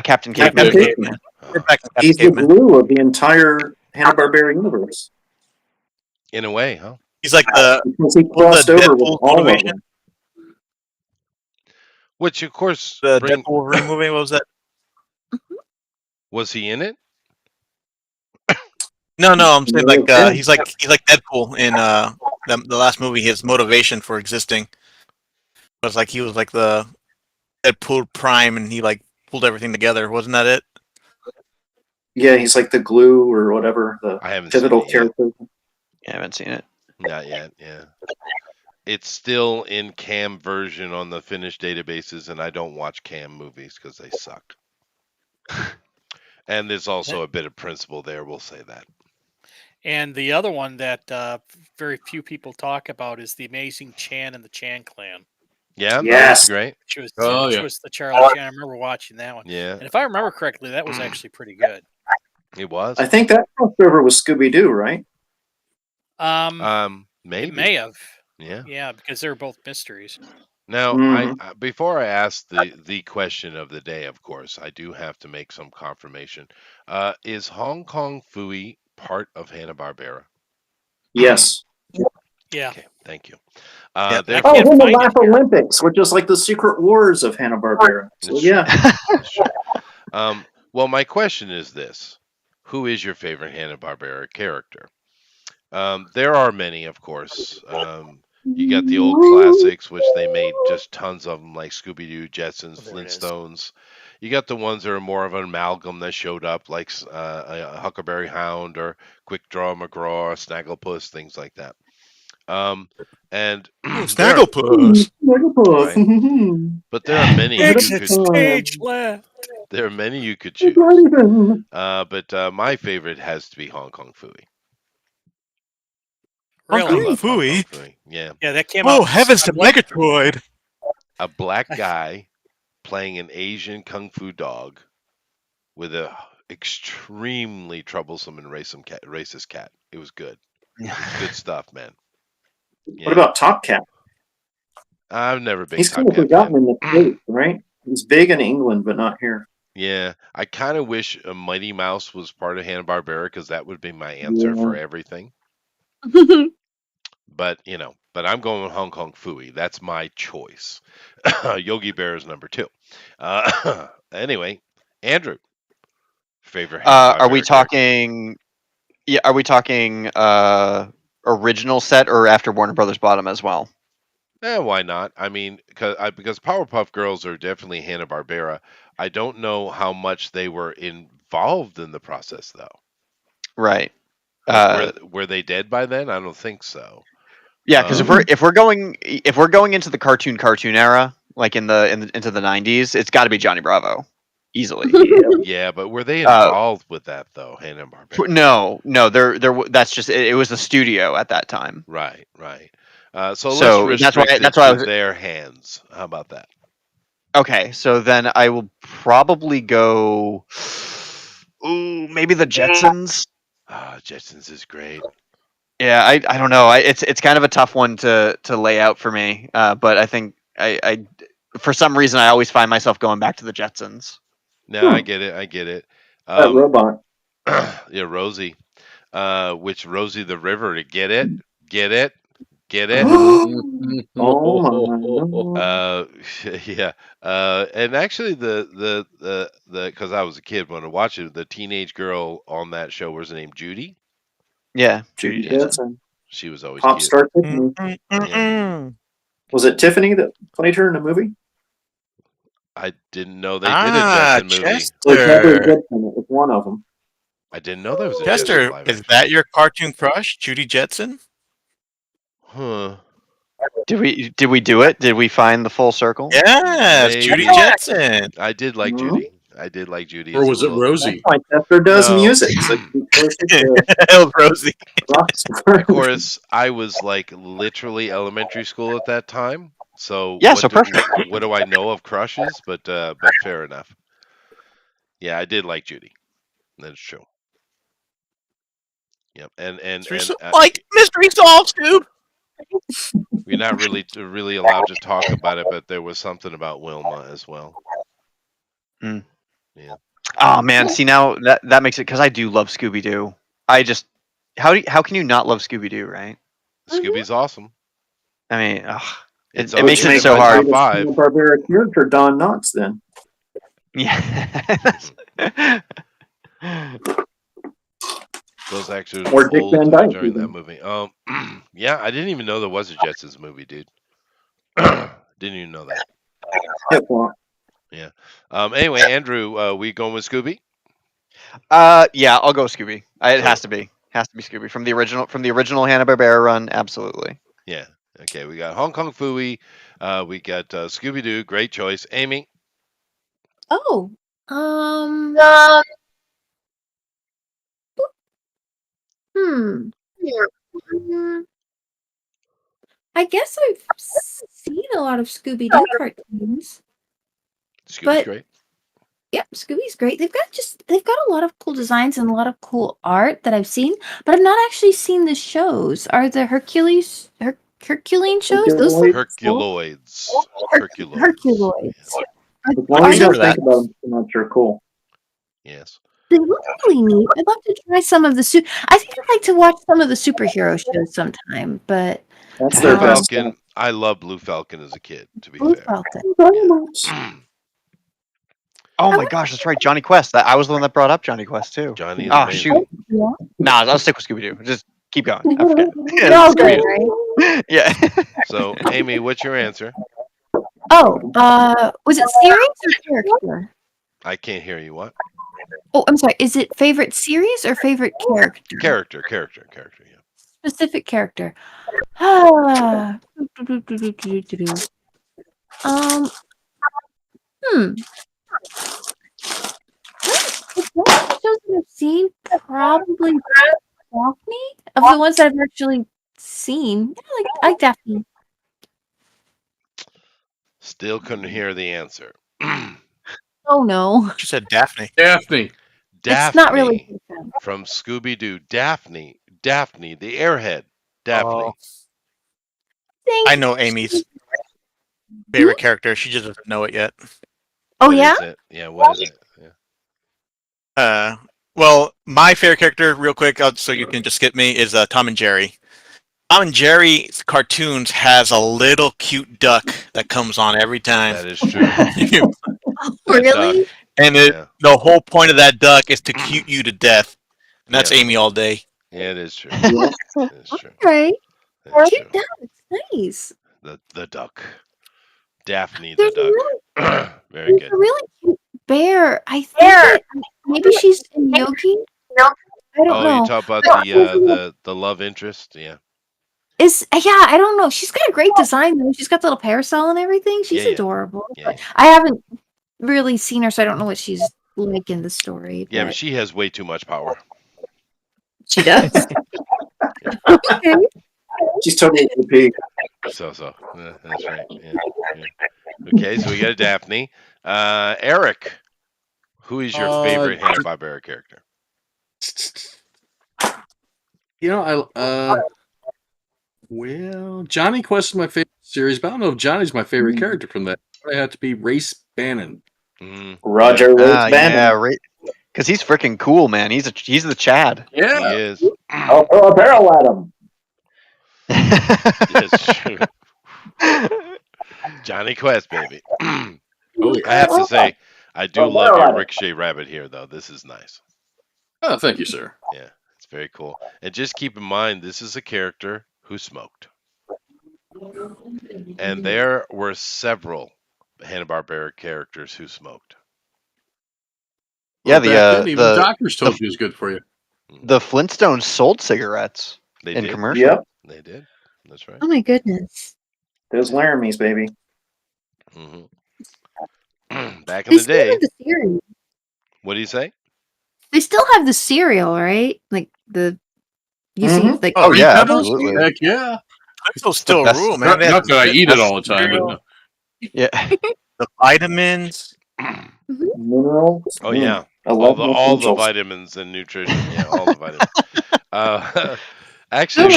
Captain Caveman. Captain Caveman. We're back in Captain He's the Caveman. glue of the entire Hanna-Barbera universe. In a way, huh? He's like the Because he crossed over with Deadpool all of motivation. them. Which, of course, The Deadpool Wolverine movie. What was that? Was he in it? No, I'm saying like he's like Deadpool in the last movie. His motivation for existing was like he was like the Deadpool Prime, and he like pulled everything together. Wasn't that it? Yeah, he's like the glue or whatever. The I haven't pivotal seen it yet. character. Yeah, I haven't seen it. Not yet, yeah. It's still in cam version on the finished databases, and I don't watch cam movies because they suck. And there's also a bit of principle there, we'll say that. And the other one that very few people talk about is the Amazing Chan and the Chan Clan. Yeah, Yes. that was great. Which was the Charlie Chan. I remember watching that one. Yeah, And if I remember correctly, that was actually pretty good. it was. I think that crossed over with Scooby-Doo, right? Maybe. It may have. Yeah. Yeah, because they're both mysteries. Now, Mhm. I before I ask the question of the day, of course, I do have to make some confirmation. Is Hong Kong Phooey part of Hanna-Barbera? Yes. Yeah. Okay, thank you. Yeah, There- Oh, can't then the find it Laugh here. Olympics, which is like the Secret Wars of Hanna-Barbera. So That's yeah. That's true. Well, my question is this: who is your favorite Hanna-Barbera character? There are many, of course. You got the old classics, which they made just tons of them, like Scooby-Doo, Jetsons, Oh, there it is. Flintstones. You got the ones that are more of an amalgam that showed up, like a Huckleberry Hound or Quick Draw McGraw, Snagglepuss, things like that. And there, Snagglepuss. Snagglepuss. but there are many you Exit could. stage left. There are many you could choose. But my favorite has to be Hong Kong Phooey. I Really? love Hong Kong Phooey? Phooey. Yeah, Yeah, that came out. Oh, heavens to Megatroid! a black guy playing an Asian kung fu dog with a extremely troublesome and racist cat. It was good. Good stuff, man. Yeah. What about Top Cat? I've never been He's Top kind of Cat forgotten fan. in the States, right? He's big in England, but not here. Yeah, I kind of wish a Mighty Mouse was part of Hanna-Barbera because that would be my answer for everything. But but I'm going with Hong Kong Phooey. That's my choice. Yogi Bear is number 2. Anyway, Andrew, favorite Are we Hanna-Barbera character? talking? Yeah, are we talking original set or after Warner Brothers bought them as well? Why not? I mean, because Powerpuff Girls are definitely Hanna-Barbera. I don't know how much they were involved in the process, though. Right. Were they dead by then? I don't think so. Yeah, because if we're going into the cartoon era, like into the 90s, it's got to be Johnny Bravo, easily. Yeah, but were they involved with that though, Hanna-Barbera? No, that's just it was the studio at that time. Right. So let's restrict that's why I was their hands. How about that? Okay, so then I will probably go. Ooh, maybe the Jetsons. Jetsons is great. Yeah, I don't know. It's kind of a tough one to lay out for me. But I think I for some reason I always find myself going back to the Jetsons. No, I get it. That robot. Yeah, Rosie. Which Rosie the River to get it. Oh my! Yeah. And actually, the because I was a kid when I watched it, the teenage girl on that show was her name Judy. Yeah, Judy Jetson. She was always Pop cute. star Tiffany. Yeah. Was it Tiffany that played her in the movie? I didn't know they did a Jetson movie. Chester. It was one of them. I didn't know there was a Chester, Jetson live is action. that your cartoon crush, Judy Jetson? Huh. Did we do it? Did we find the full circle? Yes, Judy Jetson. I did like Judy. I did like Judy. Or was it Rosie? That's why Chester does No. music. So Rosie. Of course, I was like literally elementary school at that time. So yeah, so perfect. What do I know of crushes? But fair enough. Yeah, I did like Judy. That's true. Yep, and like mystery solved, dude. We're not really allowed to talk about it, but there was something about Wilma as well. Yeah. Oh man, see now that makes it because I do love Scooby Doo. I just how can you not love Scooby Doo, right? Scooby's awesome. I mean, It's it always makes been it in so my hard. top five. Hanna-Barbera character Don Knotts then. Yeah. Those actors Or were Dick old Van Dyke during that even. movie. Yeah, I didn't even know there was a Jetsons movie, dude. Didn't even know that. Hip hop. Yeah. Anyway, Andrew, we going with Scooby? Yeah, I'll go Scooby. It So- has to be Scooby from the original Hanna-Barbera run. Absolutely. Yeah. Okay, we got Hong Kong Phooey. We got Scooby Doo. Great choice. Amy. Oh, hmm. Mm, I guess I've seen a lot of Scooby Doo cartoons, Scooby's but great. yep, Scooby's great. They've got a lot of cool designs and a lot of cool art that I've seen, but I've not actually seen the shows. Are the Herculean shows? Those look cool. Herculoids. Herculoids. As long Are as you don't those, think about them too much, you're cool. Yes. they look really neat. I'd love to try some of the I think I'd like to watch some of the superhero shows sometime, but That's Blue their best stuff. Falcon. I loved Blue Falcon as a kid, to be Blue fair. Falcon. Yeah. Oh I my gosh, that's right, Johnny Quest. I was the one that brought up Johnny Quest too. Johnny is Oh amazing. shoot. Yeah. Nah, I'll stick with Scooby Doo. Just keep going. I forget. They're all good, right? Yeah. So, Amy, what's your answer? Oh, was it series or character? I can't hear you. What? Oh, I'm sorry. Is it favorite series or favorite character? Character. Yeah. Specific character. Ah. Um. Hmm. The shows that I've seen probably Daphne of the ones that I've actually seen. Yeah, like Daphne. Still couldn't hear the answer. Oh no, She said Daphne. Daphne. it's not really. Daphne from Scooby Doo. Daphne, the airhead. Daphne. I know Amy's favorite character. She just doesn't know it yet. Oh What yeah. is it? Yeah, what is it? Yeah. Well, my favorite character, real quick, so you can just skip me, is Tom and Jerry. Tom and Jerry's cartoons has a little cute duck that comes on every time. That is true. That Really? duck. And Yeah. the whole point of that duck is to cute you to death. And that's Amy all day. Yeah, it is true. Yeah. It's true. Right. It's Cute true. ducks. Nice. The duck. Daphne There's the a really, duck. Very there's good. a really cute bear. I think maybe she's in Yogi. I don't Oh, know. you talk about the love interest? Yeah. I don't know. She's got a great design though. She's got the little parasol and everything. She's Yeah, yeah. adorable. Yeah, But I haven't really seen her, so I don't know what she's like in the story. Yeah, but she has way too much power. she does. Okay. She's totally OP. So. Yeah, that's right. Yeah. Okay, so we got a Daphne. Eric, who is your favorite Hanna-Barbera character? You know, well, Johnny Quest is my favorite series, but I don't know if Johnny's my favorite character from that. I have to be Race Bannon. Roger Race Bannon. Yeah, right. Because he's freaking cool, man. He's the Chad. Yeah. He is. I'll throw a barrel at him. It's true. Johnny Quest, baby. Oh, I have to say, I do love your Ricochet Rabbit here, though. This is nice. Oh, thank you, sir. Yeah, it's very cool. And just keep in mind, this is a character who smoked. And there were several Hanna-Barbera characters who smoked. Yeah, Back then, even doctors told you it was good for you. The Flintstones sold cigarettes in commercials. Yep. They did. That's right. Oh my goodness. Those Laramies, baby. Back in the day. Have the cereal. What do you say? They still have the cereal, right? Like the you see like Oh yeah, absolutely. Heck yeah. Those still rule, man. Not that I eat it all the time. But no. Yeah. The vitamins. Minerals. Oh yeah. I love all the essentials. vitamins and nutrition. Yeah, all the vitamins. Actually,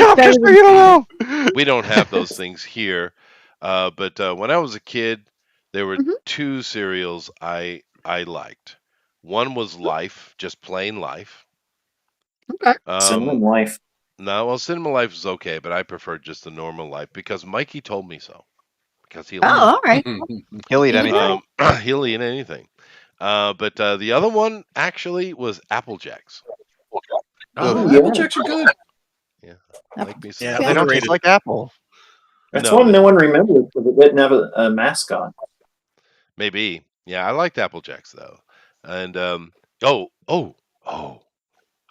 we don't have those things here. But when I was a kid, there were two cereals I liked. One was Life, just plain Life. Okay. Cinnamon Life. No, well, Cinema Life is okay, but I prefer just the normal Life because Mikey told me so. Because he'll Oh, all right. He'll eat Good to anything. know. he'll eat anything. But the other one actually was Apple Jacks. Oh, Yeah. Applejacks are good. Yeah, I like me some. Yeah, Okay. They don't taste overrated. like apple. That's No, one they no one don't. remembers because it didn't have a mascot. Maybe. Yeah, I liked Apple Jacks though. And oh,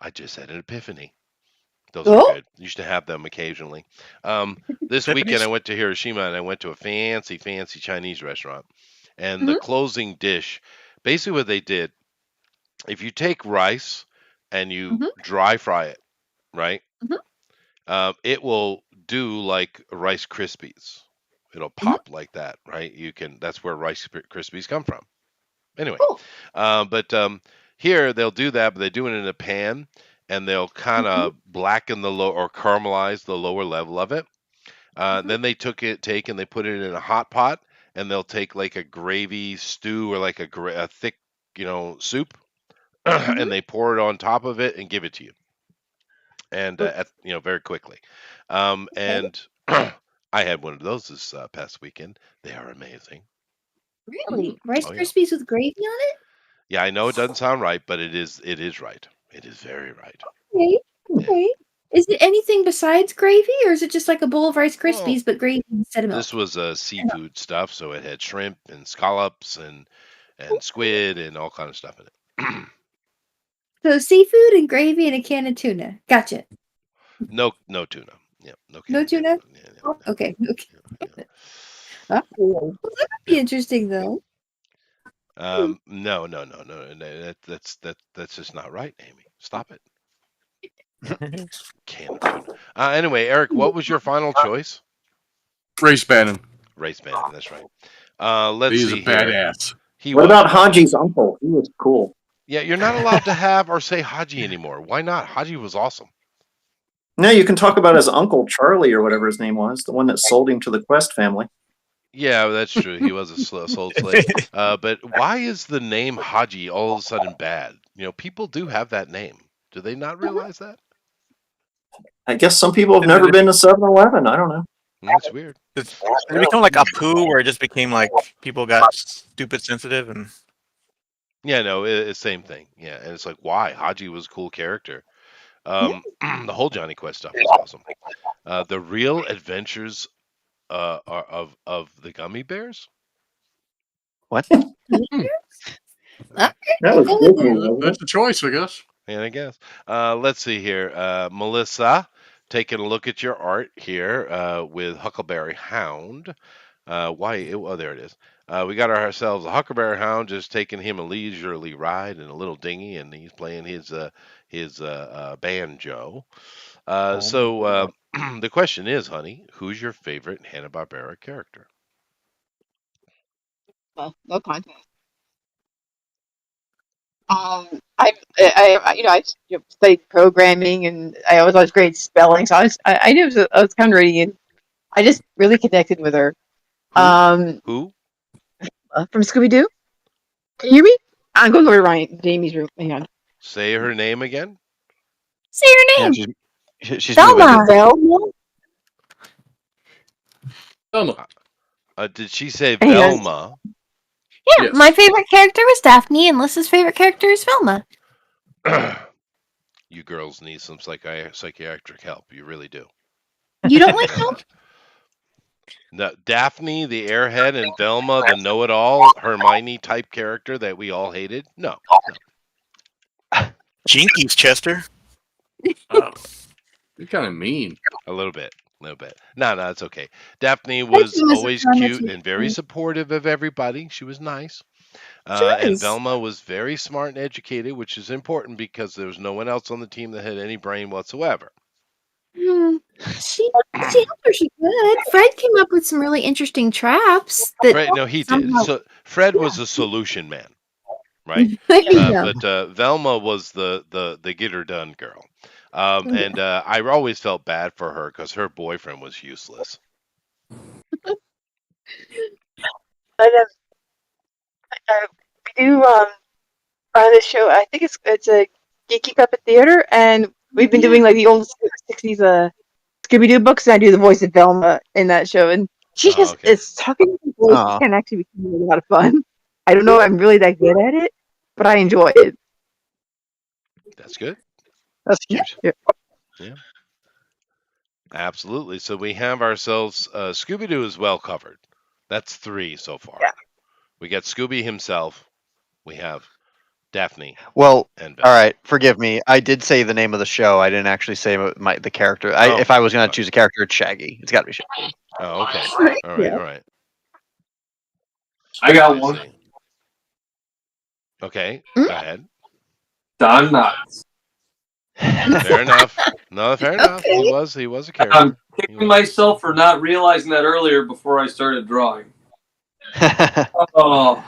I just had an epiphany. Those are Oh. good. You should have them occasionally. This weekend I Epiphanies? went to Hiroshima and I went to a fancy Chinese restaurant. And the Mhm. closing dish, basically what they did, if you take rice and you Mhm. dry fry it, right? Mhm. It will do like Rice Krispies. It'll Mhm. pop like that, right? You can. That's where Rice Krispies come from. Anyway, Cool. but here they'll do that, but they do it in a pan, and they'll kind Mhm. of blacken the low or caramelize the lower level of it. Mhm. Then they take and they put it in a hot pot, and they'll take like a gravy stew or like a thick, soup, Mhm. and they pour it on top of it and give it to you, and Oh, very quickly. okay. And I had one of those this past weekend. They are amazing. Really? Rice Oh yeah, Krispies with gravy on it? yeah. I know it doesn't sound right, but it is. It is right. It is very right. Okay. Yeah. Okay. Is it anything besides gravy, or is it just like a bowl of Rice Well, Krispies but gravy instead of this milk? was seafood stuff, so it had shrimp and scallops and squid and all kind of stuff in it. So seafood and gravy and a can of tuna. Gotcha. No tuna. Yeah, no No can tuna. tuna? Yeah, Oh, no, okay. Okay. yeah, yeah. Oh, well, that would be Yeah. interesting though. No. That's just not right, Amy. Stop it. Can of tuna. Anyway, Eric, what was your final choice? Race Bannon. Race Bannon. That's right. Let's He is a see here. badass. He What was about badass. Haji's uncle? He was cool. Yeah, you're not allowed to have or say Haji anymore. Why not? Haji was awesome. No, you can talk about his uncle Charlie or whatever his name was, the one that sold him to the Quest family. Yeah, that's true. He was a sold slave. But why is the name Haji all of a sudden bad? People do have that name. Do they not realize that? I guess some people have Did never it, been to 7-Eleven. I don't know. That's weird. did it become like a poo where it just became like people got stupid sensitive and Yeah, no, it's same thing. Yeah, and it's like, why? Haji was a cool character. Yeah. The whole Johnny Quest stuff was awesome. The real adventures of the gummy bears. What? Okay, That I'll was go with Disney, it. wasn't That's it? a choice, I guess. And I guess. Let's see here. Melissa, taking a look at your art here with Huckleberry Hound. Oh, there it is. We got ourselves a Huckleberry Hound, just taking him a leisurely ride in a little dinghy, and he's playing his banjo. So the question is, honey, who's your favorite Hanna-Barbera character? Well, no contest. I studied programming and I always was great at spelling, so I knew I was kind of reading it. I just really connected with her. Who? Um, Who? from Scooby Doo. Can you hear me? I'm going to go to Ryan Jamie's room. Hang on. Say her name again. Say your Yeah, name. she's moving. Velma. Velma. Velma. Did she say Hang on. Velma? Yeah, Yes. my favorite character was Daphne, and Lissa's favorite character is Velma. You girls need some psychiatric help. You really do. You don't like Velma? No, Daphne, the airhead, and Velma, the know-it-all Hermione type character that we all hated. No, Jinkies, Chester. Oh, you're kind of mean. a little bit. No, it's okay. Daphne I was think it was a always fun cute and very achievement. supportive of everybody. She was nice. She And was. Velma was very smart and educated, which is important because there was no one else on the team that had any brain whatsoever. She helped where she could. Fred came up with some really interesting traps that Fred, no, he did. somehow. So Fred Yeah. was a solution man, right? There you go. But Velma was the get her done girl. And I always felt bad for her because her boyfriend was useless. But we do on this show. I think it's a Geeky Puppet Theater, and we've been doing like the old 60s Scooby Doo books, and I do the voice of Velma in that show, and she just is talking to people. Aw. Can actually be a lot of fun. I don't know if I'm really that good at it, but I enjoy it. That's good. That's cute. Yeah. Absolutely. So we have ourselves Scooby Doo is well covered. That's 3 so far. Yeah. We got Scooby himself. We have Daphne. Well, and all right. Forgive me. I did say the name of the show. I didn't actually say the character. If I was going to choose a character, it's Shaggy. It's got to be Shaggy. Oh, okay. All right. Yeah. All right. I got one. See. Okay. Go ahead. Don Knotts. Fair enough. No, fair enough. He was a character. I'm kicking myself for not realizing that earlier before I started drawing. Oh,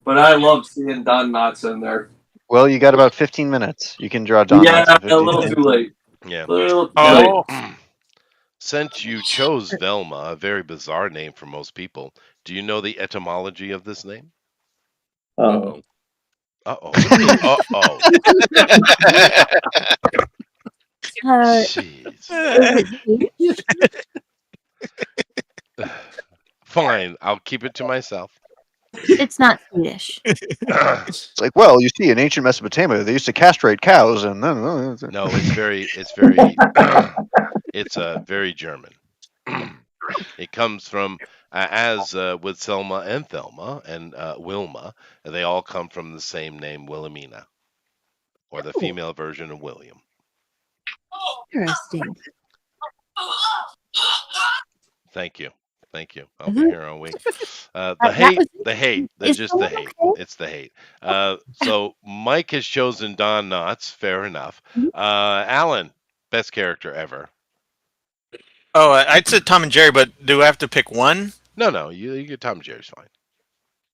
but I love seeing Don Knotts in there. Well, you got about 15 minutes. You can draw Don Yeah, Knotts in 15 a little minutes. too late. Yeah. A little too late. Since you chose Velma, a very bizarre name for most people, do you know the etymology of this name? Oh. Uh-oh. What do you mean, uh-oh? Jeez. Fine, I'll keep it to myself. It's not Swedish. It's like, well, you see, in ancient Mesopotamia, they used to castrate cows, and then No, it's very, it's very German. It comes from as with Selma and Thelma and Wilma, they all come from the same name, Wilhelmina, or the female version of William. Interesting. Thank you. I'll be here all week. The That hate, was the hate, Is just the someone hate. okay? It's the hate. So Mike has chosen Don Knotts. Fair enough. Alan, best character ever. Oh, I'd say Tom and Jerry, but do I have to pick one? No, you get Tom and Jerry's fine.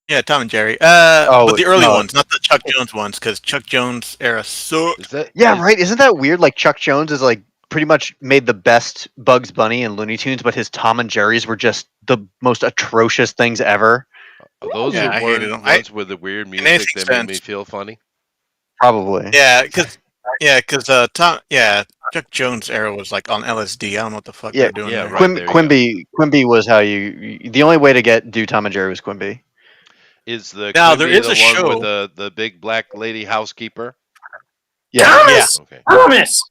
Yeah, Tom and Jerry. Oh, but the early no. ones, not the Chuck Jones ones, because Chuck Jones era sucked. Is that right? Isn't that weird? Like Chuck Jones is like pretty much made the best Bugs Bunny and Looney Tunes, but his Tom and Jerry's were just the most atrocious things ever. Those Yeah, are I hated them. ones with the weird music anything that made me sense. feel funny. Probably. Yeah, because Chuck Jones era was like on LSD. I don't know what the fuck they're doing there. Right, there you Quimby was how the only way to do Tom and Jerry was Quimby. Is the Now, Quimby there is the a one show- with the big black lady housekeeper? Yeah. Thomas! Okay. Thomas!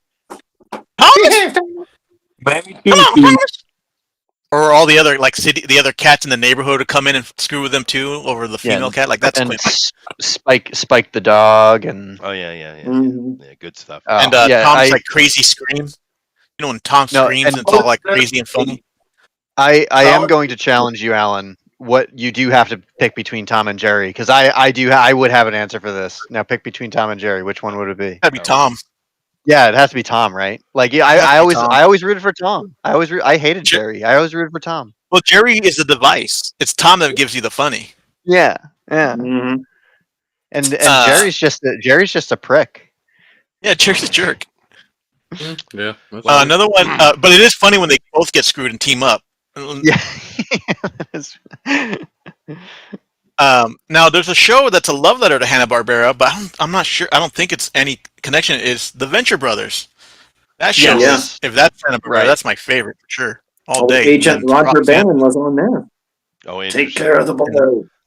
Or all the other the other cats in the neighborhood would come in and screw with them too over the female cat. Like that's and Quimby. Spike the dog and Oh yeah, Mhm. good stuff. And Tom's like crazy scream. You know when Tom screams and it's all like crazy and funny. I am going to challenge you, Alan. What you do have to pick between Tom and Jerry, because I would have an answer for this. Now pick between Tom and Jerry. Which one would it be? That'd be Tom. Yeah, it has to be Tom, right? Like I always rooted for Tom. I hated Jerry. I always rooted for Tom. Well, Jerry is the device. It's Tom that gives you the funny. Yeah. Mhm. And Jerry's just a prick. Yeah, Jerry's a jerk. Yeah. Another one, but it is funny when they both get screwed and team up. Yeah. Now there's a show that's a love letter to Hanna-Barbera, but I'm not sure. I don't think it's any connection. Is the Venture Brothers? That show, Yes. if that's Hanna-Barbera, Right. that's my favorite for sure. All Oh, day. Agent And Roger Roxanne- Bannon was on there. Oh, Take interesting. care of the boy.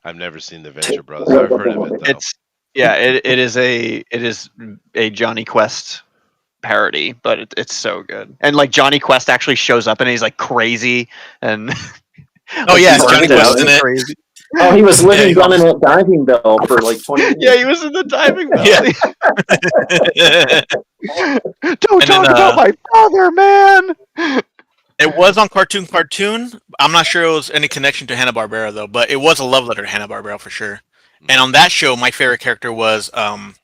I've never seen the Venture Brothers. I've heard of it though. It is a Johnny Quest parody, but it's so good. And like Johnny Quest actually shows up and he's like crazy and Oh yeah, he's Johnny Quest Quest in it. crazy. Oh, he was living he down in that diving bell for like 20 years. Yeah, he was in the diving bell. Yeah. Don't And talk then, about my father, man. It was on Cartoon. I'm not sure it was any connection to Hanna-Barbera though, but it was a love letter to Hanna-Barbera for sure. And on that show, my favorite character was was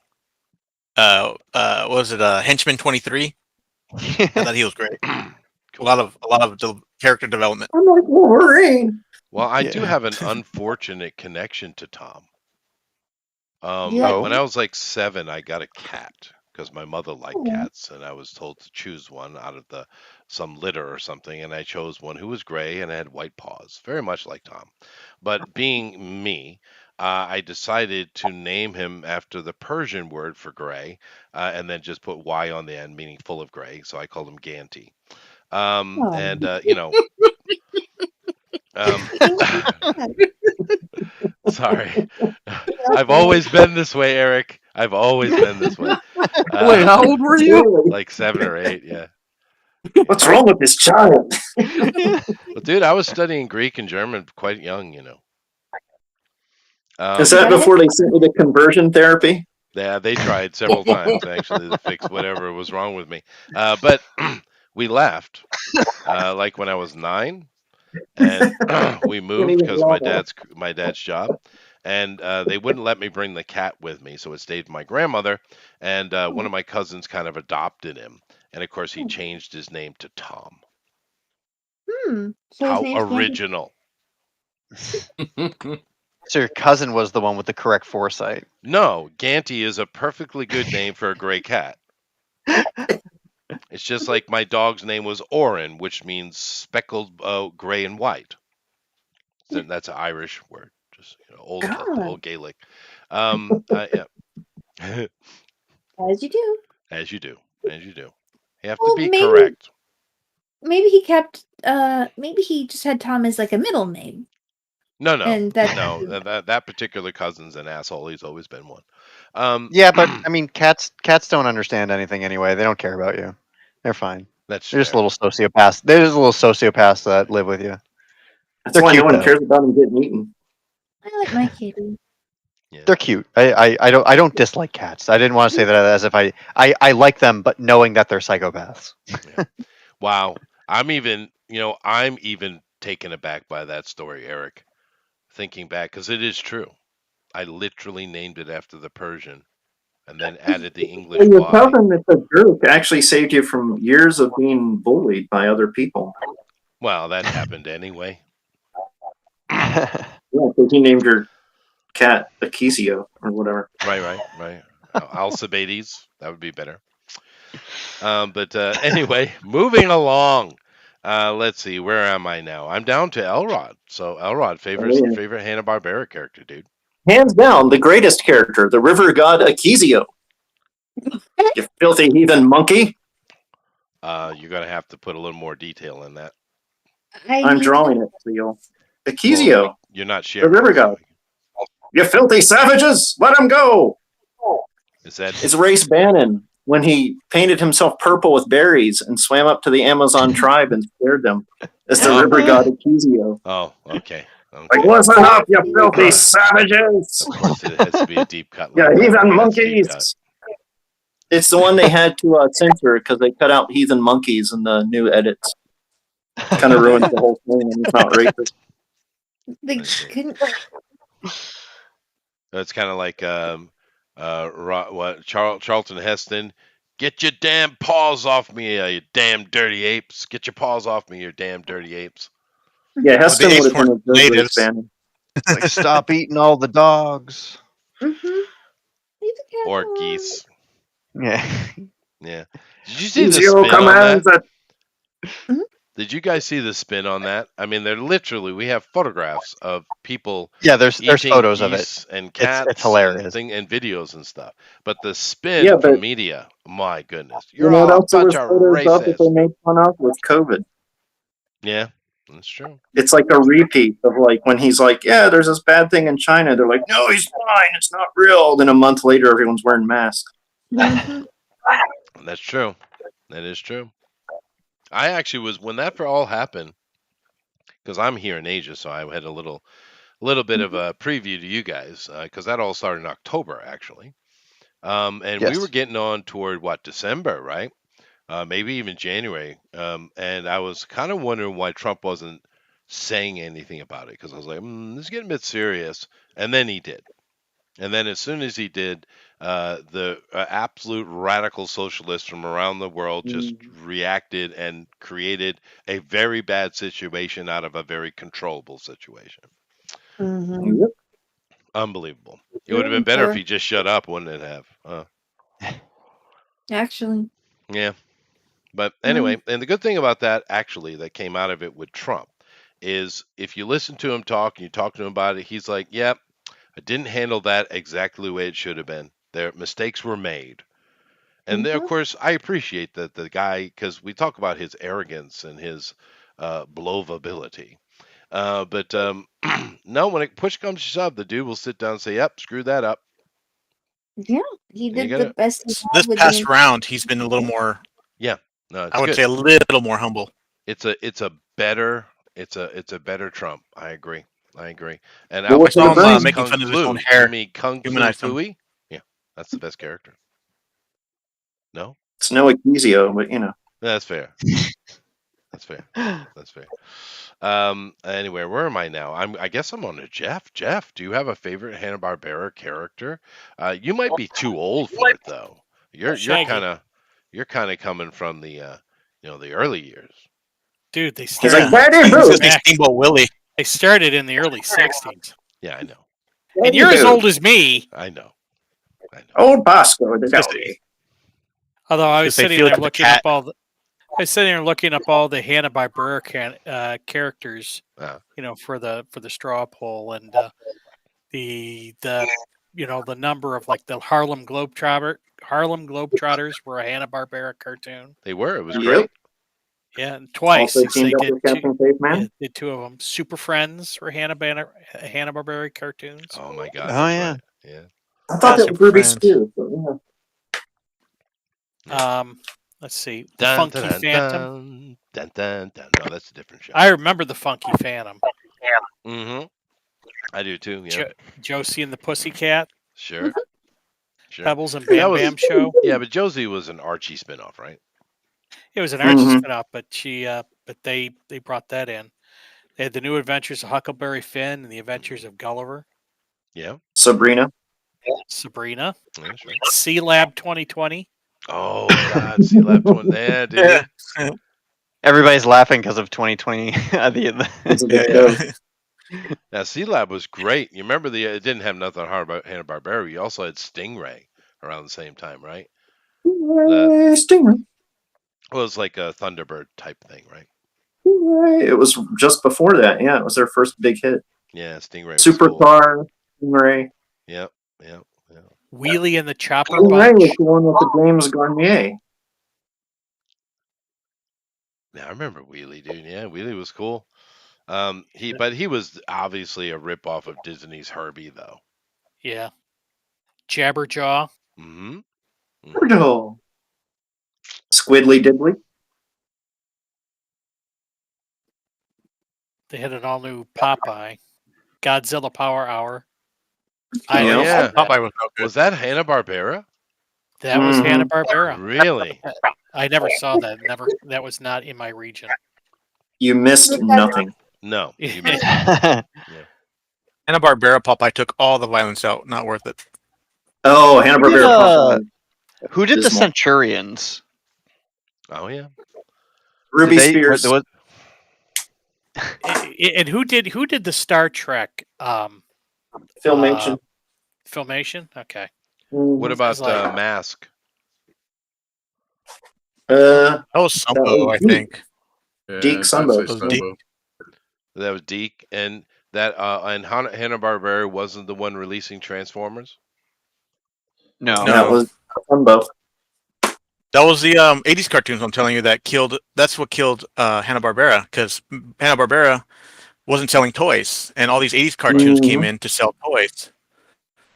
it Henchman 23? I thought he was great. A lot of character development. I'm like Wolverine. Well, I do have an unfortunate connection to Tom. Yeah. When I was like 7, I got a cat because my mother liked cats, and I was told to choose one out of some litter or something, and I chose one who was gray and had white paws, very much like Tom. But being me, I decided to name him after the Persian word for gray, and then just put Y on the end, meaning full of gray. So I called him Ganty. And um, sorry, I've always been this way, Eric. I've always been this way. Wait, how old were you? Like 7 or 8, yeah. What's wrong with this child? Well, dude, I was studying Greek and German quite young, you know. Is that before they sent you to conversion therapy? Yeah, they tried several times actually to fix whatever was wrong with me. But we left, like when I was 9, and we moved because my dad's job, and they wouldn't let me bring the cat with me, so it stayed with my grandmother, and one of my cousins kind of adopted him, and of course he changed his name to Tom. So How his name's original! So your cousin was the one with the correct foresight. No, Ganty is a perfectly good name for a gray cat. It's just like my dog's name was Oren, which means speckled gray and white. So that's an Irish word, just old Gaelic. Yeah. As you do. As you do. You have to be correct. Maybe he kept. Maybe he just had Tom as like a middle name. No. And That particular cousin's an asshole. He's always been one. Yeah, but I mean, cats don't understand anything anyway. They don't care about you. They're fine. They're just little sociopaths. They're just little sociopaths that live with you. That's why no one cares about them getting eaten. I like my kitty. Yeah. They're cute. I don't dislike cats. I didn't want to say that as if I like them, but knowing that they're psychopaths. Yeah. Wow. I'm even taken aback by that story, Eric. Thinking back, because it is true. I literally named it after the Persian, and then added the English Well, your Y. cousin that's a jerk actually saved you from years of being bullied by other people. Well, that happened anyway. Yeah, because he named your cat Akizio or whatever. Right. Alcibiades, that would be better. But anyway, moving along. Let's see, where am I now? I'm down to Elrod. So Elrod, favorite Hanna-Barbera character, dude. Hands down, the greatest character, the river god Akizio. You filthy heathen monkey. You're gonna have to put a little more detail in that. I'm drawing it for you. Akizio. Well, you're not sharing. The river god. You filthy savages! Let him go! It's Race Bannon when he painted himself purple with berries and swam up to the Amazon tribe and scared them. It's the river god Akizio. Oh, okay. Like, listen up, you filthy savages! Of course, it has to be a deep cut. Yeah, heathen monkeys! It's the one they had to censor because they cut out heathen monkeys in the new edits. Kind of ruins the whole thing, and it's not racist. They couldn't. It's kind of like Charlton Heston. Get your damn paws off me, you damn dirty apes! Get your paws off me, you damn dirty apes! Yeah, Heston would have been a good Race Bannon. Like, stop eating all the dogs. Or geese. Yeah. Yeah. Did you see the spin on that? Did you guys see the spin on that? I mean, they're literally, we have photographs of people. Yeah, there's photos of it. And cats. It's hilarious. And videos and stuff. But the spin from media, my goodness. You're all a bunch of racists. That they made fun of with COVID. Yeah, that's true. It's like a repeat of like when he's like, yeah, there's this bad thing in China. They're like, no, he's fine. It's not real. Then a month later, everyone's wearing masks. That's true. That is true. I actually was, when that all happened, because I'm here in Asia, so I had a little bit of a preview to you guys, because that all started in October, actually. And we were getting on toward, December, right? Maybe even January. And I was kind of wondering why Trump wasn't saying anything about it, because I was like, this is getting a bit serious. And then he did. And then as soon as he did, the absolute radical socialists from around the world just reacted and created a very bad situation out of a very controllable situation. Yep. Unbelievable. It would have been better if he just shut up, wouldn't it have? Actually. Yeah. But anyway, and the good thing about that, actually, that came out of it with Trump is if you listen to him talk and you talk to him about it, he's like, yep. I didn't handle that exactly the way it should have been. Their mistakes were made. And of course, I appreciate that the guy, because we talk about his arrogance and his believability. But no, when push comes to shove, the dude will sit down and say, "Yep, screw that up." Yeah, he You did gotta- the best he This had with past the. round, he's been a little more. Yeah, no, it's I would good. say a little more humble. It's a better Trump. I agree. And Well, Al I what's in saw the him Pacine's brain? making Kung fun of his own Flu. hair, You mean Kung Flu humanized him. Fooey? Yeah, that's the best character. No, It's no Ecclesio, but you know. that's fair. That's fair. That's fair. Anyway, where am I now? I guess I'm on to Jeff. Jeff, do you have a favorite Hanna-Barbera character? You might be too old for it though. You're Shaggy. kind of coming from the the early years. Dude, they He's started. like, Daddy He's gonna Boo. say back- Steamboat Willie. They started in the early '60s, Yeah, I know. and Daddy you're as Boo. old as me. I know. Old Bosco, the Just- doggy. Although I Just was say sitting Felix there the looking cat. up all the. I was sitting there looking up all the Hanna-Barbera characters, Uh, for the straw poll and the the number of like the Harlem Globetrotters were a Hanna-Barbera cartoon. they were. It was Yep. great. Yeah, and twice Also they teamed up did with Captain Caveman. did two of them. Super Friends were Hanna-Barbera cartoons. Oh my God. Oh, That's yeah. right. Yeah. I thought that Super was Ruby Friends. Spears. But, yeah. Let's see, the Dun, Funky dun, dun, Phantom. dun, dun, dun. No, that's a different show. I remember the Funky Phantom. Mm-hmm. I do too. Yeah. Josie and the Pussycat, Sure. Sure. Pebbles and That Bam was- Bam Show. Yeah, but Josie was an Archie spinoff, right? It was an Archie Mhm. spinoff, but they brought that in. They had the New Adventures of Huckleberry Finn and the Adventures of Gulliver, Yeah. Sabrina. Sabrina, Yeah, sure. Sea Lab 2020. Oh God, see Lab 20. Yeah, dude. Yeah. Everybody's laughing because of 2020. It's a Yeah, good yeah. show. Now, C Lab was great. You remember it didn't have nothing hard about Hanna-Barbera. You also had Stingray around the same time, right? Stingray. Well, it was like a Thunderbird type thing, right? Stingray. It was just before that. Yeah, it was their first big hit. Yeah, Stingray was cool. Supercar. Stingray. Yep. Wheelie and the Chopper Stingray was Bunch. the one with the James Garnier. Yeah, I remember Wheelie, dude. Yeah, Wheelie was cool. He was obviously a ripoff of Disney's Herbie, though. Yeah. Jabberjaw. Mm-hmm. Virgil. Squiddly Diddly. They had an all new Popeye. Godzilla Power Hour. Oh, never yeah. saw that. Popeye was no good. Was that Hanna-Barbera? That was Mhm. Hanna-Barbera. Really? I never saw that. That was not in my region. You missed nothing. No. You Yeah. missed Hanna-Barbera Popeye took all the violence out. Not worth it. Oh, Hanna-Barbera. Yeah. Popeye. Who did the Dismal. Centurions? Oh yeah. Ruby Did they- Spears. was- And who did the Star Trek Filmation. Filmation? Okay. What Mhm. about like- Mask? That was Sumbo, was I Deke. think. Yeah, Deke I'd say Sumbo. Those Deke. Sumbo. That was Deke, and that and Hanna-Barbera wasn't the one releasing Transformers. No. No. That was Sumbo. That was the 80s cartoons I'm telling you that killed. That's what killed Hanna-Barbera, because Hanna-Barbera wasn't selling toys, and all these 80s cartoons came in to sell toys,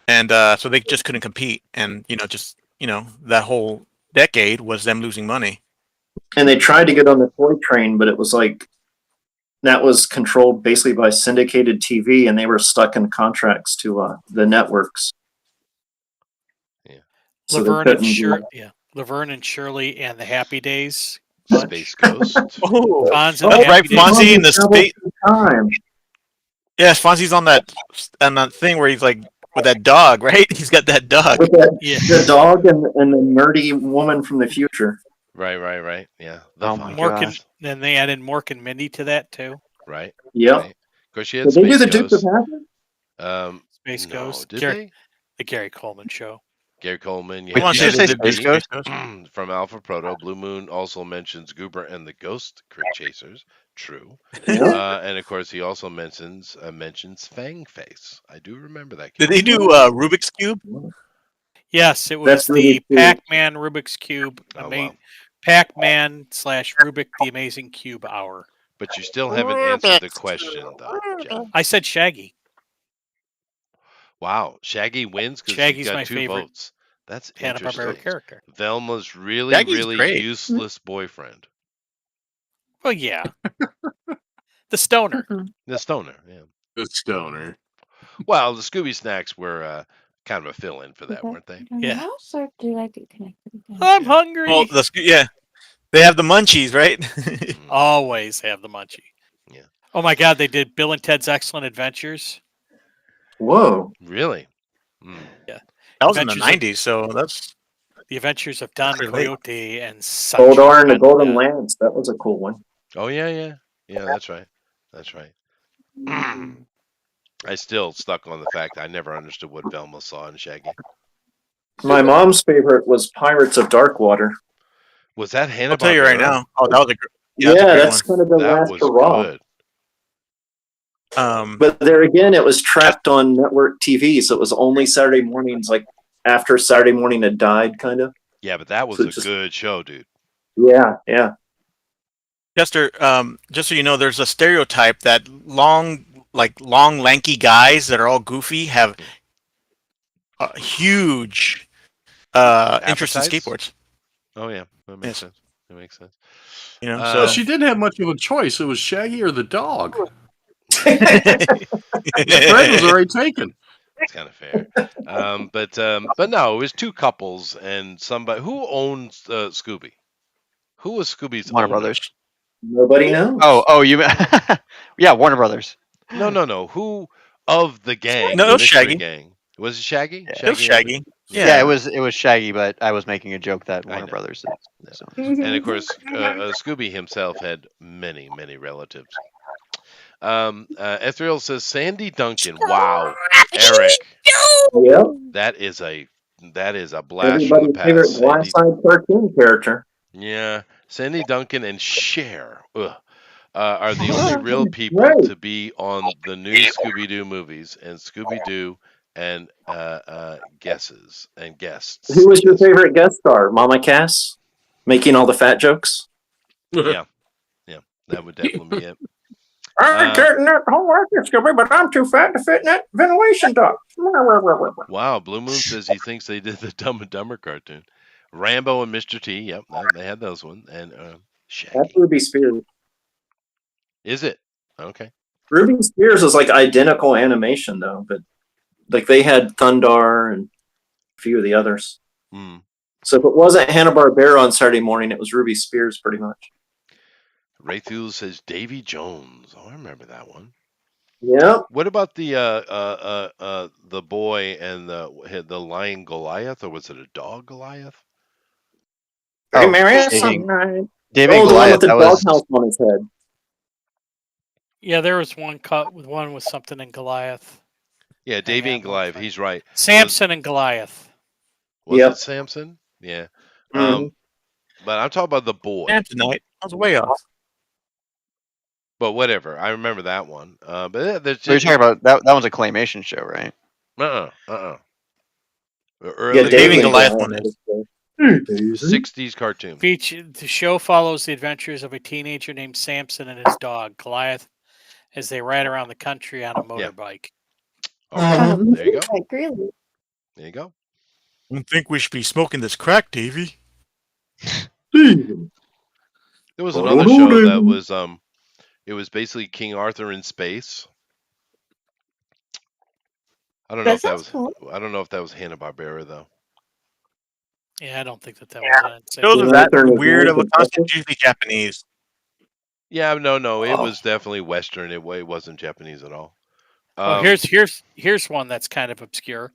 and so they just couldn't compete. And that whole decade was them losing money. And they tried to get on the toy train, but it was like that was controlled basically by syndicated TV, and they were stuck in contracts to the networks. Yeah. So they Laverne and couldn't. Shirley. Yeah. Laverne and Shirley and the Happy Days. Space Ghost. Oh, Fonz and oh the right, Happy Days. Fonzie in the Travel space. through time. Yes, Fonzie's on that thing where he's like with that dog, right? He's got that dog. With that, Yeah. the dog and the nerdy woman from the future. Right. Yeah. The Oh my Fonz. Mork and gosh. then they added Mork and Mindy to that too. Right. Yep. Right. Of course, you had Did they do Space the Dukes of Ghost. Hazzard? Um, Space no, Ghost. did Gary, they? the Gary Coleman Show. Gary Coleman. You Wait, have did you say Dennis Space Beatty Ghost? from Alpha Proto. Blue Moon also mentions Goober and the Ghost Chasers. True. Yeah. And of course, he also mentions Fang Face. I do remember that Did character. they do Rubik's Cube? Yes, it That's was the Rubik's Cube. Pac-Man Rubik's Cube. Oh, wow. Pac-Man / Rubik the Amazing Cube Hour. But you still haven't answered the question, though, Jeff. I said Shaggy. Wow, Shaggy wins because you Shaggy's got my 2 favorite votes. That's Hanna-Barbera interesting. character. Velma's really, Shaggy's really great. useless boyfriend. Well, yeah. The stoner. The stoner, yeah. The stoner. Well, the Scooby Snacks were kind of a fill-in for that, weren't they? Yeah. Or did I get connected again? I'm hungry. Well, yeah, they have the munchies, right? Always have the munchie. Yeah. Oh my God, they did Bill and Ted's Excellent Adventures. Whoa. Really? Mm. Yeah. That was in the Adventures of- '90s, so that's The Adventures of Don pretty late. Coyote and such. Goldar and the Golden Lance. That was a cool one. Oh, yeah. Yeah, that's right. That's right. I still stuck on the fact I never understood what Velma saw in Shaggy. My mom's favorite was Pirates of Darkwater. Was that Hanna-Barbera? I'll tell you right now. Oh, that was a Yeah, that's a great that's kind of the That last was hurrah. good. one. But there again, it was tracked on network TV, so it was only Saturday mornings, like after Saturday morning had died, kind of. Yeah, but that was So a good show, dude. Yeah. Chester, just so you know, there's a stereotype that long, lanky guys that are all goofy have a huge interest in Appetites? skateboards. Oh, yeah. That makes Yes. sense. That makes sense. You know, Well, she didn't have much of a choice. It was Shaggy or the dog. so Fred was already taken. That's kind of fair. But no, it was 2 couples and somebody. Who owns Scooby? Who was Scooby's Warner owner? Brothers. Nobody knows. Oh, you yeah, Warner Brothers. No. Who of the gang? No, the it was mystery Shaggy. Gang. Was it Shaggy? Yeah. it was Shaggy. Yeah, it was Shaggy, but I was making a joke that I Warner know. Brothers. Yeah. So. And of course, Scooby himself had many, many relatives. Ethereal says Sandy Duncan. Wow, Eric, Yep. that is a blast from the Everybody's favorite past. Sandy, Glass-eyed cartoon character. yeah, Sandy Duncan and Cher are the only Oh, real people right. to be on the new Scooby-Doo movies and Scooby-Doo and guests. Who was your favorite guest star? Mama Cass? Making all the fat jokes? Yeah, that would definitely be it. I'm getting that whole working, Scooby, but I'm too fat to fit in that ventilation duct. Wow, Blue Moon says he thinks they did the Dumb and Dumber cartoon. Rambo and Mr. T, yep, they had those ones. And Shaggy. That's Ruby Spears. Is it? Okay. Ruby Spears was like identical animation, though, but like they had Thundar and a few of the others. Mm. So if it wasn't Hanna-Barbera on Saturday morning, it was Ruby Spears pretty much. Ray Thule says Davy Jones. Oh, I remember that one. Yeah. What about the boy and the lion Goliath, or was it a dog Goliath? Hey, Oh, Mary, Davy Davy and the one Goliath. with the That was doghouse on his head. Yeah, there was one cut with one with something in Goliath. Yeah, Davy on, and Goliath. He's right. Samson and Goliath. Was Yep. it Samson? Yeah. Mhm. But I'm talking about the boy. Tonight, I was way off. But whatever, I remember that one. But there's So you're just talking about that one's a claymation show, right? early Yeah, Davy and and Goliath one is. 60s cartoon. The show follows the adventures of a teenager named Samson and his dog Goliath as they ride around the country on a motorbike. Okay, there you go. Like, really? There you go. I don't think we should be smoking this crack, Davy. There was another show that was it was basically King Arthur in space. I don't know if that was Cool. I don't know if that was Hanna-Barbera though. Yeah, I don't think that was it. Shows Yeah, are that they're weird of a American concept, usually Japanese. Yeah, no, it was definitely Western. It wasn't Japanese at all. Oh, here's one that's kind of obscure.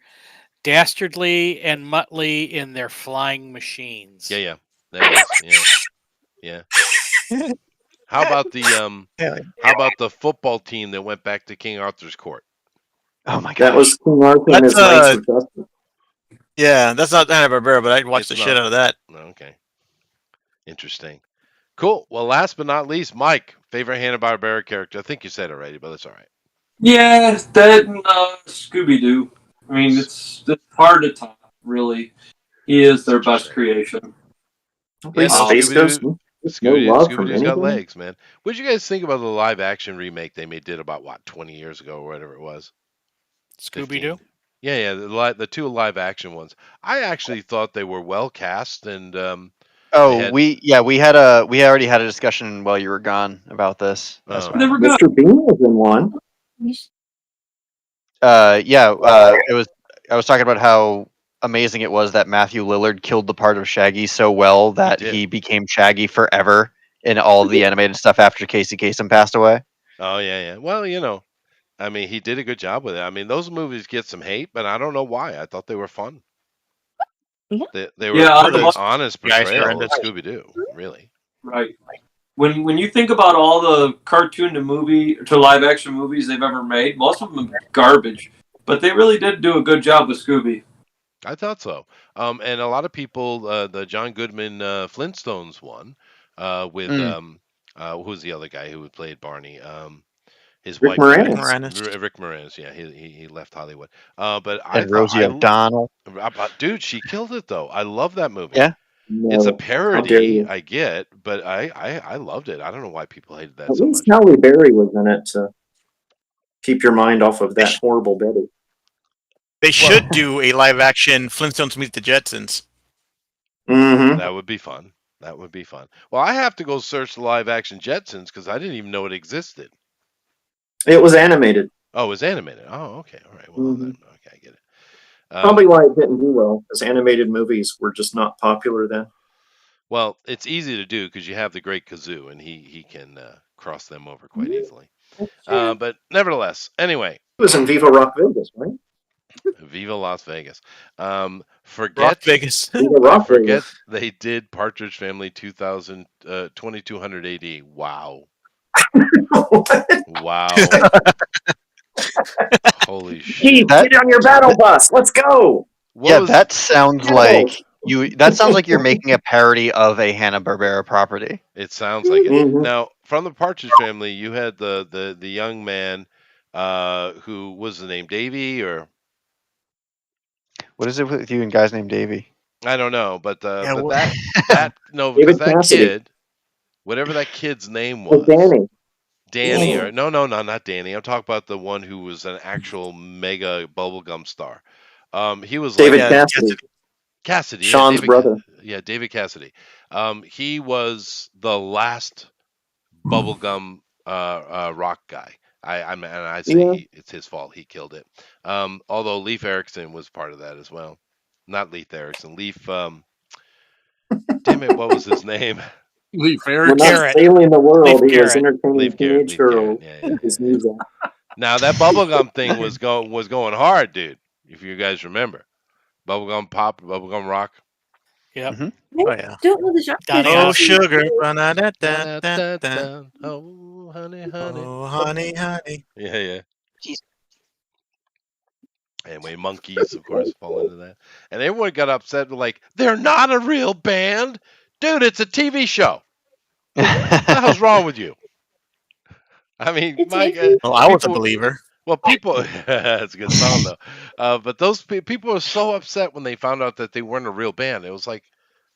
Dastardly and Muttley in their flying machines. Yeah, that is, yeah. How about the football team that went back to King Arthur's court? Oh my god. That was King Arthur and his That's, Knights of Justice. Yeah, that's not Hanna-Barbera, but I'd watch It's the not. shit out of that. Okay. Interesting. Cool. Well, last but not least, Mike, favorite Hanna-Barbera character. I think you said it already, but that's all right. Yeah, that and Scooby Doo. I mean, it's hard to top. Really, he is their best creation. Yeah, no, Space Ghost. No love from Scooby-Doo's got anybody. legs, man. What did you guys think about the live action remake they did about 20 years ago or whatever it was? Scooby Doo. Yeah, the two live action ones. I actually thought they were well cast and we already had a discussion while you were gone about this. Oh. They were good. Mr. Bean was in one. It was. I was talking about how amazing it was that Matthew Lillard killed the part of Shaggy so well that he became Shaggy forever in all of the animated stuff after Casey Kasem passed away. Oh yeah. Well, I mean, he did a good job with it. I mean, those movies get some hate, but I don't know why. I thought they were fun. Yeah. They were a pretty honest Guys, portrayal of Scooby Doo, really. Right. When you think about all the cartoon to live action movies they've ever made, most of them are garbage. But they really did do a good job with Scooby. I thought so. And a lot of people, the John Goodman Flintstones one, with who's the other guy who played Barney? His Rick wife, Moranis. Rick Moranis. Yeah, he left Hollywood. But and Rosie O'Donnell. Dude, she killed it though. I love that movie. Yeah. It's a No, parody, I get, but I loved it. I don't know why people hated that At so least much. Halle Berry was in it to keep your mind off of that horrible Betty. They should do a live action Flintstones Meet the Jetsons. Mm-hmm. That would be fun. Well, I have to go search the live action Jetsons because I didn't even know it existed. It was animated. Oh, it was animated. Oh, okay. All right. Well, then, okay, I get it. Probably why it didn't do well, because animated movies were just not popular then. Well, it's easy to do because you have the great Kazoo, and he can cross them over quite easily. But nevertheless, anyway. It was in Viva Rock Vegas, right? Viva Las Vegas. Forget Rock Vegas. Forget they did Partridge Family 2200 AD. Wow. Wow. Holy shit. Get on your battle bus. Let's go. That sounds like you're making a parody of a Hanna-Barbera property. It sounds like it. Now, from the Partridge Family, you had the young man who was the name Davy or what is it with you and guys named Davy? I don't know, but David because that Cassidy. kid, whatever that kid's name was, Danny, or no, not Danny. I'm talking about the one who was an actual mega bubblegum star. He was David Cassidy. Cassidy, Sean's brother. Yeah, David Cassidy. He was the last bubblegum rock guy. I say it's his fault. He killed it. Although Leif Erikson was part of that as well. Not Leif Erikson. Leif. Damn it! What was his name? Leif We're Erikson. not sailing the world. Leif He was Garrett. entertaining Leif Garrett, teenage girls. yeah. His music. Now that bubblegum thing was going hard, dude. If you guys remember, bubblegum pop, bubblegum rock. Yep. Mm-hmm. Oh yeah. Don't know the genre. Oh sugar. Oh honey, Oh honey, honey. Yeah. Anyway, monkeys, of course, fall into that. And everyone got upset, like, they're not a real band. Dude, it's a TV show. What the hell's wrong with you? I mean, well, I was a believer. Well, people, that's a good song, though. But those people were so upset when they found out that they weren't a real band. It was like,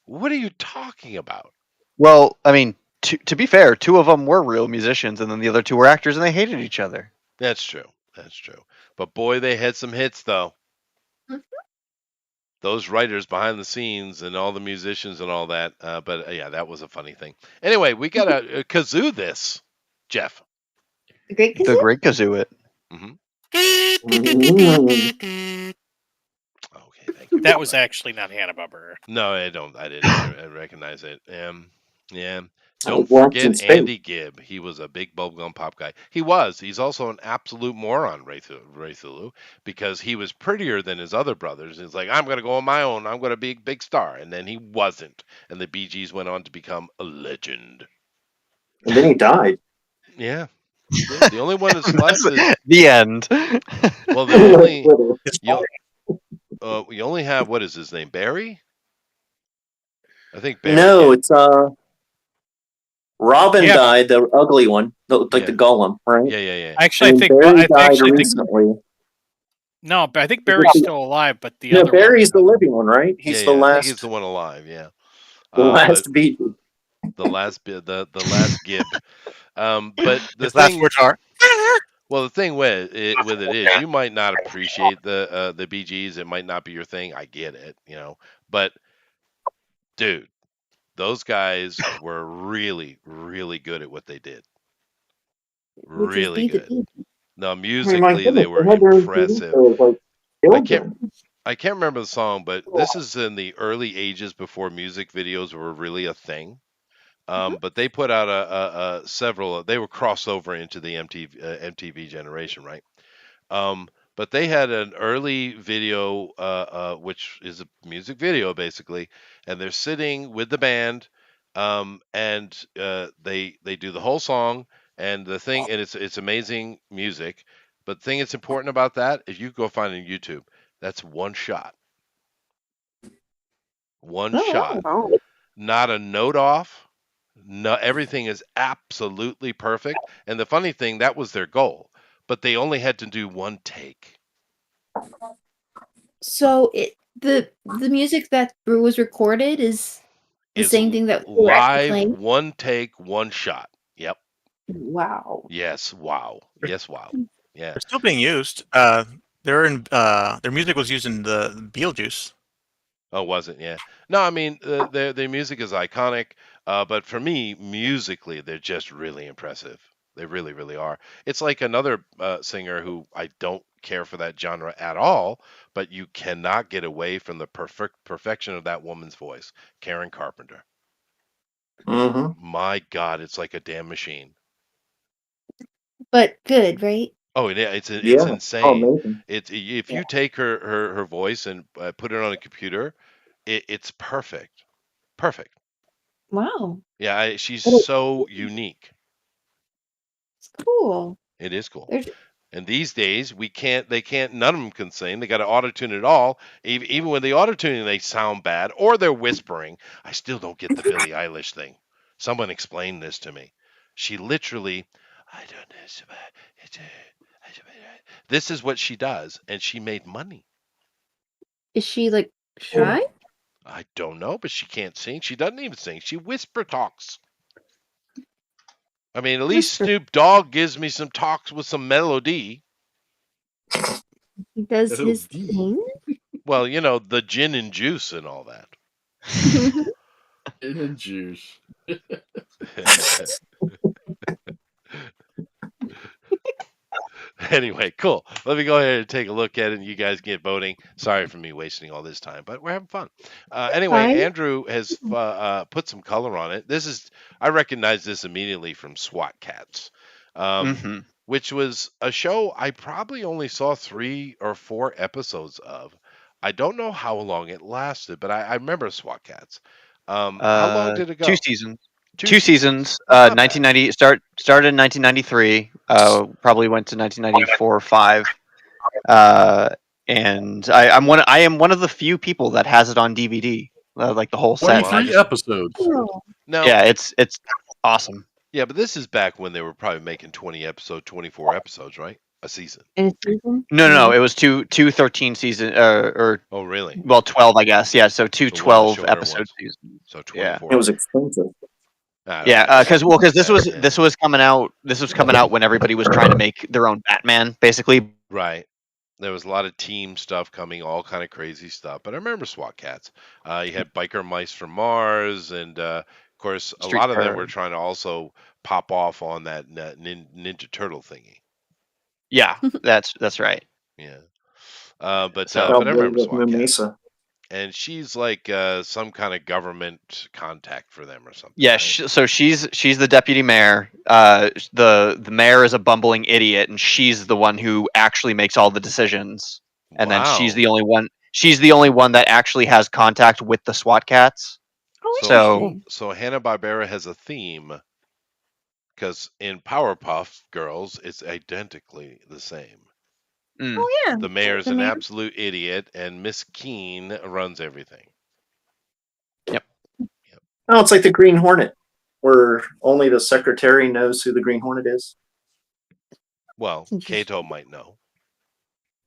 what are you talking about? Well, I mean, to be fair, two of them were real musicians, and then the other two were actors, and they hated each other. That's true. But boy, they had some hits, though. Those writers behind the scenes and all the musicians and all that. But yeah, that was a funny thing. Anyway, we got to kazoo this, Jeff. The Great Kazoo? The Great Kazoo it. Okay, thank you. That was actually not Hanna-Barbera. No, I didn't recognize it. Yeah. Don't forget Andy Gibb. He was a big bubblegum pop guy. He's also an absolute moron, Ray Thulu, because he was prettier than his other brothers. He's like, I'm going to go on my own. I'm going to be a big star. And then he wasn't. And the Bee Gees went on to become a legend. And then he died. Yeah. He did. The only one that's left is the end. Well, We only have, what is his name? Barry? I think Barry No, did. it's Robin Yeah. died, the ugly one, like the Yeah. Golem, right? Yeah. Actually, And I then think Barry I died actually think recently. no, but I think Barry's still alive, but the No, other one. Barry's the living one, right? He's the I think he's last, the one alive. Yeah. the But last beat. the last Gib. But the His last thing, words are, well, the thing with it is, you might not appreciate the BGs. It might not be your thing. I get it, But dude, those guys were really, really good at what they did. Which is Really be the good. bee. Now, I mean, my musically, they goodness, they were had their own TV impressive. shows like I killed can't them. I can't remember the song, but this is in the early ages before music videos were really a thing. But they put out several. They were crossover into the MTV generation, right? But they had an early video, which is a music video basically, and they're sitting with the band, and they do the whole song, and the thing, and it's amazing music. But the thing that's important about that is you go find it on YouTube. That's one shot, one Oh, shot, Oh. not a note off. No, everything is absolutely perfect. And the funny thing, that was their goal, but they only had to do one take. so the music that was recorded is the Is same thing that they were actually live, playing. one take, one shot. Yep. Wow. Yes. Wow. Yes. Wow. Yeah. they're still being used. They're in. Their music was used in the Beetlejuice. Oh, was it? Yeah. No, I mean, their music is iconic, but for me, musically, they're just really impressive. They really, really are. It's like another singer who I don't care for that genre at all, but you cannot get away from the perfection of that woman's voice, Karen Carpenter. Mm-hmm. My God, it's like a damn machine. But good, right? Oh, yeah, it's Yeah. Oh, insane. amazing. It's if Yeah. you take her voice and put it on a computer, it's perfect, perfect. Wow. Yeah, she's But so unique. it's cool. It is cool. There's And these days, they can't, none of them can sing. They got to auto tune it all. Even when they auto tuning, they sound bad or they're whispering. I still don't get the Billie Eilish thing. Someone explain this to me. She literally, I don't know. This is what she does, and she made money. is she like shy? I don't know, but she can't sing. She doesn't even sing. She whisper talks. I mean, at least Whisper. Snoop Dogg gives me some talks with some melody. He does his LD. thing. Well, the gin and juice and all that. In and juice. Anyway, cool. Let me go ahead and take a look at it, and you guys get voting. Sorry for me wasting all this time, but we're having fun. Anyway, Fine. Andrew has put some color on it. I recognize this immediately from SWAT Cats, Mhm. which was a show I probably only saw 3 or 4 episodes of. I don't know how long it lasted, but I remember SWAT Cats. How long did it go? 2 seasons. 2 Two seasons. seasons. Not bad. 1990 started in 1993. Probably went to 1994 or 5. And I am one of the few people that has it on DVD, like the whole set. And I 23 just episodes. Oh, Now, yeah, it's awesome. yeah, but this is back when they were probably making 24 episodes, right? A season. in a season? No. It was two 13 season or Oh, really? well 12 I guess. Yeah, so two So one of the 12 shorter episode ones. seasons. So Yeah. 24. It was expensive. I don't Yeah, know. because this was Yeah. this was coming out when everybody was trying to make their own Batman, basically. Right. There was a lot of team stuff coming, all kind of crazy stuff. But I remember SWAT Cats. You had Biker Mice from Mars, and of course, a Street lot of them Fighter. were trying to also pop off on that Ninja Turtle thingy. Yeah, that's right. Yeah. So I remember with SWAT Cats. Mesa. And she's like some kind of government contact for them or something. yeah, right? so she's the deputy mayor. The mayor is a bumbling idiot, and she's the one who actually makes all the decisions. And then she's Wow. the only one. She's the only one that actually has contact with the SWAT cats. Oh, So interesting. So Hanna-Barbera has a theme because in Powerpuff Girls, it's identically the same. Oh yeah. The mayor's The an mayor. absolute idiot, and Miss Keene runs everything. Oh, it's like the Green Hornet, where only the secretary knows who the Green Hornet is. Well, Interesting. Kato might know.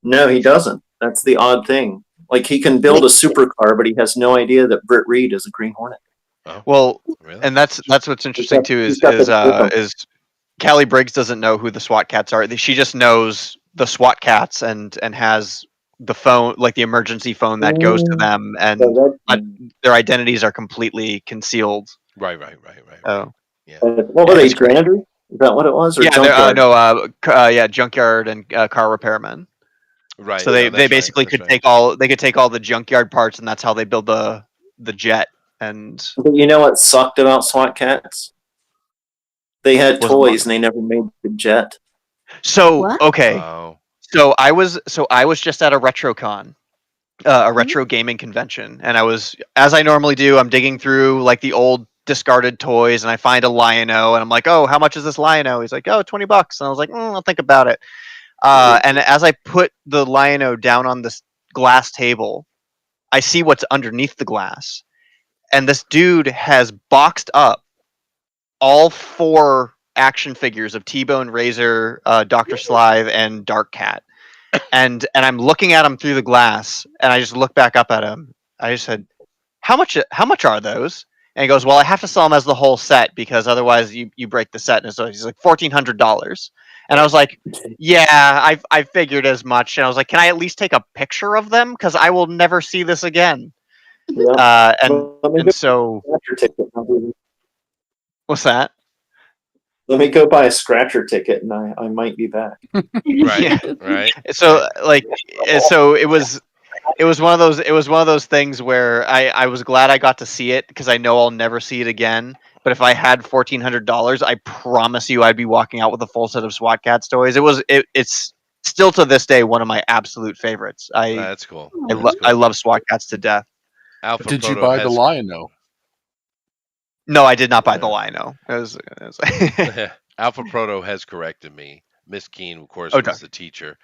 No, he doesn't. That's the odd thing. Like he can build a supercar, but he has no idea that Britt Reed is a Green Hornet. Oh, Well, really? and that's what's interesting too He's got is Callie Briggs doesn't know who the SWAT cats are. She just knows the SWAT cats and has the phone, like the emergency phone that goes to them, and their identities are completely concealed. Right. Oh, Yeah. What were And they, it's great. janitors? Is that what it was? Or Yeah, they're, junkyard? junkyard and car repairmen. Right. So no, they that's basically right. could That's right. take all the junkyard parts, and that's how they build the jet. And But you know what sucked about SWAT cats? They had Was it toys and they never made the jet. so What? okay. Oh. So I was just at a RetroCon, a retro gaming convention, and I was, as I normally do, I'm digging through like the old discarded toys, and I find a Lion-O, and I'm like, oh, how much is this Lion-O? He's like, oh, $20, and I was like, I'll think about it. And as I put the Lion-O down on this glass table, I see what's underneath the glass, and this dude has boxed up all 4 action figures of T-Bone, Razor, Dr. Slive, and Dark Cat. And I'm looking at him through the glass, and I just look back up at him. I just said, how much are those? And he goes, well, I have to sell them as the whole set because otherwise you break the set. And so he's like, $1,400. And I was like, yeah, I figured as much. And I was like, can I at least take a picture of them? Because I will never see this again. Yeah. And so what's that? Let me go buy a scratcher ticket and I might be back. Right. Right. So so it was one of those things where I was glad I got to see it because I know I'll never see it again. But if I had $1,400, I promise you I'd be walking out with a full set of SWAT Cats toys. It's still to this day one of my absolute favorites. That's cool. I love SWAT Cats to death. Alpha Did you Proto buy has the Lion-O? No, I did not buy the Lion-O. It was Alpha Proto has corrected me. Miss Keene, of course, Okay. was the teacher.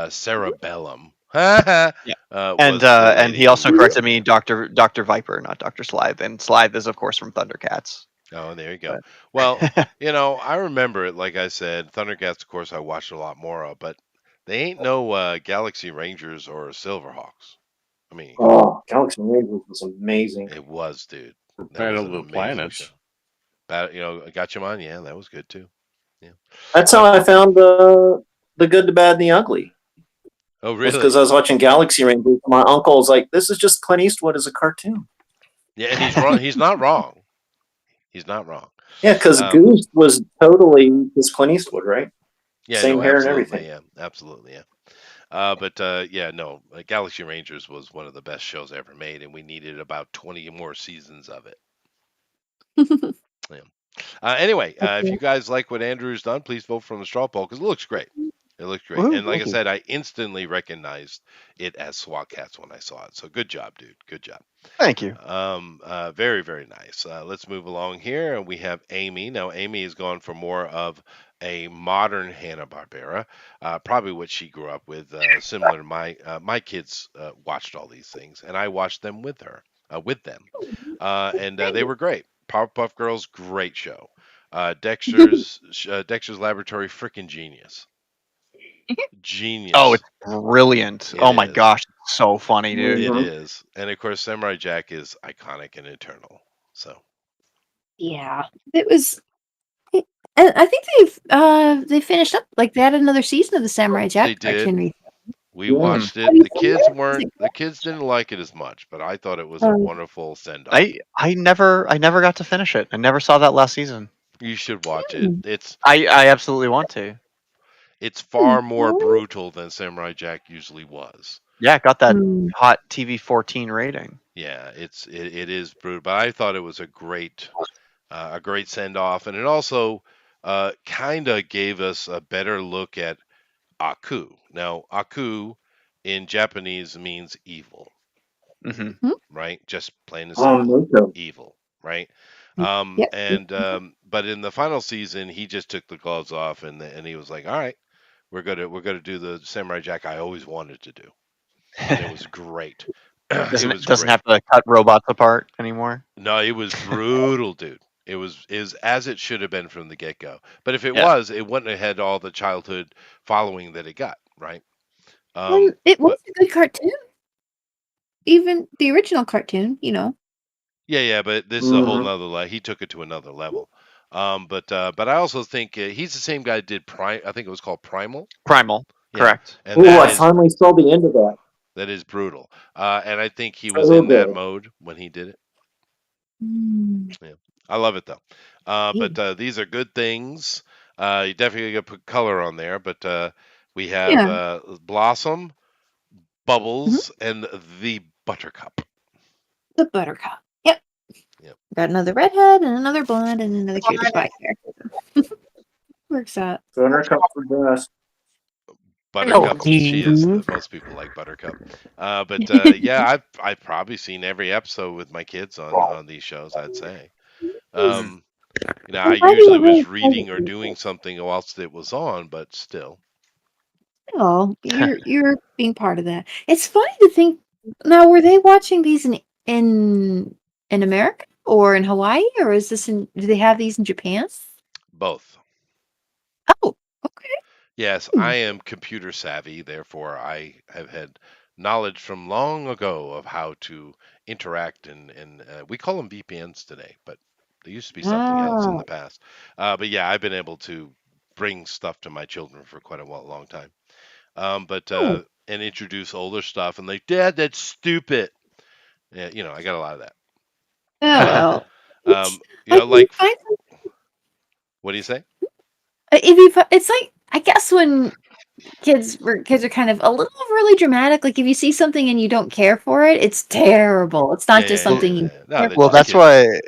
Cerebellum. Yeah. Was the And he lady also who- corrected me, Dr. Viper, not Dr. Slive. And Slive is of course from Thundercats. Oh, there you go. Well, I remember it. Like I said, Thundercats, of course, I watched a lot more of, but they ain't no Galaxy Rangers or Silverhawks. I mean, Oh, Galaxy Rangers was amazing. it was, dude. That Battle was of an the amazing Planets. show. Gatchaman, yeah, that was good too. Yeah. That's how I found the Good, the Bad, and the Ugly. Oh, really? Because I was watching Galaxy Rangers. My uncle was like, "This is just Clint Eastwood as a cartoon." Yeah, and he's wrong. He's not wrong. He's not wrong. Yeah, because Goose was totally just Clint Eastwood, right? Yeah, Same no, hair and absolutely, everything. yeah, absolutely, yeah. Galaxy Rangers was one of the best shows ever made, and we needed about 20 more seasons of it. Yeah. Anyway, if you guys like what Andrew's done, please vote for the straw poll because it looks great. It looks great. Woo-hoo, And like I thank you. said, I instantly recognized it as SWAT Cats when I saw it. So good job, dude. Good job. Thank you. Very, very nice. Let's move along here. We have Amy. Now, Amy has gone for more of a modern Hanna-Barbera, probably what she grew up with, similar to my kids watched all these things, and I watched them with them. And they were great. Powerpuff Girls, great show. Dexter's Laboratory, freaking genius. Genius. Oh, it's brilliant. Oh my is. gosh, it's so funny, dude. It is. And of course, Samurai Jack is iconic and eternal. So Yeah, it was. And I think they finished up, like they had another season of the Samurai Jack They did. cartoon. We watched it. The kids didn't like it as much, but I thought it was a wonderful send off. I never got to finish it. I never saw that last season. You should watch it. It's I absolutely want to. It's far more brutal than Samurai Jack usually was. Yeah, it got that hot TV 14 rating. Yeah, it is brutal, but I thought it was a great send off, and it also kind of gave us a better look at Aku. Now, Aku in Japanese means evil, right? Just plain and simple, evil, right? But in the final season, he just took the gloves off, and he was like, "All right, we're gonna do the Samurai Jack I always wanted to do, and it was great. Doesn't have to cut robots apart anymore. No, it was brutal, dude. It was as it should have been from the get go. But if it Yeah. was, it wouldn't have had all the childhood following that it got, right? It was a good cartoon. Even the original cartoon, Yeah, but this is a whole nother level. He took it to another level. But I also think he's the same guy that did Prime. I think it was called Primal. Primal, Yeah. correct. And Ooh, I finally saw the end of that. that is brutal. And I think he was in that mode when he did it. Yeah, I love it though. But these are good things. You definitely got to put color on there. But we have Blossom, Bubbles, and the Buttercup. The Buttercup. Yep. Got another redhead and another blonde and another cutie pie character. Works out. Buttercup for best. Buttercup, she is. Most people like Buttercup. Yeah, I've probably seen every episode with my kids on these shows. I'd say. I usually was reading or doing something whilst it was on, but still. Oh, you're being part of that. It's funny to think. Now, were they watching these in America or in Hawaii, or is this do they have these in Japan? Both. Oh, okay. Yes, I am computer savvy, therefore I have had knowledge from long ago of how to interact and we call them VPNs today, but there used to be something else in the past. But yeah, I've been able to bring stuff to my children for quite a long time. And introduce older stuff and like, Dad, that's stupid. Yeah, I got a lot of that. Oh well. What do you say? It's like, I guess when kids are kind of a little overly dramatic. Like if you see something and you don't care for it, it's terrible. It's not just something you. Well, that's why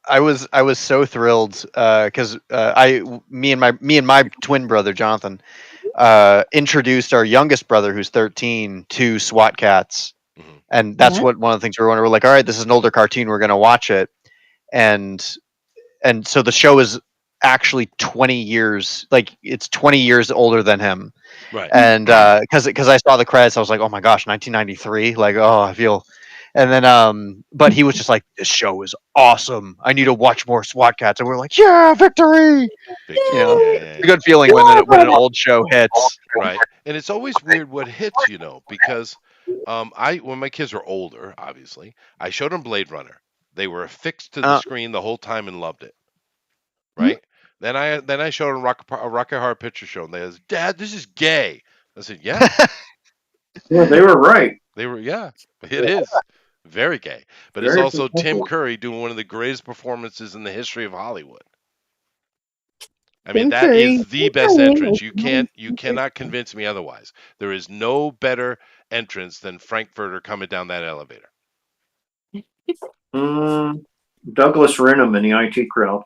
I was so thrilled because me and my twin brother Jonathan introduced our youngest brother who's 13 to SWAT Cats, and that's one of the things we were like, all right, this is an older cartoon, we're going to watch it, and so the show is actually 20 years, like it's 20 years older than him, right? And because I saw the credits, I was like, oh my gosh, 1993, like, oh, I feel. And then but he was just like, this show is awesome, I need to watch more SWAT Cats, and we're like, yeah, victory. It's a good feeling when an old show hits, right? And it's always weird what hits, because when my kids were older, obviously I showed them Blade Runner. They were affixed to the screen the whole time and loved it, right? Then I showed them a Rocket Horror Picture Show, and they said, Dad, this is gay. I said, yeah. Yeah, they were right. They were, yeah, it is very gay, but it's also Tim Curry doing one of the greatest performances in the history of Hollywood. I mean, that is the best entrance. You cannot convince me otherwise. There is no better entrance than Frankfurter coming down that elevator. Douglas Renham in the IT Crowd.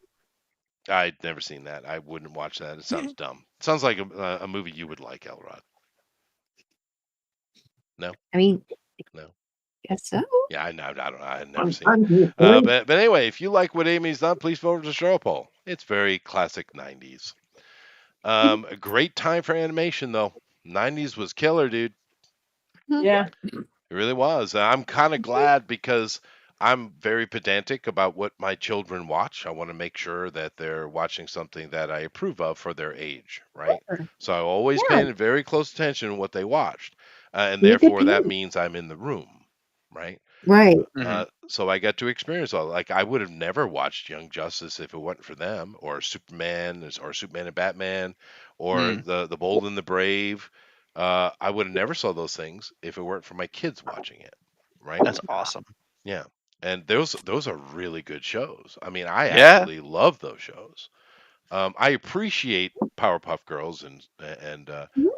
I'd never seen that. I wouldn't watch that. It sounds dumb. It sounds like a movie you would like, Elrod. No? I mean, no. Guess so. Yeah, I know. I don't know. I've never seen it. But anyway, if you like what Amy's done, please vote for the straw poll. It's very classic 90s. A great time for animation, though. 90s was killer, dude. Yeah. It really was. I'm kind of glad because I'm very pedantic about what my children watch. I want to make sure that they're watching something that I approve of for their age, right? So I always pay very close attention to what they watched. And therefore, that means I'm in the room, right? Right. So I got to experience all. Like I would have never watched Young Justice if it wasn't for them, or Superman, or Superman and Batman, or the Bold and the Brave. I would have never saw those things if it weren't for my kids watching it. Right? That's awesome. Yeah, and those are really good shows. I mean, I actually love those shows. I appreciate Powerpuff Girls and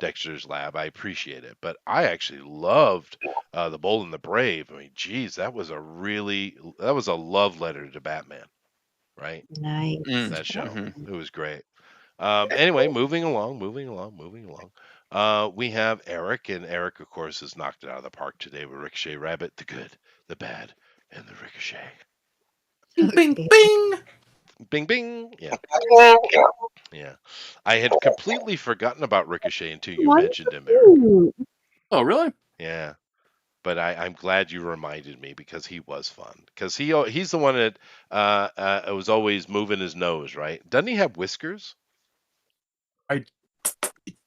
Dexter's Lab. I appreciate it, but I actually loved The Bold and the Brave. I mean, geez, that was a love letter to Batman, right? Nice. That show, it was great. Anyway, moving along. We have Eric, and Eric, of course, has knocked it out of the park today with Ricochet Rabbit, the good, the bad, and the Ricochet. Bing, bing. Bing, bing. Yeah. Yeah. I had completely forgotten about Ricochet until you mentioned him, Eric. Oh, really? Yeah. But I'm glad you reminded me because he was fun. Because he's the one that was always moving his nose, right? Doesn't he have whiskers? I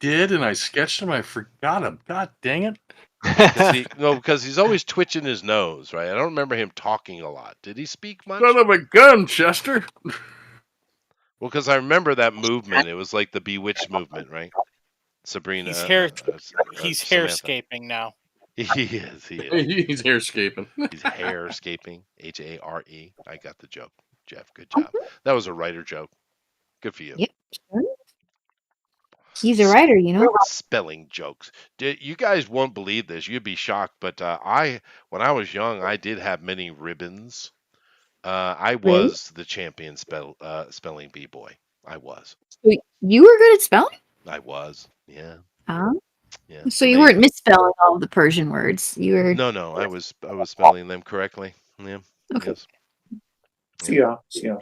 did, and I sketched him. I forgot him. God dang it! Because he's always twitching his nose, right? I don't remember him talking a lot. Did he speak much? Son of a gun, Chester. Well, because I remember that movement. It was like the Bewitched movement, right? Sabrina. He's Samantha. hairscaping now. He is. He's hairscaping. He's hairscaping. Hare. I got the joke, Jeff. Good job. That was a writer joke. Good for you. Yep. He's a writer, you know. Spelling jokes. You guys won't believe this. You'd be shocked, but when I was young, I did have many ribbons. I was the champion spelling bee boy. I was. So you were good at spelling? I was. Yeah. Yeah. So you weren't misspelling all of the Persian words. You were. No. I was spelling them correctly. Yeah. Okay. Yes. Yeah.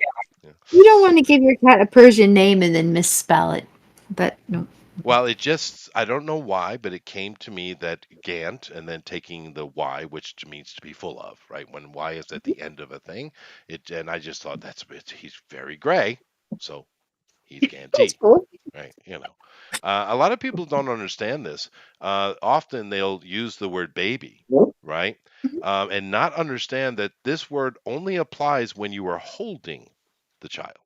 You don't want to give your cat a Persian name and then misspell it, but no. Well, I don't know why, but it came to me that Gant and then taking the Y, which means to be full of, right? When Y is at the end of a thing, and I just thought he's very gray, so he's Ganty, That's cool. right? A lot of people don't understand this. Often they'll use the word baby, right? And not understand that this word only applies when you are holding the child.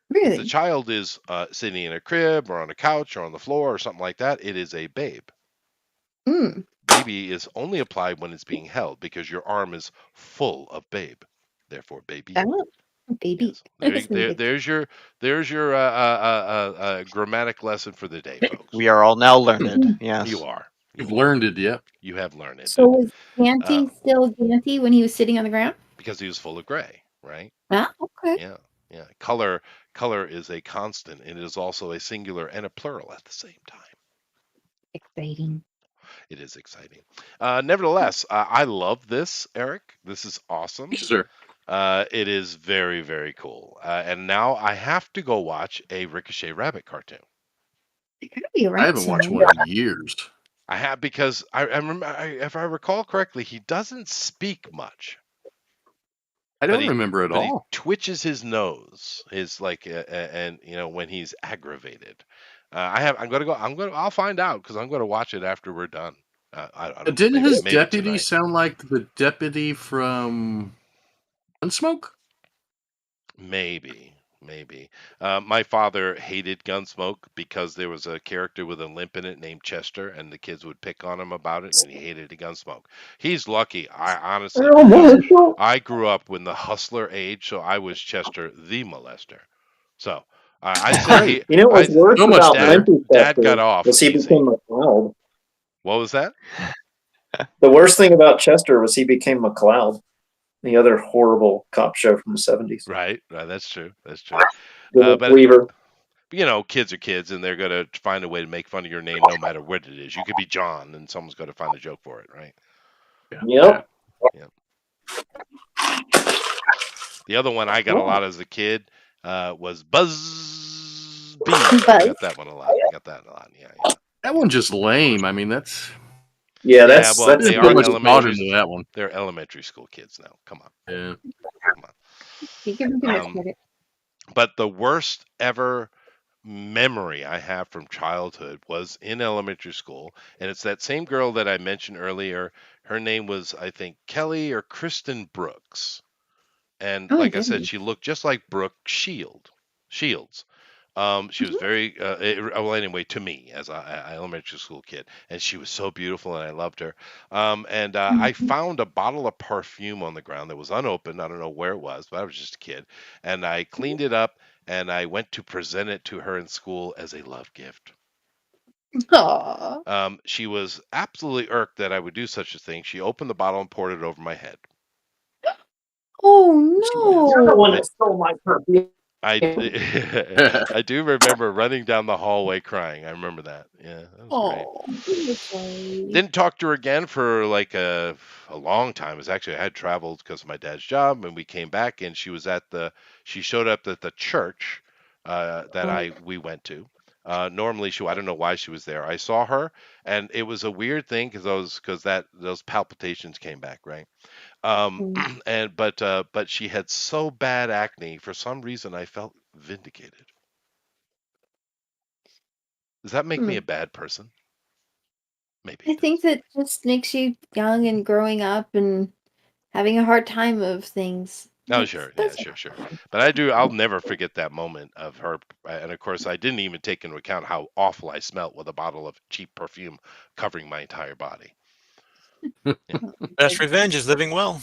Really? If the child is sitting in a crib or on a couch or on the floor or something like that, it is a babe. Baby is only applied when it's being held because your arm is full of babe. Therefore, baby. Oh, baby. Yes. There's your grammatic lesson for the day, folks. We are all now learned. Yes. You are. You've learned it, yeah. You have learned it. So was Ganty still Ganty when he was sitting on the ground? Because he was full of gray, right? Ah, okay. Yeah. Color is a constant, and it is also a singular and a plural at the same time. Exciting. It is exciting. Nevertheless, I love this, Eric. This is awesome. Yes, sir. It is very, very cool. And now I have to go watch a Ricochet Rabbit cartoon. I haven't watched one in years. I have because I remember, if I recall correctly, he doesn't speak much. I don't remember at all. He twitches his nose. And when he's aggravated. I'll find out because I'm going to watch it after we're done. Didn't his deputy sound like the deputy from Gunsmoke? Maybe. My father hated Gunsmoke because there was a character with a limp in it named Chester, and the kids would pick on him about it, and he hated Gunsmoke. He's lucky. I honestly, I grew up when the hustler age, so I was Chester the molester. So I'd say you know what was worse about Dad got off. Was he became McLeod. What was that? The worst thing about Chester was he became McLeod. The other horrible cop show from the 70s. Right. That's true. But Weaver. Kids are kids, and they're going to find a way to make fun of your name no matter what it is. You could be John, and someone's going to find a joke for it, right? Yep. The other one I got a lot as a kid was Buzz Bee. I got that one a lot. Yeah. That one's just lame. I mean, that's... Yeah, that's they are modern to that one. They're elementary school kids now. Come on. Yeah. Come on. But the worst ever memory I have from childhood was in elementary school, and it's that same girl that I mentioned earlier. Her name was, I think, Kelly or Kristen Brooks. And I said, she looked just like Brooke Shields. She was very, anyway, to me as an elementary school kid, and she was so beautiful, and I loved her. I found a bottle of perfume on the ground that was unopened. I don't know where it was, but I was just a kid, and I cleaned it up, and I went to present it to her in school as a love gift. Aww. She was absolutely irked that I would do such a thing. She opened the bottle and poured it over my head. Oh no! You're the one that stole my perfume. I I do remember running down the hallway crying. I remember that. Yeah, that was great. Oh, sorry. Didn't talk to her again for like a long time. It was actually I had traveled because of my dad's job, and we came back, and she showed up at the church that we went to. Normally I don't know why she was there. I saw her, and it was a weird thing because those palpitations came back, right? And but she had so bad acne for some reason I felt vindicated. Does that make me a bad person? Maybe I it think does. that just makes you young and growing up and having a hard time of things. Oh, sure. Yeah, sure. But I'll never forget that moment of her. And of course, I didn't even take into account how awful I smelt with a bottle of cheap perfume covering my entire body. Yeah. Best revenge is living well.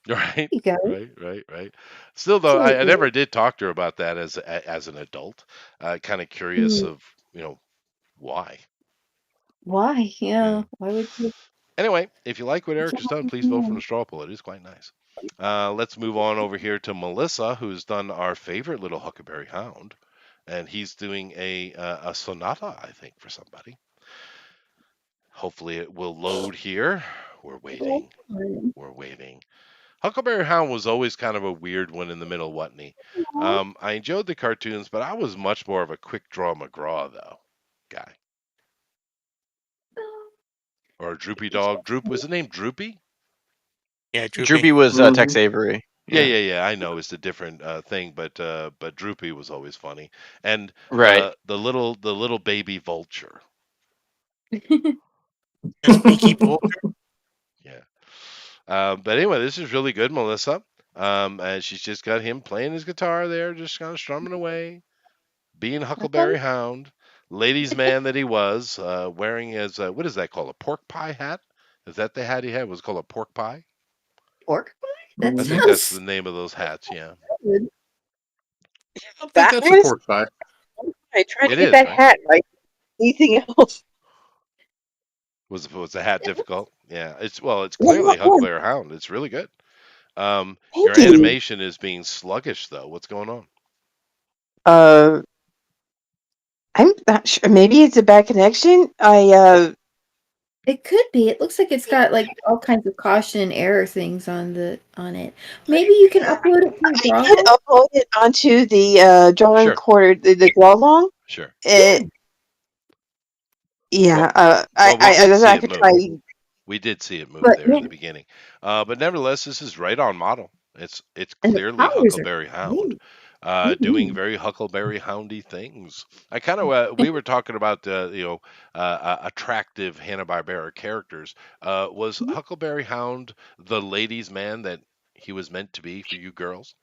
Right. You go. Right. Still, though, I Absolutely. never did talk to her about that as an adult. Kind of curious of, why. Why? Yeah. Yeah. Why would you? Anyway, if you like what Eric has done, please vote for the straw poll. It is quite nice. Let's move on over here to Melissa, who's done our favorite little Huckleberry Hound, and he's doing a sonata, I think, for somebody. Hopefully, it will load here. We're waiting. We're waiting. Huckleberry Hound was always kind of a weird one in the middle, wasn't he? I enjoyed the cartoons, but I was much more of a quick draw McGraw though guy, or a Droopy Dog. Was the name Droopy? Yeah, Droopy was Tex Avery. Yeah. I know it's a different thing, but Droopy was always funny, and Right. the little baby vulture. Sneaky vulture. Yeah. But anyway, this is really good, Melissa. And she's just got him playing his guitar there, just kind of strumming away, being Huckleberry Hound, ladies' man that he was, wearing his what is that called? A pork pie hat? Is that the hat he had? Was it called a pork pie? Pork pie? That I think that's sounds the name of those hats. Yeah, good. I don't think that's a pork pie. I tried to it get is, that right? hat right. Anything else? Was the hat difficult? Yeah, it's clearly Huckleberry Hound. It's really good. Your Thank you. animation is being sluggish though. What's going on? I'm not sure. Maybe it's a bad connection. It could be. It looks like it's got like all kinds of caution and error things on it. Maybe you can upload it from I Draw. did upload it onto the drawing Sure. quarter, the draw along. Sure. Yeah. We did see I it could move. try. We did see it move But there in yeah, the beginning. But nevertheless, this is right on model. It's and the clearly powers are Huckleberry Hound, great. doing very Huckleberry Houndy things. I kind of we were talking about attractive Hanna-Barbera characters. Was Huckleberry Hound the ladies' man that he was meant to be for you girls?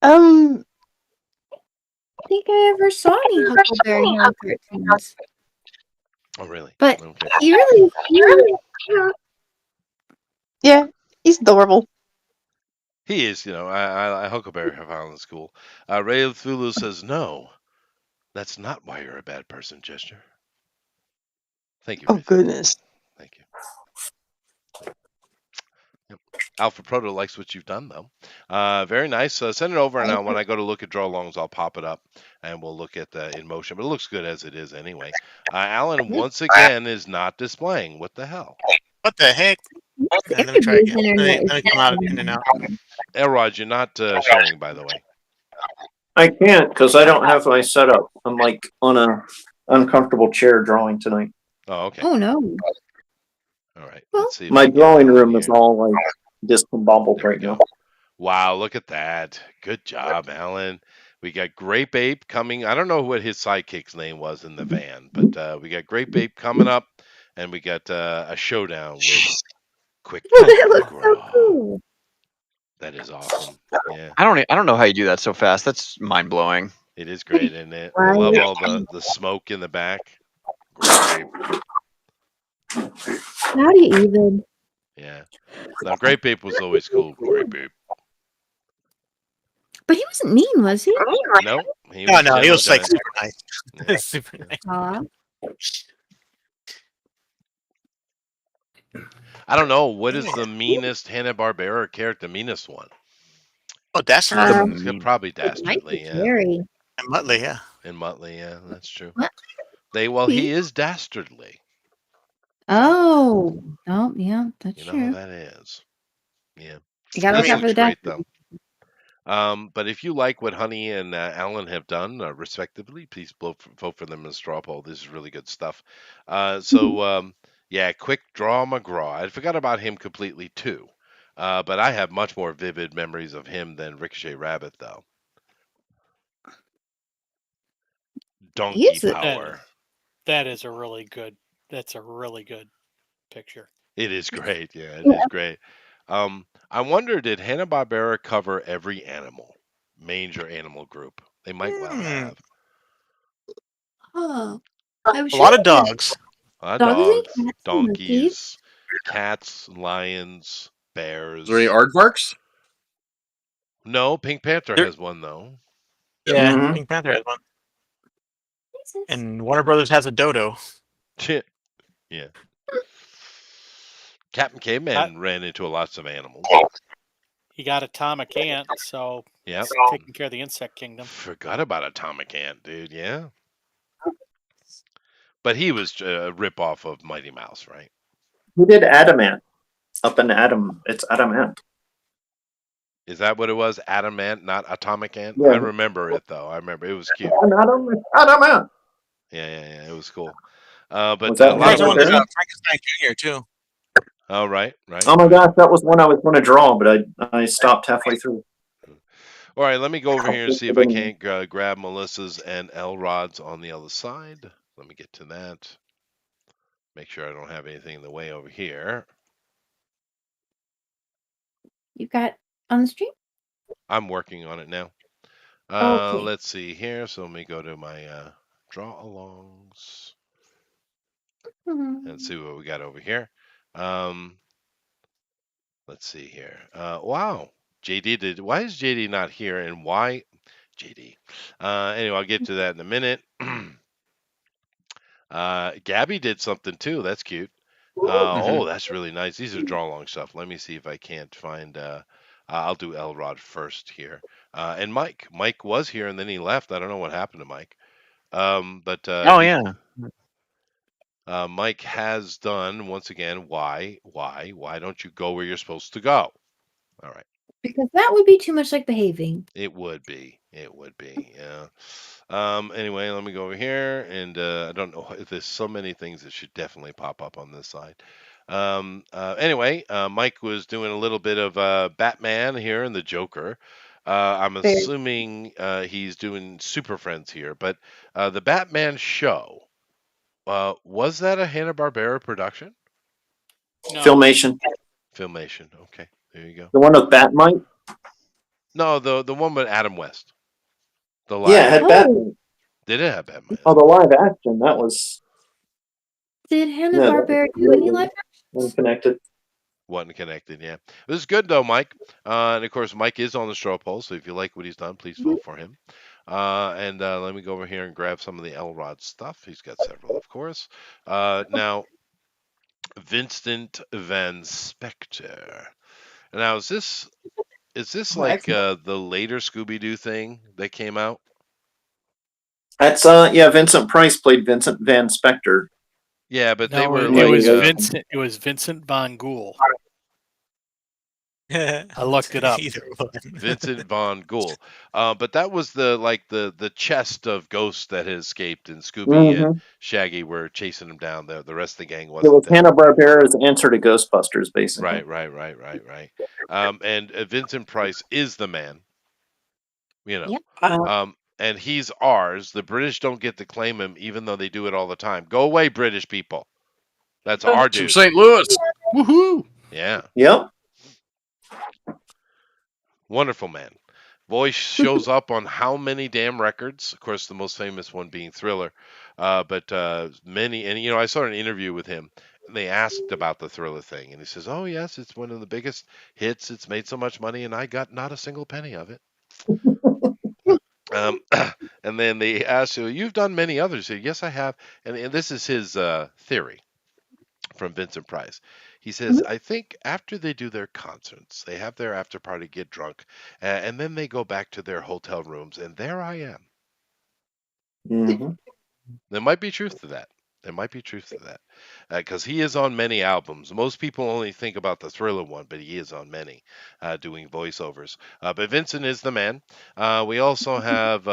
I think I ever saw any Huckleberry Hound cartoons. Oh, really? But Okay. he really is cute. Yeah, he's adorable. He is, I Huckleberry Hound is cool. Ray of Thulu says, no, that's not why you're a bad person, Gesture. Thank you, Oh Ray. goodness. Thank you. Yep. Alpha Proto likes what you've done, though. Very nice. Send it over, and when I go to look at draw longs, I'll pop it up, and we'll look at in motion. But it looks good as it is anyway. Alan, once again, is not displaying. What the hell? What the heck? Let me try again. Let me come out in and out. Elrod, you're not sharing, by the way. I can't because I don't have my setup. I'm like on a uncomfortable chair drawing tonight. Oh, okay. Oh no. All right. Well, Let's see. If My we can get drawing it on room is here. all like discombobbled There we right go. now. Wow, look at that. Good job, Alan. We got Grape Ape coming. I don't know what his sidekick's name was in the van, but we got Grape Ape coming up, and we got a showdown with Quick that Draw looks so McGraw. cool. That is awesome. Yeah, I don't know how you do that so fast. That's mind blowing. it is great, isn't it? I love all the smoke in the back. Grape Ape. How do you even? Yeah. Now, Grape Ape was always cool. Grape Ape. But he wasn't mean, was he? No, he No, was no, he gentle was like giant. super nice. Yeah. Super nice. Aw. I don't know. What is the meanest Hanna-Barbera character? Meanest one? Oh, Dastardly. Probably It might Dastardly, be yeah. Jerry. And Muttley, yeah. And Muttley, yeah, that's true. What? He is dastardly. Oh, oh, yeah, that's You know how true. that is. Yeah. You gotta This look out for looks the great, dastard. though. But if you like what Honey and Alan have done, respectively, please vote for them in the straw poll. This is really good stuff. Yeah, Quick Draw McGraw. I forgot about him completely, too. But I have much more vivid memories of him than Ricochet Rabbit, though. Donkey He's a, Power. That is a really good. That's a really good picture. It is great. Yeah, it is great. I wonder, did Hanna-Barbera cover every major animal group? They might well have. oh, I'm A sure lot of they had dogs. dogs and Dogs, cats and monkeys. donkeys, cats, lions, Is there any bears. aardvarks? No, Pink Panther There- has one though. Yeah, Mhm. Pink Panther has one. Jesus. And Warner Brothers has a dodo. Yeah. Captain Caveman ran into lots of animals. He got Atomic Ant, so Yep. taking care of the insect kingdom. Forgot about Atomic Ant, dude. Yeah. But he was a ripoff of Mighty Mouse, right? Who did Adamant? Up in Adam, it's Adamant. Is that what it was? Adamant, not Atomic Ant? Yeah. I remember it, though. I remember it was cute. Adamant. Yeah. It was cool. But Was that a lot of Hanna-Barbera? ones. Frankenstein Jr. too. Oh, right. Oh my gosh, that was one I was going to draw, but I stopped halfway through. All right, let me go over here and see if I can't grab Melissa's and Elrod's on the other side. Let me get to that. Make sure I don't have anything in the way over here. You got on the stream? I'm working on it now. Okay. Let's see here. So let me go to my draw alongs and see what we got over here. Let's see here. Wow. JD did. Why is JD not here? And why JD? Anyway, I'll get to that in a minute. Gabby did something too. That's cute. Oh, that's really nice. These are draw along stuff. Let me see if I can't find. I'll do Elrod first here. And Mike. Mike was here and then he left. I don't know what happened to Mike. Oh yeah. Mike has done once again. Why don't you go where you're supposed to go? All right. Because that would be too much like behaving. It would be. Yeah. Anyway, let me go over here, and I don't know. There's so many things that should definitely pop up on this side. Anyway, Mike was doing a little bit of Batman here and the Joker. I'm assuming he's doing Super Friends here, but the Batman show, was that a Hanna-Barbera production? No. Filmation. Okay, there you go. The one with Batmite? No, the one with Adam West. The live. Yeah, it had Batman. Did it have Batman? Oh, the live action. That was. Did Hanna-Barbera do any live actions? Unconnected. Wasn't connected, yeah. This is good though, Mike. And of course, Mike is on the straw poll, so if you like what he's done, please vote for him. And let me go over here and grab some of the Elrod stuff. He's got several, of course. Now, Vincent Van Spector. Now, is this like the later Scooby-Doo thing that came out? That's Vincent Price played Vincent Van Spector. Yeah, but they No, were it like was Vincent. It was Vincent Von Ghoul. I looked it up. Vincent Von Ghoul. But that was the chest of ghosts that had escaped, and Scooby and Shaggy were chasing them down. The rest of the gang wasn't. It was Hanna-Barbera's answer to Ghostbusters, basically. Right. And Vincent Price is the man. You know. Yep. And he's ours. The British don't get to claim him, even though they do it all the time. Go away, British people. That's our dude. From St. Louis. Woohoo! Yeah. Yep. Wonderful man. Voice shows up on how many damn records? Of course, the most famous one being Thriller. But many, and I saw an interview with him. And they asked about the Thriller thing, and he says, "Oh yes, it's one of the biggest hits. It's made so much money, and I got not a single penny of it." And then they asked, "You've done many others." He said, "Yes, I have." And this is his theory from Vincent Price. He says, I think after they do their concerts, they have their after party, get drunk, and then they go back to their hotel rooms, and there I am. Mm-hmm. There might be truth to that. There might be truth to that. Because he is on many albums. Most people only think about the Thriller one, but he is on many, doing voiceovers. But Vincent is the man. We also have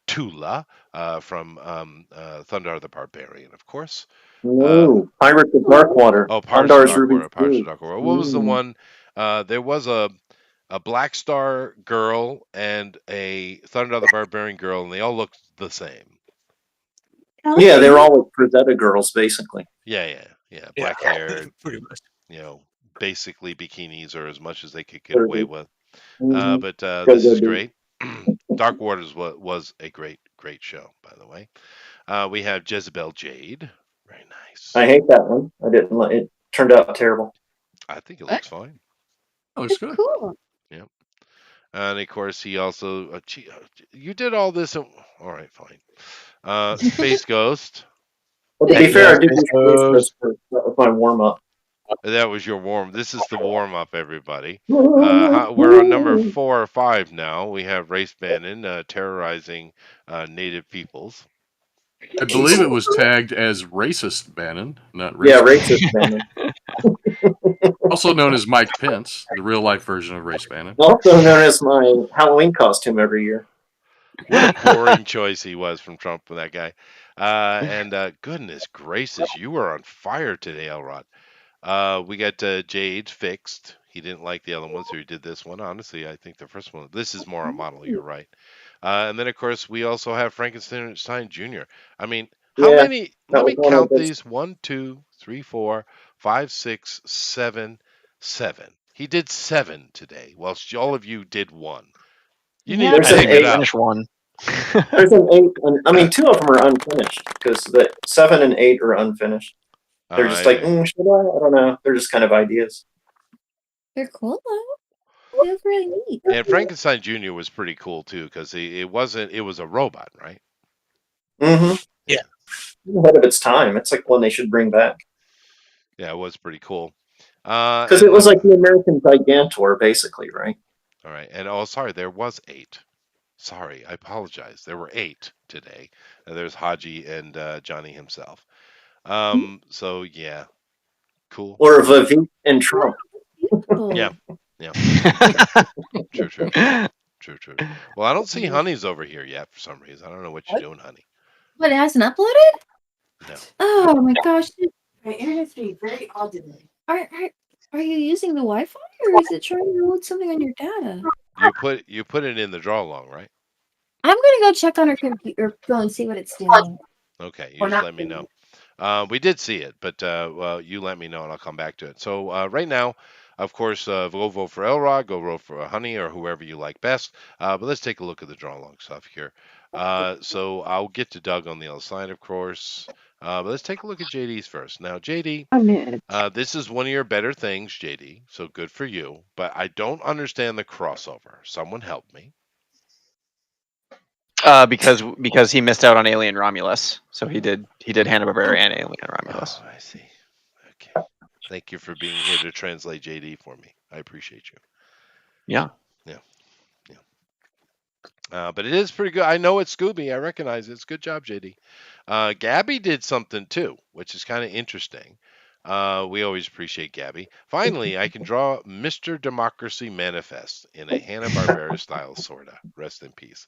Tula from Thundar the Barbarian, of course. No, Pirates of Darkwater. Oh, Pirates of Ondar's Ruby Darkwater. Pirates of Stew. Darkwater. What was the one? There was a Black Star girl and a Thunder the Barbarian girl, and they all looked the same. Yeah, they're all like Rosetta girls, basically. Yeah. Black hair, Pretty much. basically bikinis or as much as they could get away with. Mhm. But Go, this go, is dude. great. Dark Waters was a great show, by the way. We have Jezebel Jade. Very nice. I hate that one. I didn't like it. Turned out terrible. I think it looks fine. Oh, it's good. Cool. Yeah. And of course, he also you did all this. All right, fine. Space Ghost. Well, to Heck be fair, yeah, I did Space Space Ghost. Ghost first. That was my warm up. That was your warm. This is the warm up, everybody. We're on number 4 or 5 now. We have Race Bannon terrorizing native peoples. I believe it was tagged as racist Bannon, not racist. Yeah, racist Bannon. Also known as Mike Pence, the real life version of Race Bannon. Also known as my Halloween costume every year. What a boring choice he was from Trump, that guy. And goodness gracious, you were on fire today, Elrod. We got Jade fixed. He didn't like the other one, so he did this one. Honestly, I think the first one. This is more a model. You're right. And then, of course, we also have Frankenstein Jr. I mean, how Yeah, many? that Let was me one of count those. these: 1, 2, 3, 4, 5, 6, 7, 7. He did 7 today, whilst all of you did 1. You need to There's I an pick didn't it even eight. up. finish one. There's an 8. I mean, 2 of them are unfinished because the 7 and 8 are unfinished. They're just I like, see. should I? I don't know. They're just kind of ideas. They're cool though. They look really neat. And Frankenstein Jr. was pretty cool too, because it was a robot, right? Mm-hmm. Yeah. Ahead of its time. It's like one they should bring back. Yeah, it was pretty cool. Because it was like the American Gigantor, basically, right? All right, and sorry, there was 8. Sorry, I apologize. There were 8 today. There's Haji and Johnny himself. So yeah, cool. Or Vivek and Trump. Yeah. True. Well, I don't see Honey's over here yet for some reason. I don't know what you're doing, Honey. But it hasn't uploaded? No. Oh my gosh. My internet's being very odd today. Are you using the Wi-Fi or is it trying to load something on your data? You put it in the draw long, right? I'm gonna go check on her computer or phone and see what it's doing. Okay, you Or just not let me doing. know. We did see it, but well, you let me know and I'll come back to it. So right now, of course, go vote for Elrod, go vote for Honey or whoever you like best. But let's take a look at the draw long stuff here. So I'll get to Doug on the other side, of course. But let's take a look at JD's first. Now, JD, this is one of your better things, JD. So good for you. But I don't understand the crossover. Someone help me. Because he missed out on Alien Romulus, so he did Hanna-Barbera and Alien Romulus. Oh, I see. Okay. Thank you for being here to translate JD for me. I appreciate you. Yeah. But it is pretty good. I know it's Scooby. I recognize it. It's good job, JD. Gabby did something too, which is kind of interesting. We always appreciate Gabby. Finally, I can draw Mr. Democracy Manifest in a Hanna-Barbera style, sorta. Rest in peace.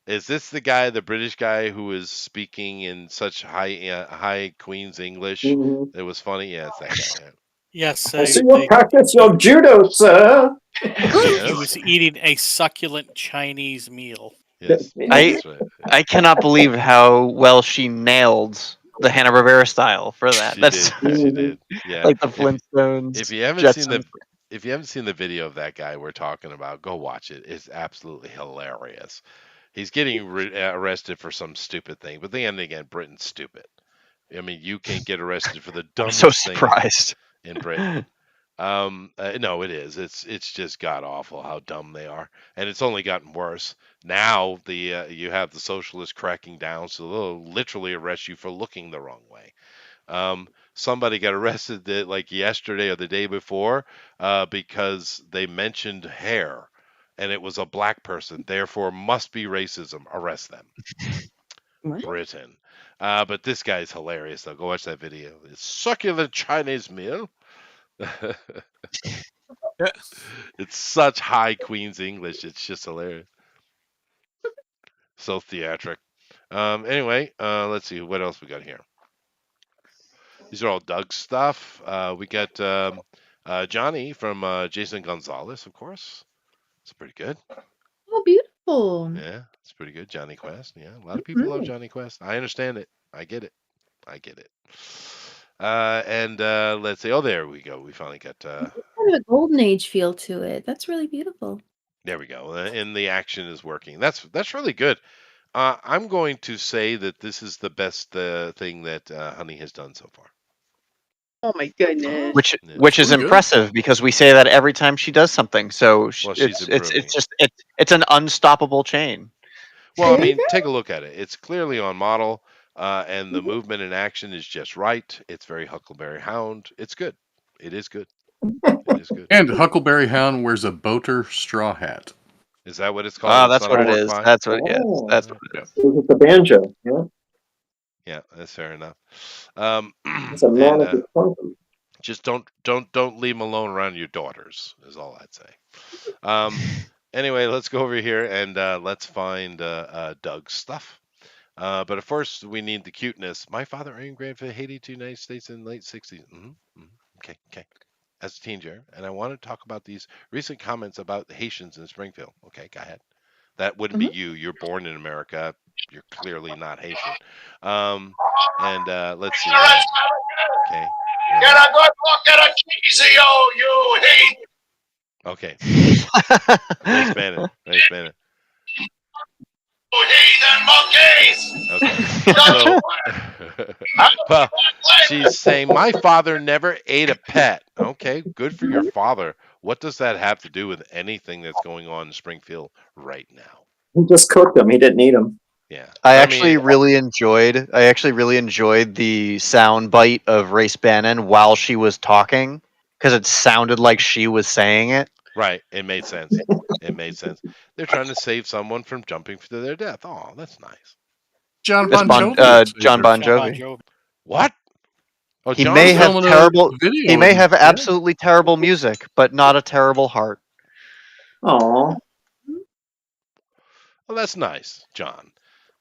Is this the guy, the British guy, who is speaking in such high Queen's English? Mm-hmm. It was funny. Yeah, it's that guy. Yes, I see you practice your judo, sir. he Yes. was eating a succulent Chinese meal. Yes. That's right. I cannot believe how well she nailed the Hanna-Barbera style for that. She That's did. She did. Yeah. like the Flintstones. If you haven't seen the video of that guy we're talking about, go watch it. It's absolutely hilarious. He's getting arrested for some stupid thing, but then again, Britain's stupid. I mean, you can't get arrested for the I'm dumbest so thing surprised. in Britain. No, it is. It's just god awful how dumb they are, and it's only gotten worse. Now you have the socialists cracking down, so they'll literally arrest you for looking the wrong way. Somebody got arrested like yesterday or the day before because they mentioned hair, and it was a black person. Therefore, must be racism. Arrest them. What? Britain. But this guy's hilarious, though. Go watch that video. It's succulent Chinese meal. Yeah. It's such high Queen's English. It's just hilarious. So theatric. Anyway, let's see what else we got here. These are all Doug stuff. We got Johnny from Jason Gonzalez, of course. It's pretty good. Oh, beautiful. Yeah, it's pretty good. Johnny Quest. Yeah, a lot of people love Mhm. Johnny Quest. I understand it. I get it. I get it. And let's see. Oh, there we go. We finally got. Kind of a golden age feel to it. That's really beautiful. There we go. And the action is working. That's really good. I'm going to say that this is the best thing that Honey has done so far. Oh my goodness. Which Yeah. which is Pretty good. impressive because we say that every time she does something. So Well, she's improving. it's an unstoppable chain. Well, I There you mean, take a look at it. It's clearly on model, and the movement and action is just right. It's very Huckleberry Hound. It's good. It is good. It is good. And Huckleberry Hound wears a boater straw hat. Is that what it's called? Ah, It's that's not a what it pork is. pie? That's what yes, Oh, that's what it is. this is the banjo. Yeah, Yeah, that's fair enough. it's a man And of the country. just don't leave them alone around your daughters, is all I'd say. Anyway, let's go over here and let's find Doug's stuff. But at first, we need the cuteness. My father immigrated from Haiti to the United States in the late 60s. Okay, okay. As a teenager, and I want to talk about these recent comments about the Haitians in Springfield. Okay, go ahead. That wouldn't be you. You're born in America. You're clearly not Haitian. And let's see. Okay. Get a good look at a cheesy, you hate. Okay. Nice Spanish. Nice Spanish. You heathen monkeys. Okay. So, well, she's saying my father never ate a pet. Okay, good for your father. What does that have to do with anything that's going on in Springfield right now? He just cooked them. He didn't eat them. Yeah. I mean, actually really enjoyed the sound bite of Race Bannon while she was talking because it sounded like she was saying it. right. It made sense. It made sense. They're trying to save someone from jumping to their death. Oh, that's nice. John Miss Bon Bon, Jovi. John Bon John Bon Jovi. Jovi. What? Oh, He John may He's was have filming terrible. a video. He may and- have yeah. absolutely terrible music, but not a terrible heart. Oh, Well, that's nice, John.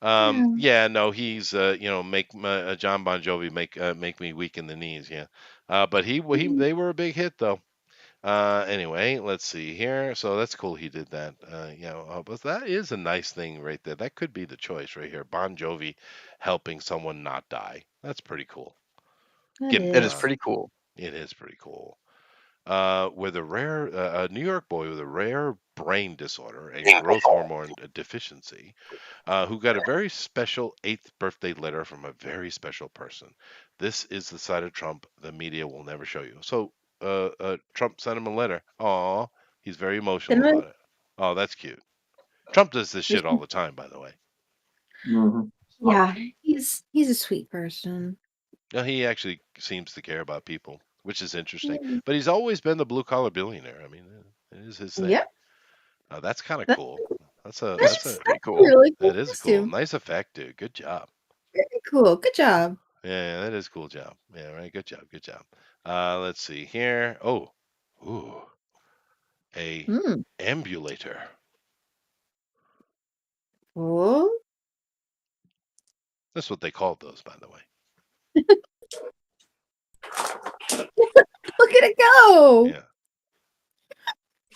Yeah, no, he's make John Bon Jovi make me weak in the knees. Yeah, but they were a big hit though. Anyway, let's see here. So that's cool. He did that. But that is a nice thing right there. That could be the choice right here. Bon Jovi helping someone not die. That's pretty cool. That Get him, It is John. pretty cool. It is pretty cool. With a New York boy with a rare brain disorder and growth hormone deficiency, who got a very special 8th birthday letter from a very special person. This is the side of Trump the media will never show you. So, Trump sent him a letter. Aw, he's very emotional Cinnamon? about it. Oh, that's cute. Trump does this shit all the time, by the way. mhm. Yeah, he's a sweet person. No, he actually seems to care about people, which is interesting. Yeah. But he's always been the blue collar billionaire. I mean, it is his thing. Yep. That's kind of That- cool. That's a That's pretty cool. really cool. that is cool. costume. Nice effect, dude. Good job. Very cool. Good job. Yeah, that is cool job. Yeah, right. Good job. Good job. Let's see here. Oh, ooh, a Mm. ambulator. Oh. That's what they called those, by the way. Look at it go. Yeah.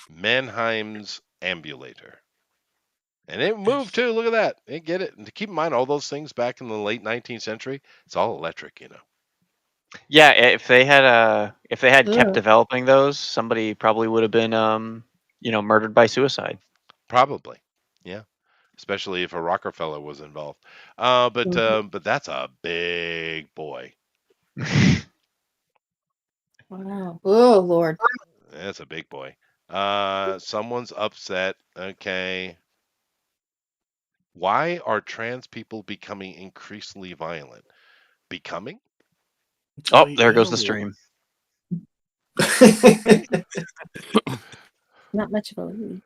Mannheim's ambulator. And it moved too. Look at that. They get it. And to keep in mind, all those things back in the late 19th century, it's all electric, you know. Yeah, if they had kept Ugh. developing those, somebody probably would have been murdered by suicide. Probably. Yeah. Especially if a Rockefeller was involved. But that's a big boy. Wow. Oh Lord. That's a big boy. Someone's upset. Okay. Why are trans people becoming increasingly violent? Becoming? Oh, there goes the stream. Not much of a lead.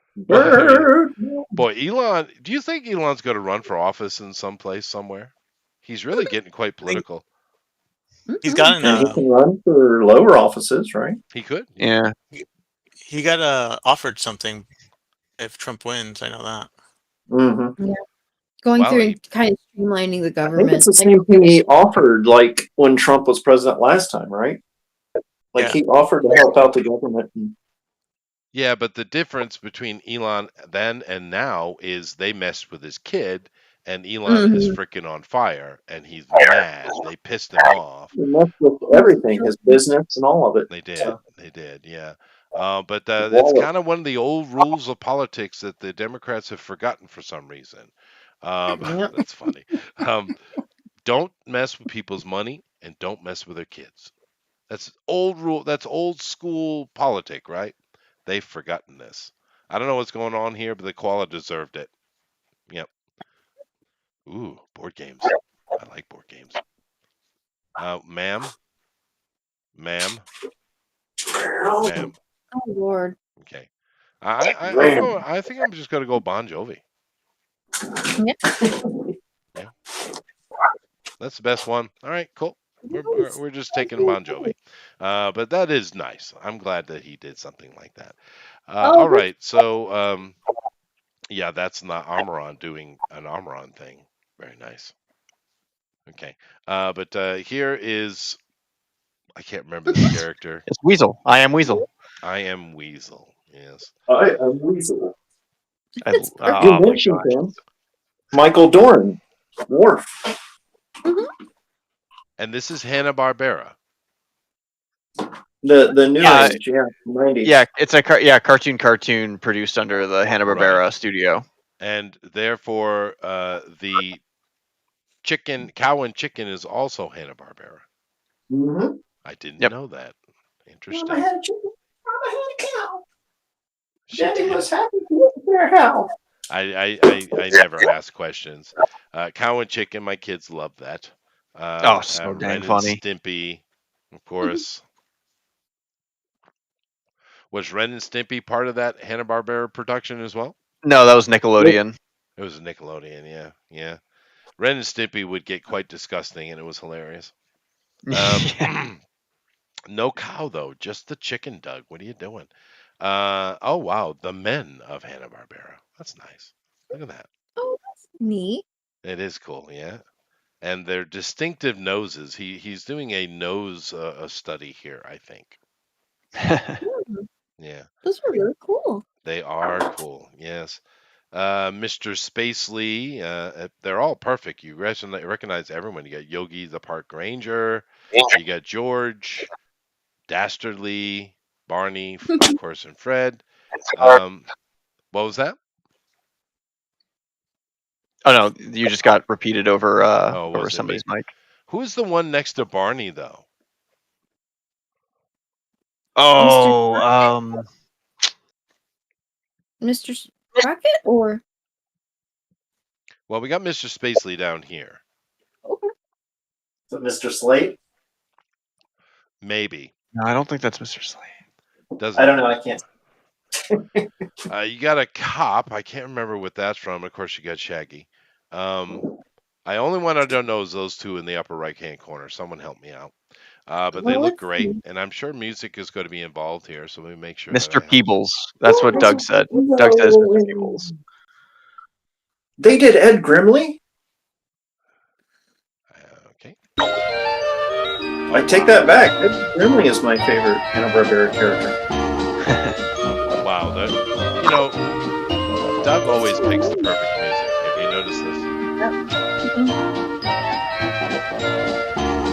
Boy, Elon, do you think Elon's going to run for office in some place somewhere? He's really getting quite political. He's gotten And he can run for lower offices, right? He could. Yeah. He got offered something if Trump wins. I know that. Mm-hmm. Yeah. Going Well, through he- and kind of streamlining the I think government. it's the same thing he offered, like when Trump was president last time, right? Like Yeah. he offered to help out the government. Yeah, but the difference between Elon then and now is they messed with his kid, and Elon is freaking on fire, and he's mad. They pissed him off. He messed with everything, his business and all of it. They did. So, They did. Yeah. But it's kind of one of the old rules of politics that the Democrats have forgotten for some reason. That's funny. Don't mess with people's money, and don't mess with their kids. That's old rule. That's old school politic, right? They've forgotten this. I don't know what's going on here, but the koala deserved it. Yep. Ooh, board games. I like board games. Ma'am. Ma'am. Ma'am. Oh Lord. Okay. I think I'm just gonna go Bon Jovi. Yeah. That's the best one. All right, cool. We're just taking Bon Jovi. But that is nice. I'm glad that he did something like that. All right, so yeah, that's not Armoron doing an Armoron thing. Very nice. Okay. But here is, I can't remember this character. It's Weasel. I am Weasel. I am Weasel. Yes. I am Weasel. Oh my mentioned gosh. him. Michael Dorn, Worf. And this is Hanna-Barbera. The new age, yeah, 90s. Yeah, it's a cartoon produced under the Hanna-Barbera studio. And therefore, the cow and chicken is also Hanna-Barbera. Mm-hmm. I didn't know that. Interesting. Mama had a chicken. Mama had a cow. Daddy was happy to look at their house. I never ask questions. Cow and chicken, my kids love that. So dang Ren funny. and Stimpy, of course. Was Ren and Stimpy part of that Hanna-Barbera production as well? No, that was Nickelodeon. It was Nickelodeon, yeah. Ren and Stimpy would get quite disgusting, and it was hilarious. No cow, though. Just the chicken, Doug. What are you doing? Oh, wow. The men of Hanna-Barbera. That's nice. Look at that. Oh, that's neat. It is cool, yeah. And their distinctive noses. He's doing a nose study here, I think. Yeah. Those are really cool. They are cool, yes. Mr. Spacely, they're all perfect. You recognize everyone. You got Yogi the Park Ranger. You got George, Dastardly, Barney, of course, and Fred. What was that? Oh no, you just got repeated over over wasn't somebody's me. mic. Who's the one next to Barney, though? Oh, Mr. Crockett or? Well, we got Mr. Spacely down here. Okay. Is it Mr. Slate? Maybe. No, I don't think that's Mr. Slate. I don't know. I can't. You got a cop. I can't remember what that's from. Of course, you got Shaggy. I only one I don't know is those two in the upper right-hand corner. Someone help me out. But they look great, and I'm sure music is going to be involved here. So let me make sure. Mr. Peebles. That's what Doug said. Doug says Mr. Peebles. They did Ed Grimley? Okay. I take that back. Ed Grimley is my favorite Hanna-Barbera character. Wow, Doug always picks the perfect music. Have you noticed this?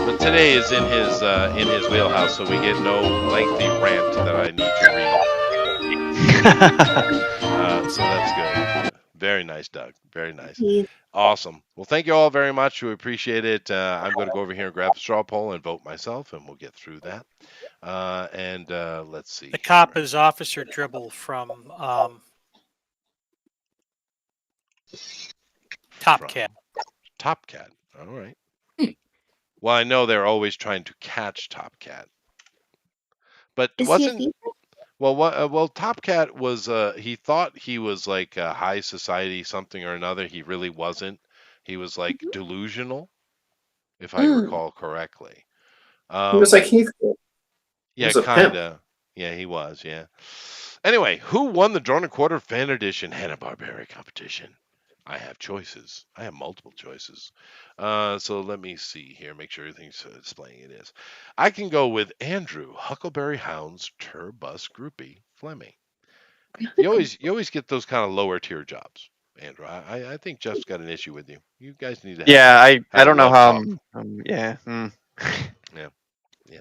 But today is in his wheelhouse, so we get no lengthy rant that I need to read. So that's good. Very nice, Doug. Very nice. Awesome. Well, thank you all very much. We appreciate it. I'm going to go over here and grab the straw poll and vote myself, and we'll get through that. Let's see. The cop is Officer Dribble from Top Cat. Top Cat. All right. Well, I know they're always trying to catch Top Cat, but Is he a wasn't thief? well, what? Well, Top Cat was. He thought he was like high society something or another. He really wasn't. He was like delusional, if I Mm. recall correctly. He was like Um, Heathcliff. He yeah, was a pimp. kinda. Yeah, he was. Yeah. Anyway, who won the Drawn and Quarter Fan Edition Hanna-Barbera competition? I have choices. I have multiple choices. So let me see here. Make sure everything's displaying it is. I can go with Andrew Huckleberry Hound's Turbus Groupie Fleming. You always get those kind of lower tier jobs, Andrew. I think Jeff's got an issue with you. You guys need to Yeah, I have a don't know love how. talk. Yeah. Yeah, yeah.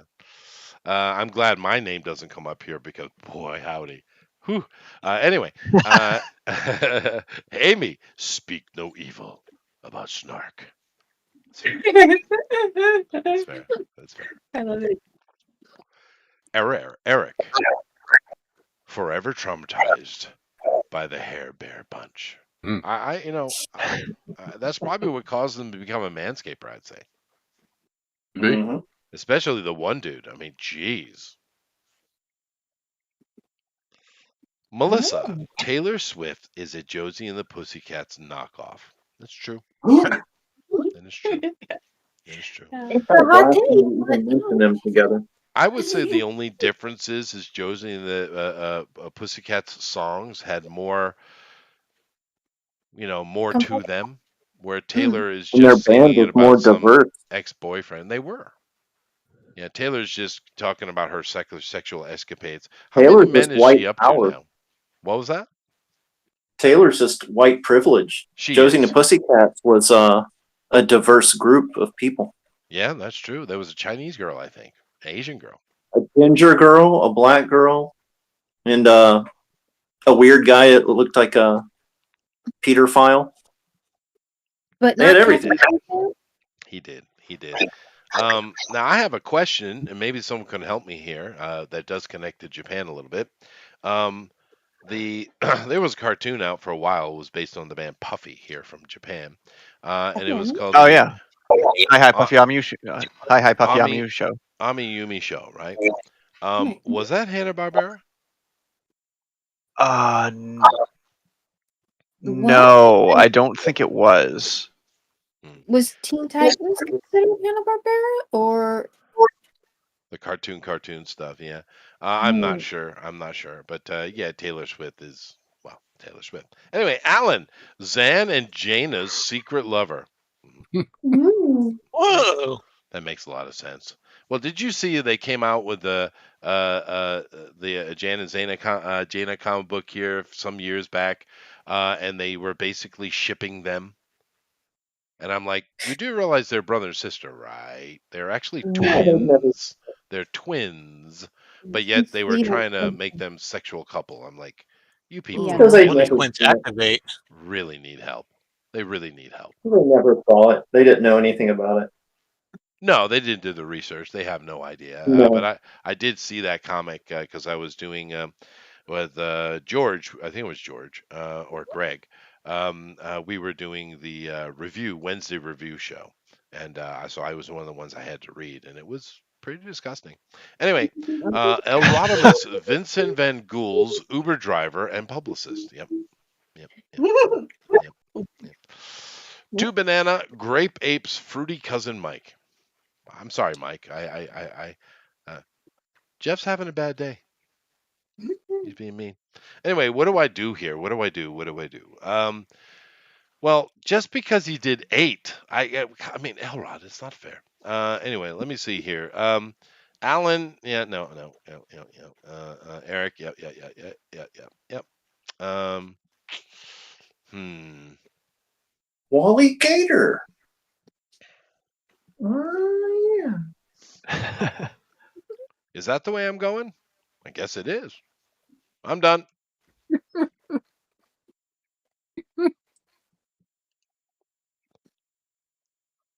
I'm glad my name doesn't come up here because boy, howdy. Whew. Anyway, uh, Amy, speak no evil about Snark. That's fair. That's fair. That's fair. I love it. Eric, forever traumatized by the Hair Bear Bunch. Hmm. That's probably what caused them to become a manscaper. I'd say, Mhm. especially the one dude. I mean, jeez. Melissa, Oh. Taylor Swift is a Josie and the Pussycats knockoff. That's true. That is true. That is true. It's a hot take, but Mention them together. I would say the only difference is Josie and the Pussycats songs had more, more to them, where Mm. Taylor is And their just band singing it is more about some diverse. ex-boyfriend. They were. Yeah, Taylor's just talking about her sexual escapades. How many Taylor's just men is white she up to power. now? What was that? Taylor's just white privilege. She Josie and the is. Pussycats was a diverse group of people. Yeah, that's true. There was a Chinese girl, I think, an Asian girl. A ginger girl, a black girl, and a weird guy that looked like a Peter file. But They had not everything. Kevin. He did. He did. Now I have a question, and maybe someone can help me here. That does connect to Japan a little bit. Um, there was a cartoon out for a while. It was based on the band Puffy here from Japan, and it was called Oh the yeah. Hi uh, Puffy Amu. Hi Puffy Ami Amu show. Ami Yumi show, right? Was that Hanna Barbera? Uh, What? no, I don't think it was. Was Teen Titans considered Hanna-Barbera or? The cartoon stuff, yeah. I'm not No. sure. I'm not sure, but yeah, Taylor Swift is Taylor Swift. Anyway, Alan, Zan and Jaina's secret lover. Whoa! That makes a lot of sense. Well, did you see they came out with the Jan and Jaina comic book here some years back, and they were basically shipping them. And I'm like, you do realize they're brother and sister, right? They're actually twins. They're twins, but yet they were trying to make them sexual couple. I'm like, you people Yeah. Because they Wonder never, Twins activate. really need help. They really need help. they never saw it. They didn't know anything about it. No, they didn't do the research. They have no idea. But No. I did see that comic because I was doing with George. I think it was George or Greg. We were doing the Wednesday review show, and so I was one of the ones I had to read, and it was pretty disgusting. Anyway, El Rodimus, Vincent Van Gogh's Uber driver and publicist. Yep, yep, yep, yep, yep. Two Banana, Grape Ape's fruity cousin Mike. I'm sorry, Mike. Jeff's having a bad day. He's being mean. Anyway, what do I do here? What do I do? What do I do? Well, just because he did 8, I mean, Elrod, it's not fair. Anyway, let me see here. Alan, yeah, no, Eric, yep, yeah, yeah, yeah, yeah, yeah, yep. Hmm. Wally Gator. Oh yeah. Is that the way I'm going? I guess it is. I'm done.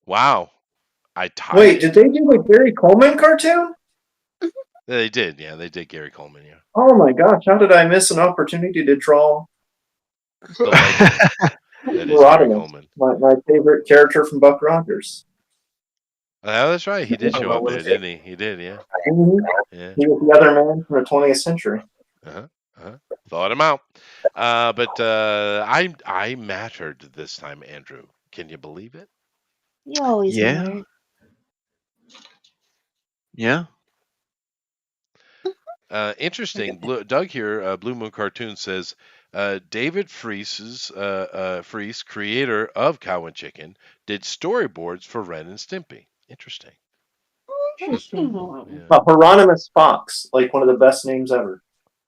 Wow. I tied Wait, it. did they do a Gary Coleman cartoon? They did, yeah. They did Gary Coleman, yeah. Oh my gosh, how did I miss an opportunity to draw The legend. That is Gary Rodimus, Coleman. my favorite character from Buck Rogers? Oh, that's right. He did show up there, didn't he? He did, yeah. Mhm. Yeah. He was the other man from the 20th century. Thought him out. But I mattered this time, Andrew. Can you believe it? You always Yeah. matter. Yeah. Interesting. Doug here, Blue Moon Cartoon says David Freese, creator of Cow and Chicken, did storyboards for Ren and Stimpy. Interesting. Interesting. Yeah. Hieronymus Fox, like one of the best names ever.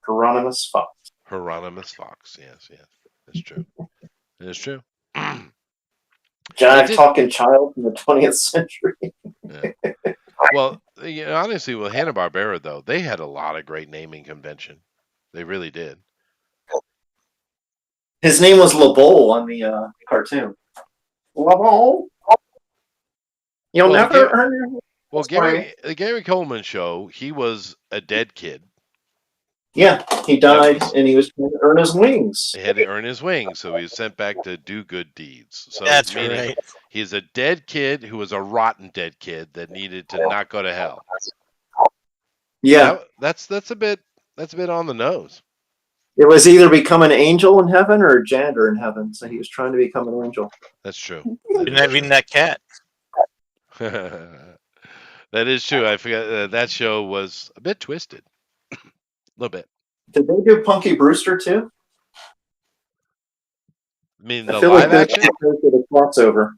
Hieronymus Fox. Hieronymus Fox. Yes, that's true. It is true. Giant talking child from the 20th century. Yeah. Well, honestly, with Hanna-Barbera, though, they had a lot of great naming convention. They really did. His name was LeBole on the cartoon. LeBole? You'll never earn your... Well, the Gary Coleman show, he was a dead kid. Yeah, he died and he was trying to earn his wings. He had to earn his wings, so he was sent back to do good deeds. So That's meaning right. he's a dead kid who was a rotten dead kid that needed to not go to hell. Yeah. That's a bit on the nose. It was either become an angel in heaven or a janitor in heaven. So he was trying to become an angel. That's true. Didn't have even that cat. That is true. I forgot that show was a bit twisted. A little bit. Did they do Punky Brewster too? I mean, I the feel live like action? a crossover.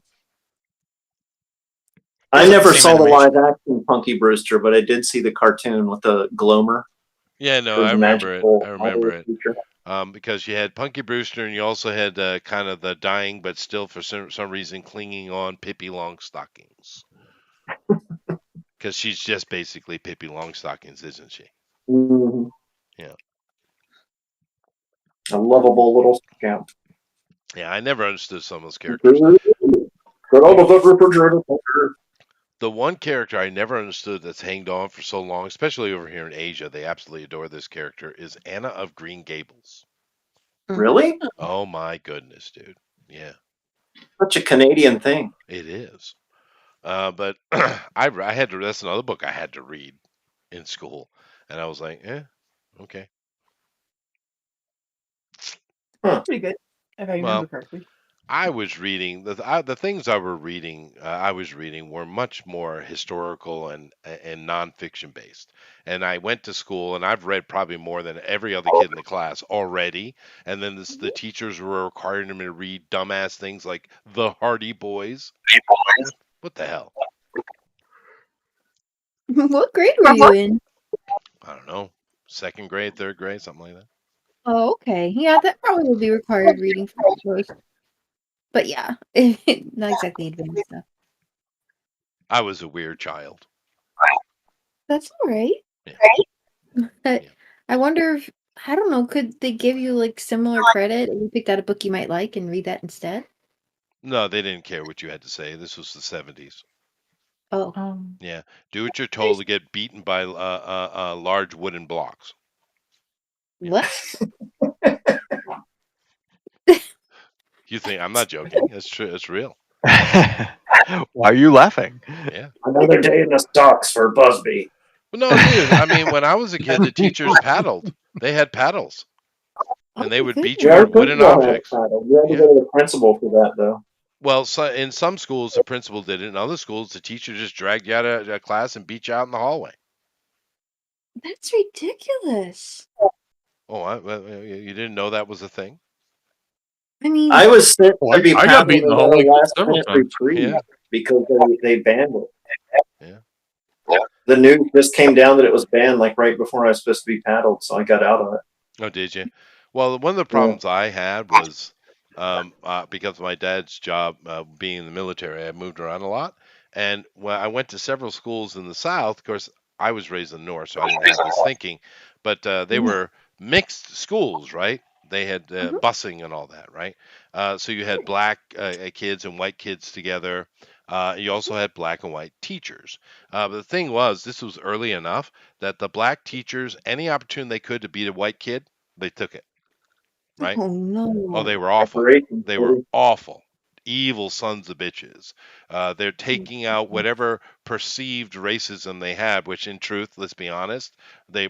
I never saw the live action Punky Brewster, but I did see the cartoon with the Glomer. Yeah, no, I remember it. I remember it. Because you had Punky Brewster and you also had kind of the dying, but still for some reason clinging on Pippi Longstockings. Because she's just basically Pippi Longstockings, isn't she? Mm-hmm. Yeah. A lovable little scamp. Yeah, I never understood some of those characters. The one character I never understood that's hanged on for so long, especially over here in Asia, they absolutely adore this character, is Anna of Green Gables. Really? Oh my goodness, dude. Yeah. Such a Canadian thing. It is. But I had to. That's another book I had to read in school, and I was like, okay. Pretty good, if I remember correctly. I was reading the things I was reading were much more historical and nonfiction based. And I went to school, and I've read probably more than every other kid in the class already. And then the teachers were requiring me to read dumbass things like The Hardy Boys. What the hell? What grade were you in? I don't know. 2nd grade, 3rd grade, something like that. Oh, okay. Yeah, that probably would be required reading for yours. But yeah, not exactly advanced stuff. I was a weird child. That's all right. Yeah. But I wonder if, I don't know, could they give you like similar credit if you picked out a book you might like and read that instead? No, they didn't care what you had to say. This was the 70s. Oh. Yeah. Do what you're told to get beaten by large wooden blocks. What? You think I'm not joking? That's true. It's real. Why are you laughing? Yeah. Another day in the stocks for Busby. Well, no, dude. I mean, when I was a kid, the teachers paddled. They had paddles, and they would beat you with wooden objects. You had to go to the principal for that, though. Well, in some schools, the principal did it. In other schools, the teacher just dragged you out of class and beat you out in the hallway. That's ridiculous. Oh, you didn't know that was a thing? I mean, I was sent to be I got beaten in the hallway last several minute times. reprieve Yeah. because they banned it. Yeah. The news just came down that it was banned like right before I was supposed to be paddled, so I got out of it. Oh, did you? Well, one of the problems I had was because of my dad's job being in the military, I moved around a lot. And when I went to several schools in the South, of course, I was raised in the North, so I didn't have this thinking. But they were mixed schools, right? They had busing and all that, right? So you had black kids and white kids together. You also had black and white teachers. But the thing was, this was early enough that the black teachers, any opportunity they could to beat a white kid, they took it. Right? Oh no! Oh, they were awful. They were awful. evil sons of bitches. They're taking out whatever perceived racism they had, which in truth, let's be honest,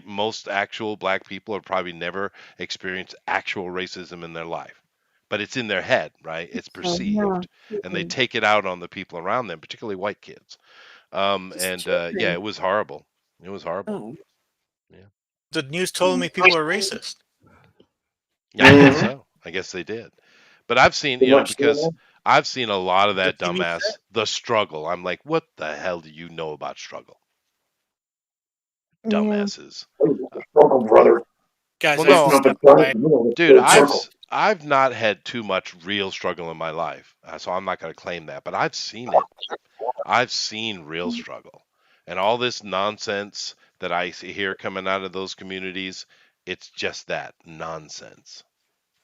most actual black people have probably never experienced actual racism in their life. But it's in their head, right? It's perceived. And they take it out on the people around them, particularly white kids. Yeah, it was horrible. It was horrible. Yeah. The news told me people are racist. Yeah, I guess so. I guess they did. But I've seen, Too much because CNN. I've seen a lot of The that TV dumbass, set? the struggle. I'm like, what the hell do you know about struggle? Yeah. Dumbasses. Struggle, brother. Guys, Well, I have to no, step away. dude, Circle. I've not had too much real struggle in my life, so I'm not going to claim that. But I've seen it. I've seen real struggle, and all this nonsense that I hear coming out of those communities, it's just that nonsense,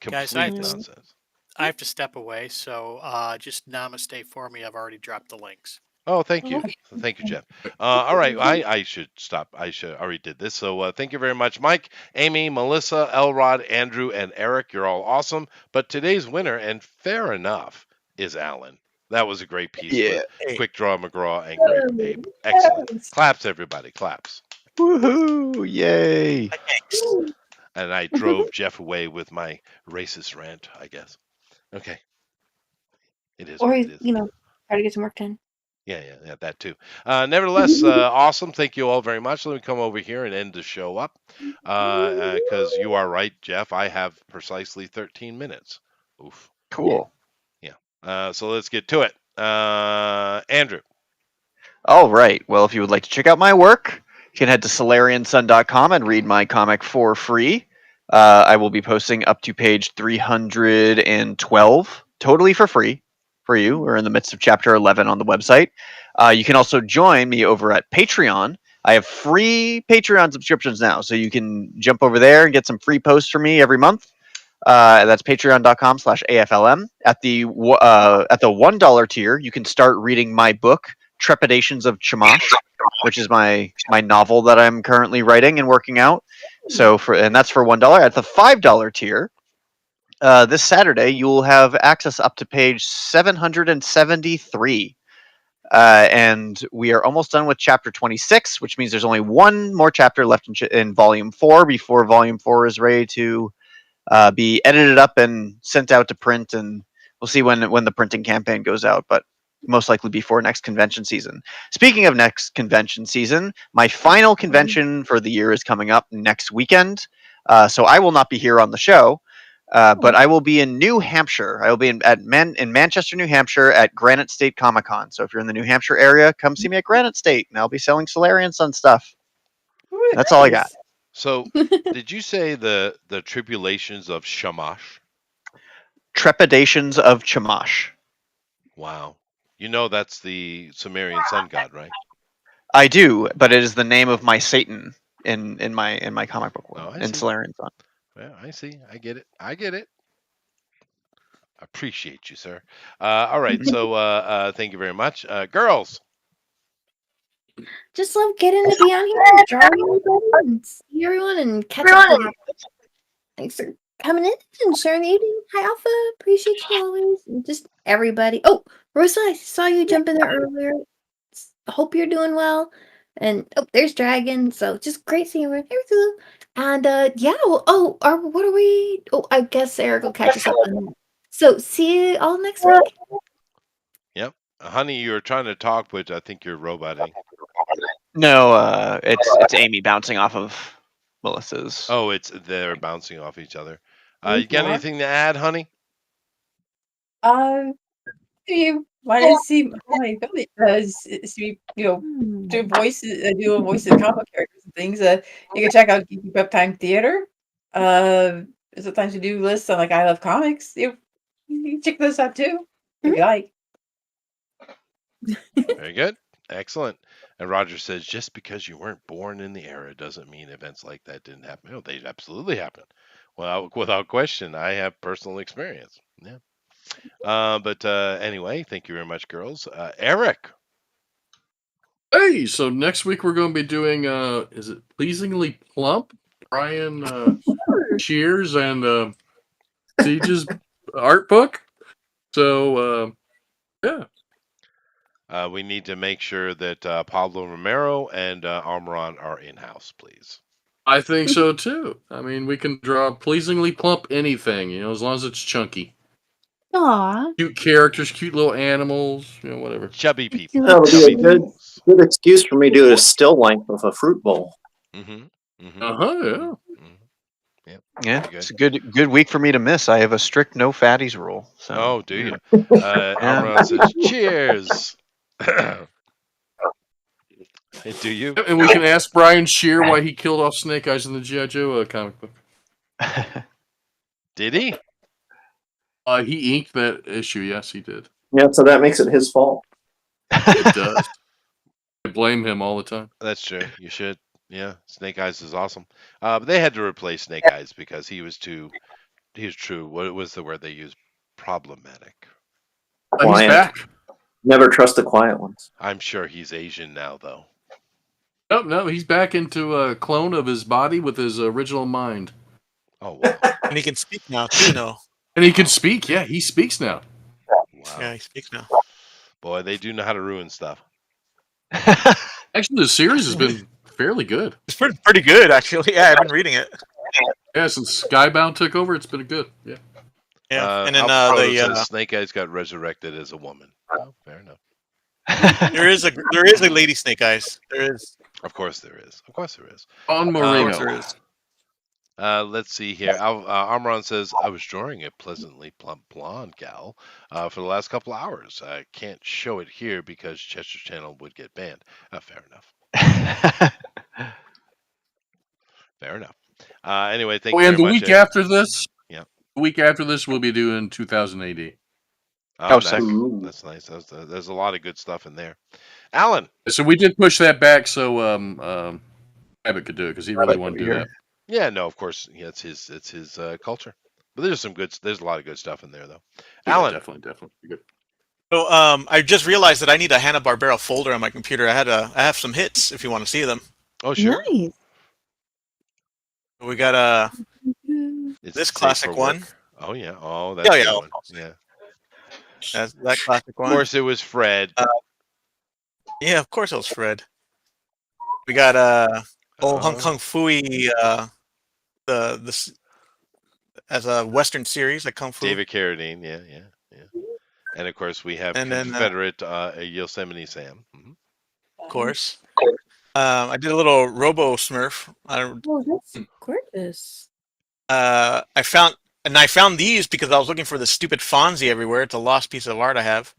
Guys, complete nonsense. I have to step away, so just namaste for me. I've already dropped the links. Oh, thank you. Thank you, Jeff. All right, I should stop. I already did this. So thank you very much, Mike, Amy, Melissa, Elrod, Andrew, and Eric. You're all awesome. But today's winner, and fair enough, is Alan. That was a great piece with Hey. Quick Draw McGraw and Greg Abe. Excellent. Claps, everybody. Claps. Woohoo! Yay! And I drove Jeff away with my racist rant, I guess. Okay. It is Or, what it is. try to get some work done. Yeah, that too. Nevertheless, awesome. Thank you all very much. Let me come over here and end the show up. Because you are right, Jeff. I have precisely 13 minutes. Oof. Cool. Yeah. So let's get to it. Andrew. All right. Well, if you would like to check out my work, you can head to solariansun.com and read my comic for free. I will be posting up to page 312, totally for free for you. We're in the midst of chapter 11 on the website. You can also join me over at Patreon. I have free Patreon subscriptions now, so you can jump over there and get some free posts from me every month. That's patreon.com/AFLM. At the $1 tier, you can start reading my book, Trepidations of Chamash, which is my novel that I'm currently writing and working out. And that's for $1. At the $5 tier, this Saturday you will have access up to page 773. And we are almost done with chapter 26, which means there's only one more chapter left in volume 4 before volume 4 is ready to be edited up and sent out to print. And we'll see when the printing campaign goes out, but most likely before next convention season. Speaking of next convention season, my final convention for the year is coming up next weekend. So I will not be here on the show, but I will be in New Hampshire. I will be in Manchester, New Hampshire at Granite State Comic Con. So if you're in the New Hampshire area, come see me at Granite State, and I'll be selling Solarian Sun stuff. That's all I got. So did you say the tribulations of Shamash? Trepidations of Chamash. Wow. You know that's the Sumerian sun god, right? I do, but it is the name of my Satan in my comic book Oh, I in see. Solarian Sun. Well, I see. I get it. I appreciate you, sir. All right. So thank you very much. Girls. Just love getting to be on here and drawing everybody and see everyone and catch up with you. Thanks for coming in and sharing the evening. Hi, Alpha. Appreciate you always. And just everybody. Oh, Rosa, I saw you jump in there earlier. Hope you're doing well. And there's Dragon. So just great seeing you. And yeah. Well, what are we? Oh, I guess Eric will catch us up on that. So see you all next week. Yep. Honey, you were trying to talk, but I think you're roboting. No, it's Amy bouncing off of Melissa's. Oh, they're bouncing off each other. You got anything to add, honey? Do you want to see my ability? See, do a voice of comic characters and things. You can check out Geeky Prep Time Theater. Sometimes we do lists on I Love Comics. You can check those out too if you like. Very good. Excellent. And Roger says, just because you weren't born in the era doesn't mean events like that didn't happen. No, they absolutely happened. Well, without question, I have personal experience. Yeah. But anyway, thank you very much, girls. Eric. Hey, so next week we're going to be doing, is it Pleasingly Plump? Brian Cheers and Siege's art book. So Yeah. We need to make sure that Pablo Romero and Armaron are in-house, please. I think so too. I mean, we can draw pleasingly plump anything, as long as it's chunky. Aw. Cute characters, cute little animals, whatever. Chubby people. That would be Chubby a good things. excuse for me to do a still length of a fruit bowl. Mm-hmm. Mm-hmm. Yeah. Yep. Yeah, it's a good week for me to miss. I have a strict no fatties rule. So. Oh, do you? Armaron says, "Cheers." Do you? And we can ask Brian Shear why he killed off Snake Eyes in the G.I. Joe comic book. Did he? He inked that issue. Yes, he did. Yeah, so that makes it his fault. It does. I blame him all the time. That's true. You should. Yeah, Snake Eyes is awesome. But they had to replace Snake Eyes because he was true. What was the word they used? Problematic. He's back. Never trust the quiet ones. I'm sure he's Asian now, though. No, he's back into a clone of his body with his original mind. Oh, wow. And he can speak now, too, no? And he can speak. Yeah, he speaks now. Wow. Yeah, he speaks now. Boy, they do know how to ruin stuff. Actually, the series has been fairly good. It's pretty good, actually. Yeah, I've been reading it. Yeah, since Skybound took over, it's been good. Yeah. Yeah, and then says Snake Eyes got resurrected as a woman. Oh, fair enough. there is a Lady Snake Eyes. There is. Of course there is. Of course there is. On Marino. Of course there is. Let's see here. Armaron says, I was drawing a pleasantly plump blonde gal for the last couple hours. I can't show it here because Chester's channel would get banned. Fair enough. Fair enough. Anyway, thank you very And the much. week after this, yeah. The week after this, we'll be doing 2000 AD. Oh, sick. That's nice. There's a lot of good stuff in there. Alan. So we did push that back so Abbott could do it because he really wanted to do that. Yeah, no, of course. Yeah, it's his culture. But there's a lot of good stuff in there though. Yeah, Alan. Definitely good. So I just realized that I need a Hanna-Barbera folder on my computer. I have some hits if you want to see them. Oh, sure. Nice. We got It's this safe classic for one. work. Oh yeah. Oh, that's Yeah. good one. Yeah. That's that classic one. Of course, it was Fred. Yeah, of course it was Fred. We got old Hong Kong Fooey the as a Western series like Kung Fu. David Carradine. Yeah. And of course, we have Confederate Yosemite Sam. Mm-hmm. Of course. I did a little Robo Smurf. Oh, that's gorgeous. I found these because I was looking for the stupid Fonzie everywhere. It's a lost piece of art I have.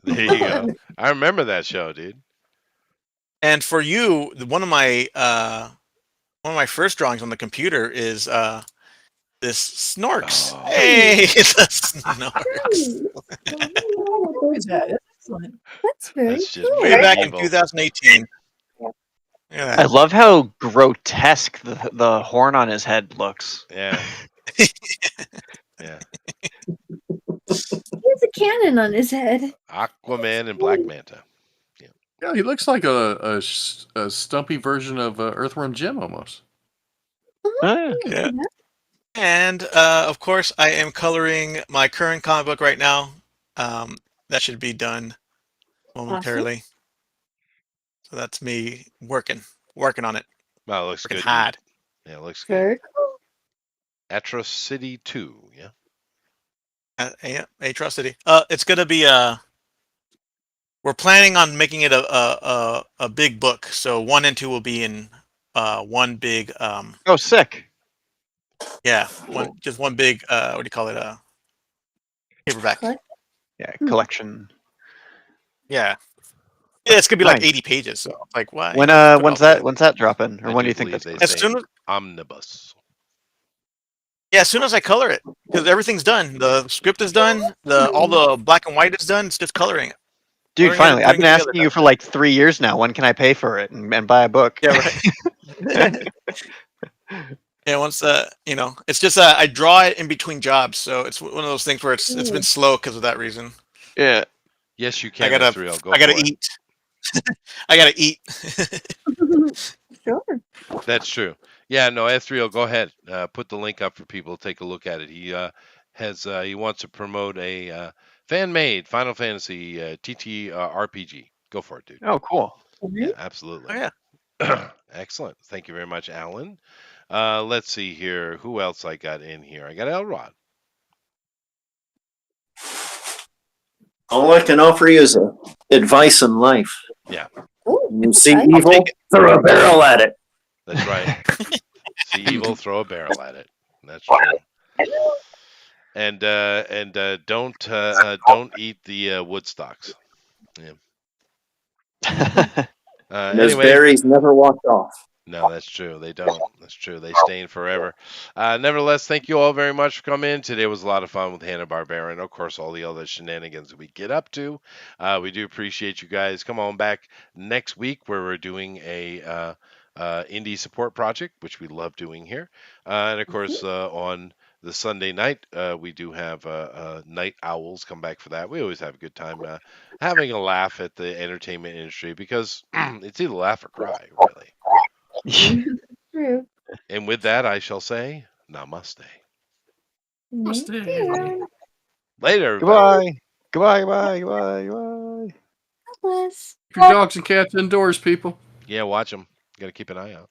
There you go. I remember that show, dude. And for you, one of my first drawings on the computer is this Snorks. Oh. Hey, it's a Snorks. That's excellent. That's very That's just cool. Way very back in evil. 2018. Yeah. I love how grotesque the horn on his head looks. Yeah. Yeah. He has a cannon on his head. Aquaman and Black Manta. Yeah, he looks like a stumpy version of Earthworm Jim almost. Yeah. And of course, I am coloring my current comic book right now. That should be done momentarily. Awesome. So that's me working on it. Wow, it looks working good. Hard. Dude. Yeah, it looks Very good. cool. Atrocity 2, yeah. Yeah, Atrocity. It's gonna be we're planning on making it a big book. So 1 and 2 will be in one big Oh, sick. Yeah, one big what do you call it? Paperback. Yeah, collection. Yeah. Yeah, it's gonna be Nice. like 80 pages. So like, why? When's that dropping? Or when do you think that's as soon as omnibus? Yeah, as soon as I color it, because everything's done. The script is done. All the black and white is done. It's just coloring it. Dude, finally, I've been asking you for like 3 years now. When can I pay for it and buy a book? Yeah, right. Yeah, once it's just I draw it in between jobs, so it's one of those things where it's been slow because of that reason. Yeah. Yes, you can. I gotta eat. I gotta eat. Sure. That's true. Yeah, no, S3O, go ahead. Put the link up for people to take a look at it. He wants to promote a Fan made Final Fantasy TT RPG. Go for it, dude. Oh, cool. Yeah, absolutely. Oh, yeah. Excellent. Thank you very much, Alan. Let's see here. Who else I got in here? I got Elrod. All I can offer you is advice in life. Yeah. When you see evil, throw a barrel at it. That's right. See evil, throw a barrel at it. That's true. And don't eat the Woodstocks. Yeah. Those Anyway, berries never walk off. no, that's true. They don't. That's true. They stain forever. Nevertheless, thank you all very much for coming in. Today was a lot of fun with Hanna-Barbera and, of course, all the other shenanigans we get up to. We do appreciate you guys. Come on back next week where we're doing a indie support project, which we love doing here. And, of course, on the Sunday night, we do have Night Owls come back for that. We always have a good time having a laugh at the entertainment industry because it's either laugh or cry, really. True. And with that, I shall say namaste. Namaste. Later, everybody. Goodbye. Goodbye. Bless. Keep your dogs and cats indoors, people. Yeah, watch them. Got to keep an eye out.